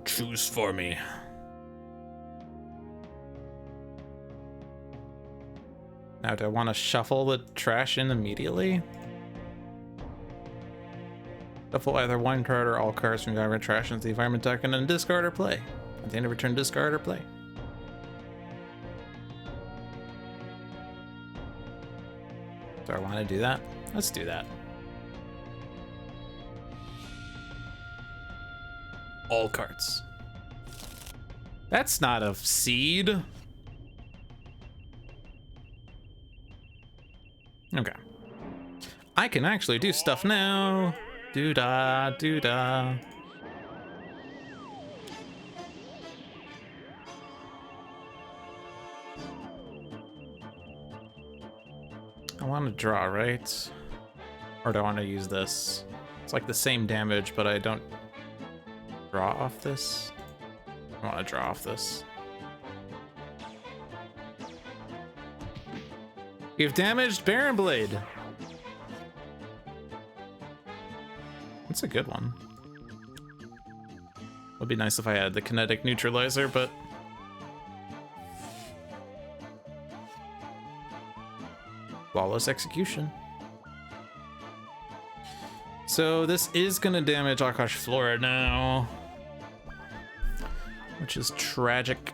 Choose for me. Now, do I want to shuffle the trash in immediately? Shuffle either one card or all cards from the environment trash into the environment deck and then discard or play. At the end of return, discard or play. Do I want to do that? Let's do that. All cards. That's not a seed. Okay. I can actually do stuff now. Doo-da, doo-da. I want to draw, right? Or do I want to use this? It's like the same damage, but I don't draw off this. I want to draw off this. You've damaged Baron Blade. That's a good one. Would be nice if I had the kinetic neutralizer, but flawless execution. So this is gonna damage Akash'Thriya now, which is tragic.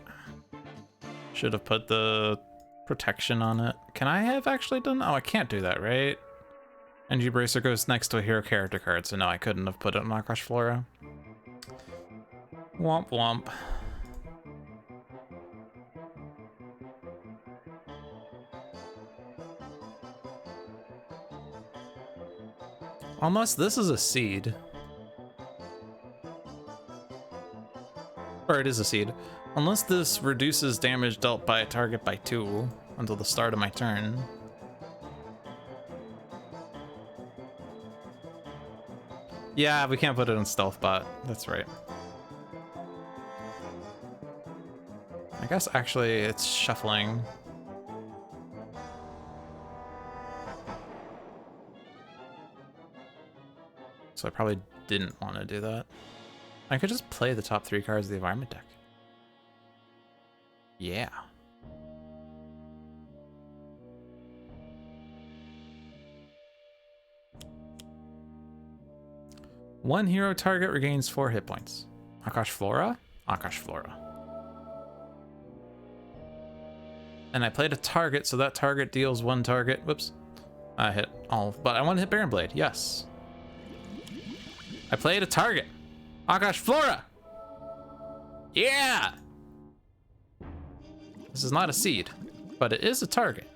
Should have put the protection on it. Can I have actually done? Oh, I can't do that, right? NG Bracer goes next to a hero character card, so no, I couldn't have put it on Akash'Thriya. Womp womp. Unless this is a seed. Or it is a seed. Unless this reduces damage dealt by a target by 2 until the start of my turn. Yeah, we can't put it on Stealth Bot. That's right. I guess actually it's shuffling. So I probably didn't want to do that. I could just play the top 3 cards of the environment deck. Yeah. One hero target regains 4 hit points. Akash'Thriya? Akash'Thriya. And I played a target, so that target deals 1 target. Whoops. I hit all, but I want to hit Baron Blade. Yes. I played a target. Akash'Thriya! Yeah! This is not a seed, but it is a target.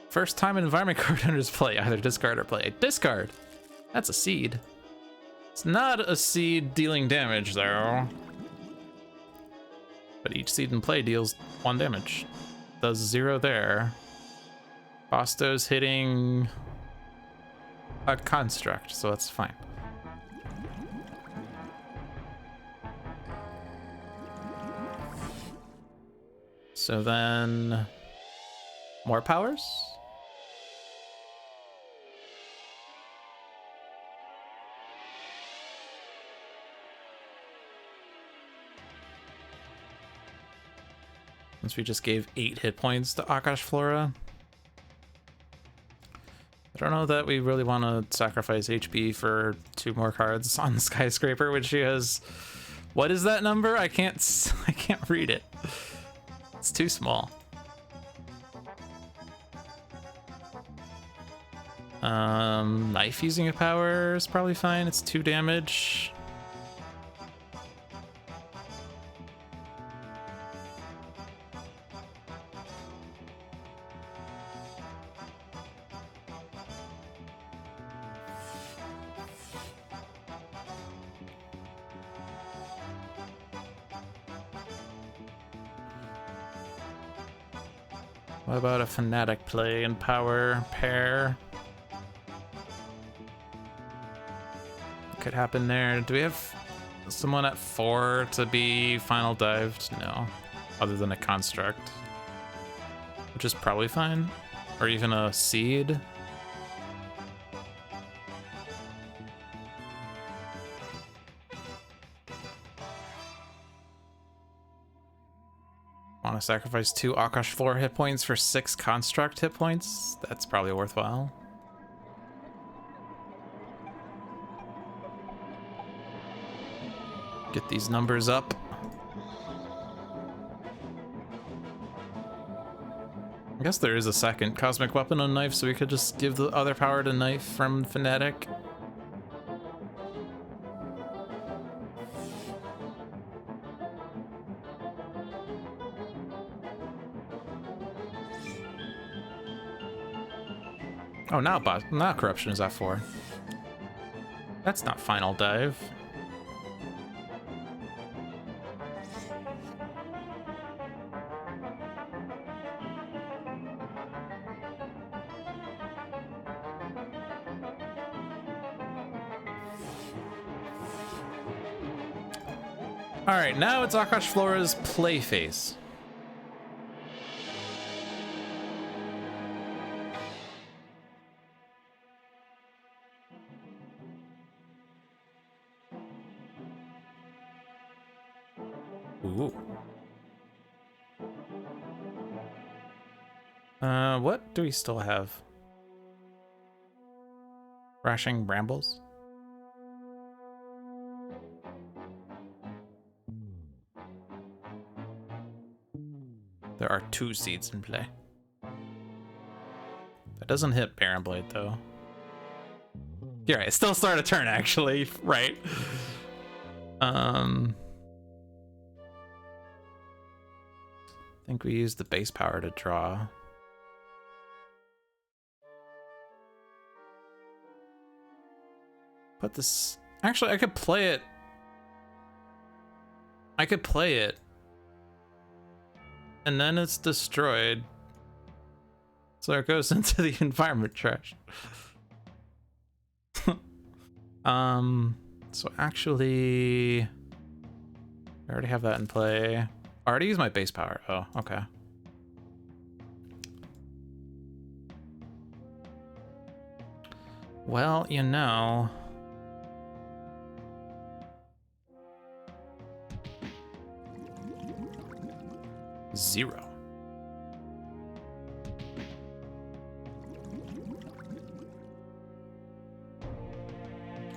First time an environment card enters play, either discard or play. Discard! That's a seed. It's not a seed dealing damage, though. But each seed in play deals 1 damage. Does 0 there. Bosto's hitting a construct, so that's fine. So then, more powers? Since we just gave 8 hit points to Akash'Thriya. I don't know that we really want to sacrifice HP for 2 more cards on the Skyscraper, which she has. What is that number? I can't read it. It's too small. Knife using a power is probably fine. It's 2 damage. What about a Fanatic play and power pair? What could happen there? Do we have someone at 4 to be final dived? No, other than a construct, which is probably fine, or even a seed. Want to sacrifice 2 Akash'Thriya hit points for 6 construct hit points? That's probably worthwhile. Get these numbers up. I guess there is a second cosmic weapon on knife, so we could just give the other power to knife from Fanatic. Oh, now corruption is at 4. That's not final dive. All right, now it's Akash'Thriya's play phase. Ooh. What do we still have? Rashing Brambles? There are 2 seeds in play. That doesn't hit Baron Blade though. You're right, still start a turn actually, right? I think we use the base power to draw. Put this... Actually, I could play it. And then it's destroyed. So it goes into the environment trash. So actually... I already have that in play. I already used my base power. Oh, okay. Well, you know... 0.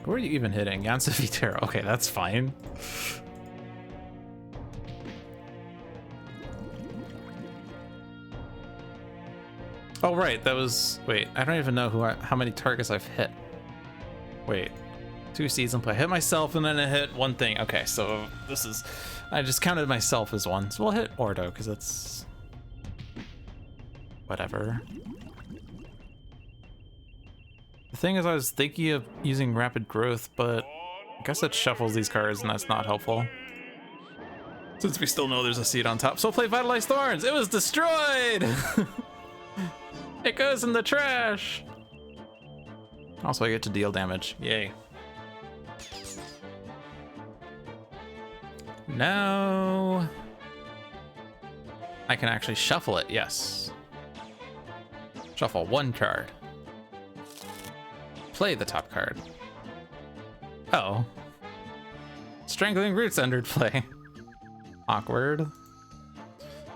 Who are you even hitting? Yansevitera. Okay, that's fine. Oh, right. That was... Wait, I don't even know how many targets I've hit. Wait. 2 seeds in play. I hit myself and then I hit 1 thing. Okay, so this is... I just counted myself as 1. So we'll hit Ordo, because it's... whatever. The thing is, I was thinking of using Rapid Growth, but I guess it shuffles these cards and that's not helpful. Since we still know there's a seed on top. So we'll play Vitalized Thorns! It was destroyed! It goes in the trash! Also, I get to deal damage. Yay. Now I can actually shuffle it, yes. Shuffle one card. Play the top card. Oh. Strangling Roots entered play. Awkward.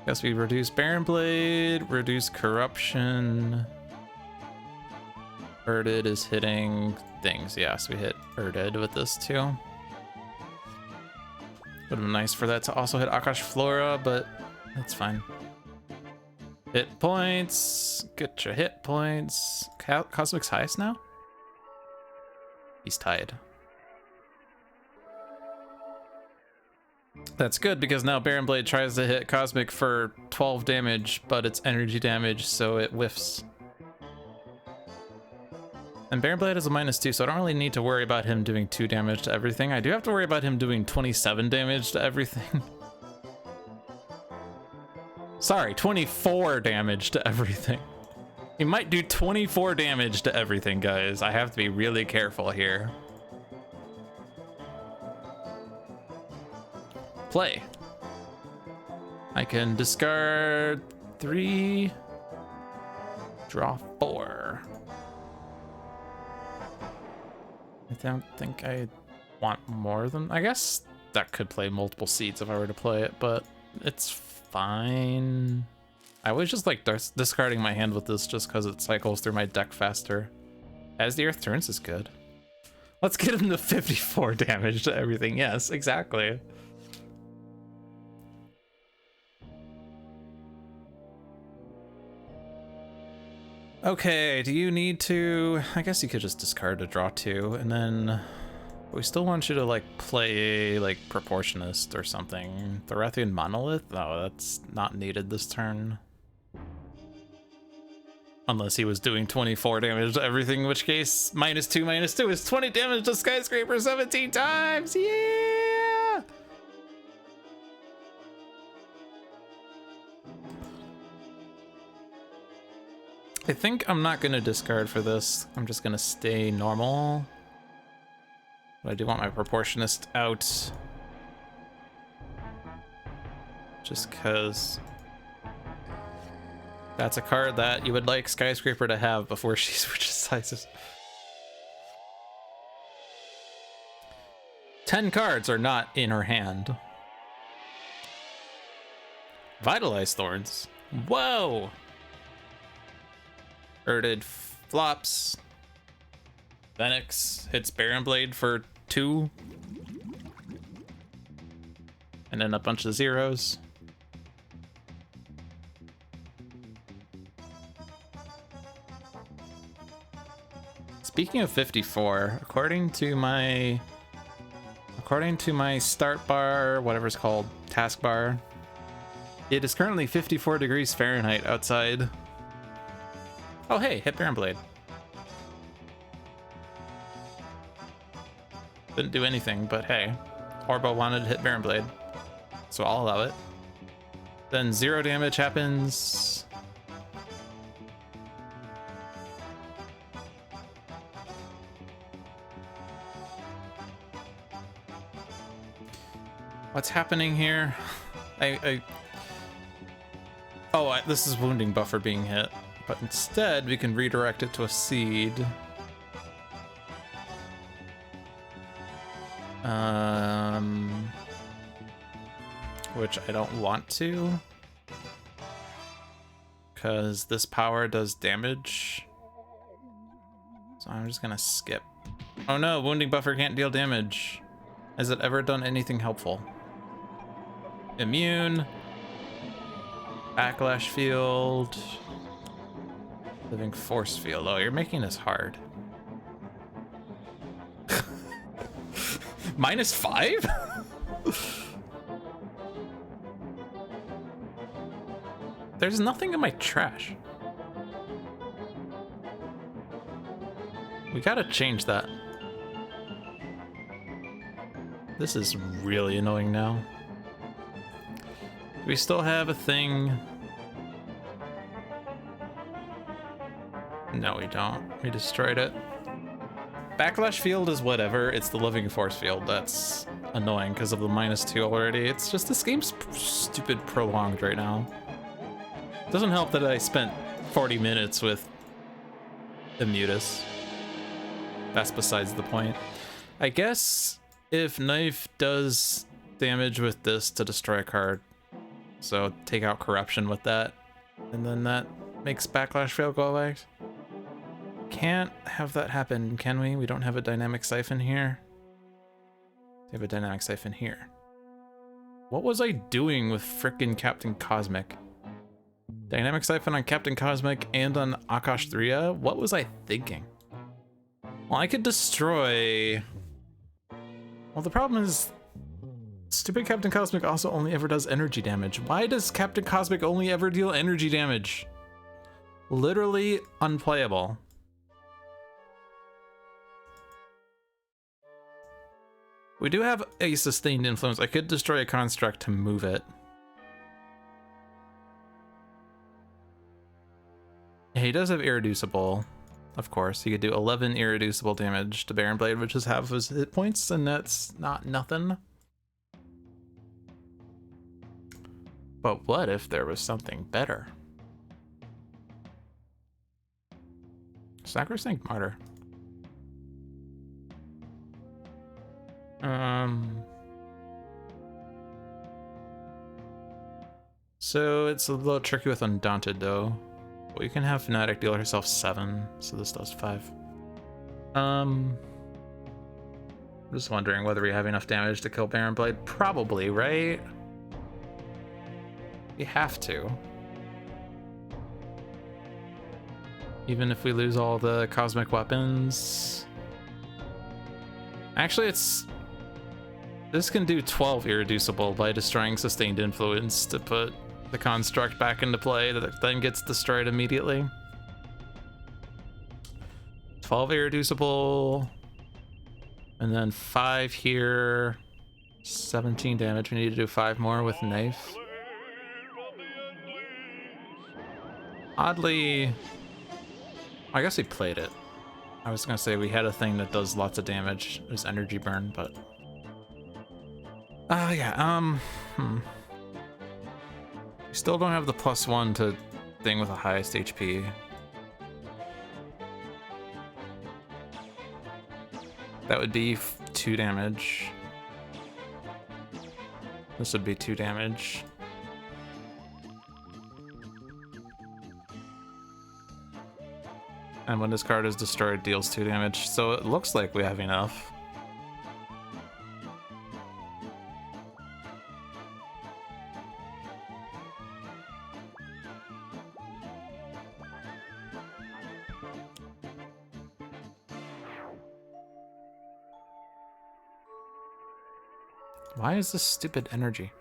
Guess we reduce Barren Blade, reduce Corruption. Erded is hitting things. Yes, we hit Erded with this too. Would have been nice for that to also hit Akash'Thriya, but that's fine. Hit points. Get your hit points. Cosmic's highest now? He's tied. That's good because now Barren Blade tries to hit Cosmic for 12 damage, but it's energy damage, so it whiffs. And Barren Blade is a -2, so I don't really need to worry about him doing 2 damage to everything. I do have to worry about him doing 27 damage to everything. Sorry, 24 damage to everything. He might do 24 damage to everything, guys. I have to be really careful here. Play. I can discard 3, draw 4. I don't think I want more than... I guess that could play multiple seeds if I were to play it, but it's fine. I was just like discarding my hand with this just because it cycles through my deck faster. As the Earth turns is good. Let's get him to 54 damage to everything. Yes, exactly. Okay, do you need to... I guess you could just discard to draw 2, and then... We still want you to, like, play, like, Proportionist or something. The Rathian Monolith? No, that's not needed this turn. Unless he was doing 24 damage to everything, in which case, -2 is 20 damage to Skyscraper 17 times! Yeah! I think I'm not gonna discard for this. I'm just gonna stay normal. But I do want my Proportionist out. Just cause that's a card that you would like Skyscraper to have before she switches sizes. 10 cards are not in her hand. Vitalized Thorns. Whoa! Erded flops. Venix hits Barren Blade for 2. And then a bunch of zeros. Speaking of 54, according to my start bar, whatever it's called, task bar, it is currently 54 degrees Fahrenheit outside. Oh hey, hit Barren Blade. Didn't do anything, but hey. Orbo wanted to hit Barren Blade, so I'll allow it. Then 0 damage happens. What's happening here? This is wounding buffer being hit. But instead, we can redirect it to a seed. Which I don't want to. Because this power does damage. So I'm just gonna skip. Oh no, wounding buffer can't deal damage. Has it ever done anything helpful? Immune. Backlash field. Living force field. Oh, you're making this hard. -5? There's nothing in my trash. We gotta change that. This is really annoying now. Do we still have a thing? No, we don't. We destroyed it. Backlash field is whatever. It's the living force field that's annoying because of the -2 already. It's just this game's stupid prolonged right now. Doesn't help that I spent 40 minutes with Immutus. That's besides the point. I guess if Knife does damage with this to destroy a card, so take out Corruption with that, and then that makes Backlash fail go away. Can't have that happen, can we? We don't have a Dynamic Siphon here. We have a Dynamic Siphon here. What was I doing with frickin' Captain Cosmic? Dynamic Siphon on Captain Cosmic and on Akash'Thriya? What was I thinking? Well, I could destroy... Well, the problem is... Stupid Captain Cosmic also only ever does energy damage. Why does Captain Cosmic only ever deal energy damage? Literally unplayable. We do have a sustained influence. I could destroy a construct to move it. Yeah, he does have Irreducible, of course. He could do 11 Irreducible damage to Baron Blade, which is half of his hit points, and that's not nothing. But what if there was something better? Sacrosanct Martyr. So it's a little tricky with Undaunted though. But you can have Fanatic deal herself 7, so this does 5. I'm just wondering whether we have enough damage to kill Baron Blade. Probably, right? We have to. Even if we lose all the cosmic weapons. Actually, this can do 12 Irreducible by destroying Sustained Influence to put the construct back into play that then gets destroyed immediately. 12 Irreducible. And then 5 here. 17 damage. We need to do 5 more with Knife. Oddly, I guess we played it. I was gonna say we had a thing that does lots of damage. There's energy burn, but yeah, we still don't have the +1 to thing with the highest HP. That would be 2 damage. This would be 2 damage. And when this card is destroyed, deals 2 damage. So it looks like we have enough. Why is this stupid energy?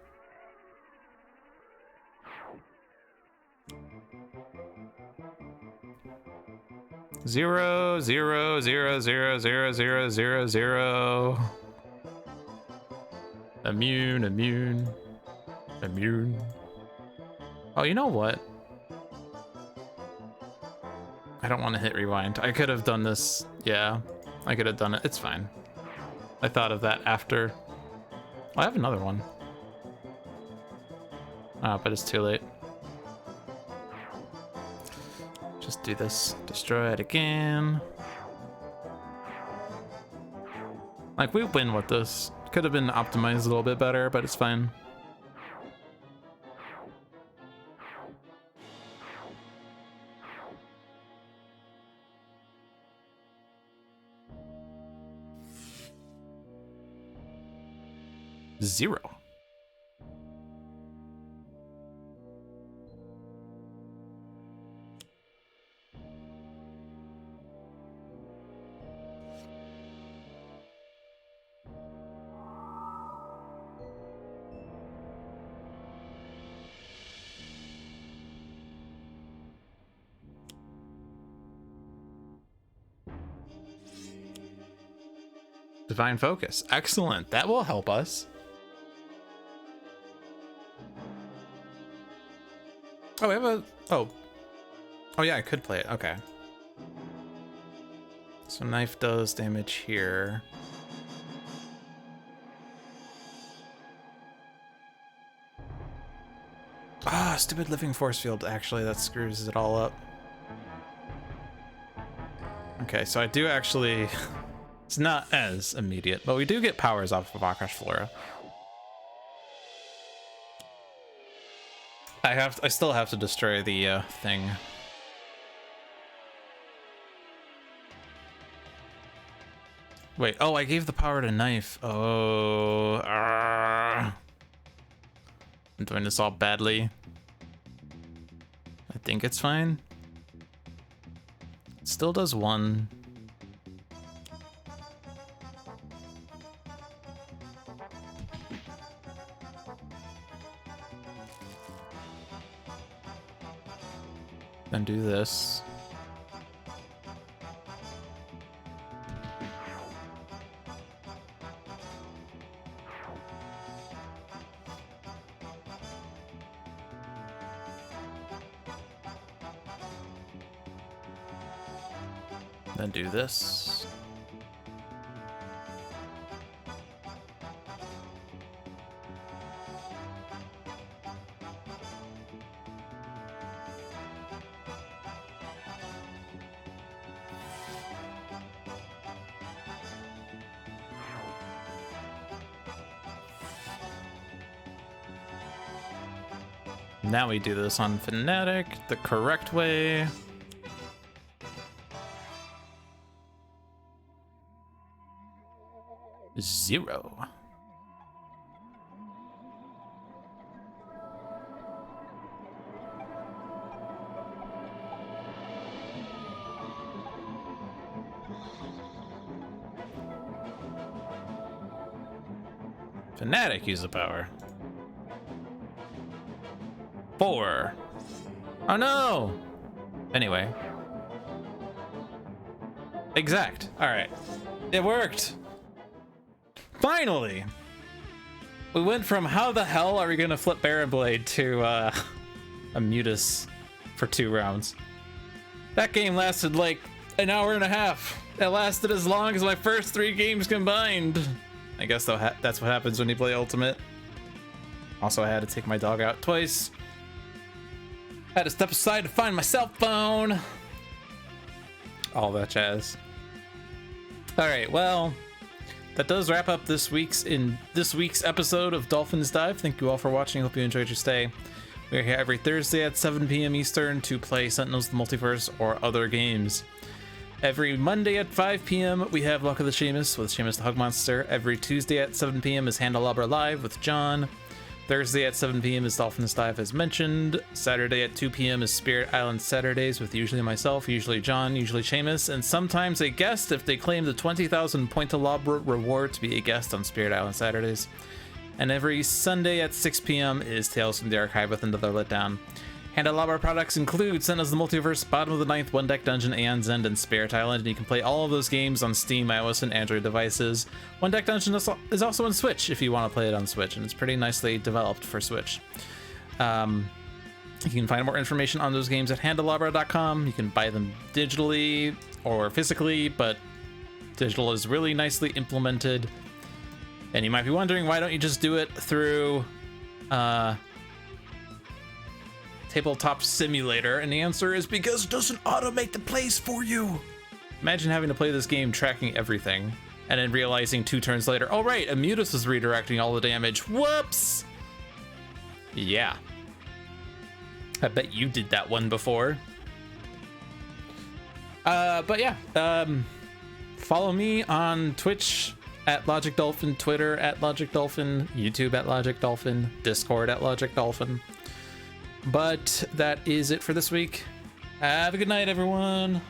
Zero, zero, zero, zero, zero, zero, zero, zero. Immune, immune, immune. Oh, you know what? I don't want to hit rewind. I could have done this. Yeah, I could have done it. It's fine. I thought of that after. Oh, I have another one. Oh, but it's too late. Just do this. Destroy it again. Like, we win with this. Could have been optimized a little bit better, but it's fine. Zero. Divine Focus. Excellent. That will help us. Oh, we have a... Oh. Oh, yeah, I could play it. Okay. So knife does damage here. Ah, stupid living force field. Actually, that screws it all up. Okay, so I do actually... It's not as immediate, but we do get powers off of Akash'Thriya. I still have to destroy the thing. Wait, oh, I gave the power to knife. Oh, I'm doing this all badly. I think it's fine. It still does one. Then do this. Then do this. Now we do this on Fanatic the correct way. Zero. Fanatic use the power. 4. Oh no! Anyway. Exact. Alright. It worked! Finally! We went from how the hell are we gonna flip Baron Blade to a Mutus for 2 rounds. That game lasted like an hour and a half. It lasted as long as my first 3 games combined. I guess that's what happens when you play Ultimate. Also, I had to take my dog out twice. Had to step aside to find my cell phone. All that jazz. Alright, well, that does wrap up this week's episode of Dolphin's Dive. Thank you all for watching. Hope you enjoyed your stay. We are here every Thursday at 7 p.m. Eastern to play Sentinels, the Multiverse, or other games. Every Monday at 5 p.m. we have Luck of the Seamus with Seamus the Hug Monster. Every Tuesday at 7 p.m. is Handelabra Live with John. Thursday at 7 p.m. is Dolphin's Dive as mentioned. Saturday at 2 p.m. is Spirit Island Saturdays with usually myself, usually John, usually Seamus, and sometimes a guest if they claim the 20,000 Pointalabra reward to be a guest on Spirit Island Saturdays. And every Sunday at 6 p.m. is Tales from the Archive with another letdown. Handelabra products include Sentinels the Multiverse, Bottom of the Ninth, One Deck Dungeon, Aeon's End, and Spirit Island, and you can play all of those games on Steam, iOS, and Android devices. One Deck Dungeon is also on Switch if you want to play it on Switch, and it's pretty nicely developed for Switch. You can find more information on those games at Handelabra.com. You can buy them digitally or physically, but digital is really nicely implemented. And you might be wondering, why don't you just do it through Tabletop Simulator? And the answer is because it doesn't automate the plays for you. Imagine having to play this game tracking everything and then realizing 2 turns later, oh right, a Mutus is redirecting all the damage. Whoops! Yeah. I bet you did that one before. But yeah, follow me on Twitch at Logic Dolphin, Twitter at Logic Dolphin, YouTube at Logic Dolphin, Discord at Logic Dolphin. But that is it for this week. Have a good night, everyone.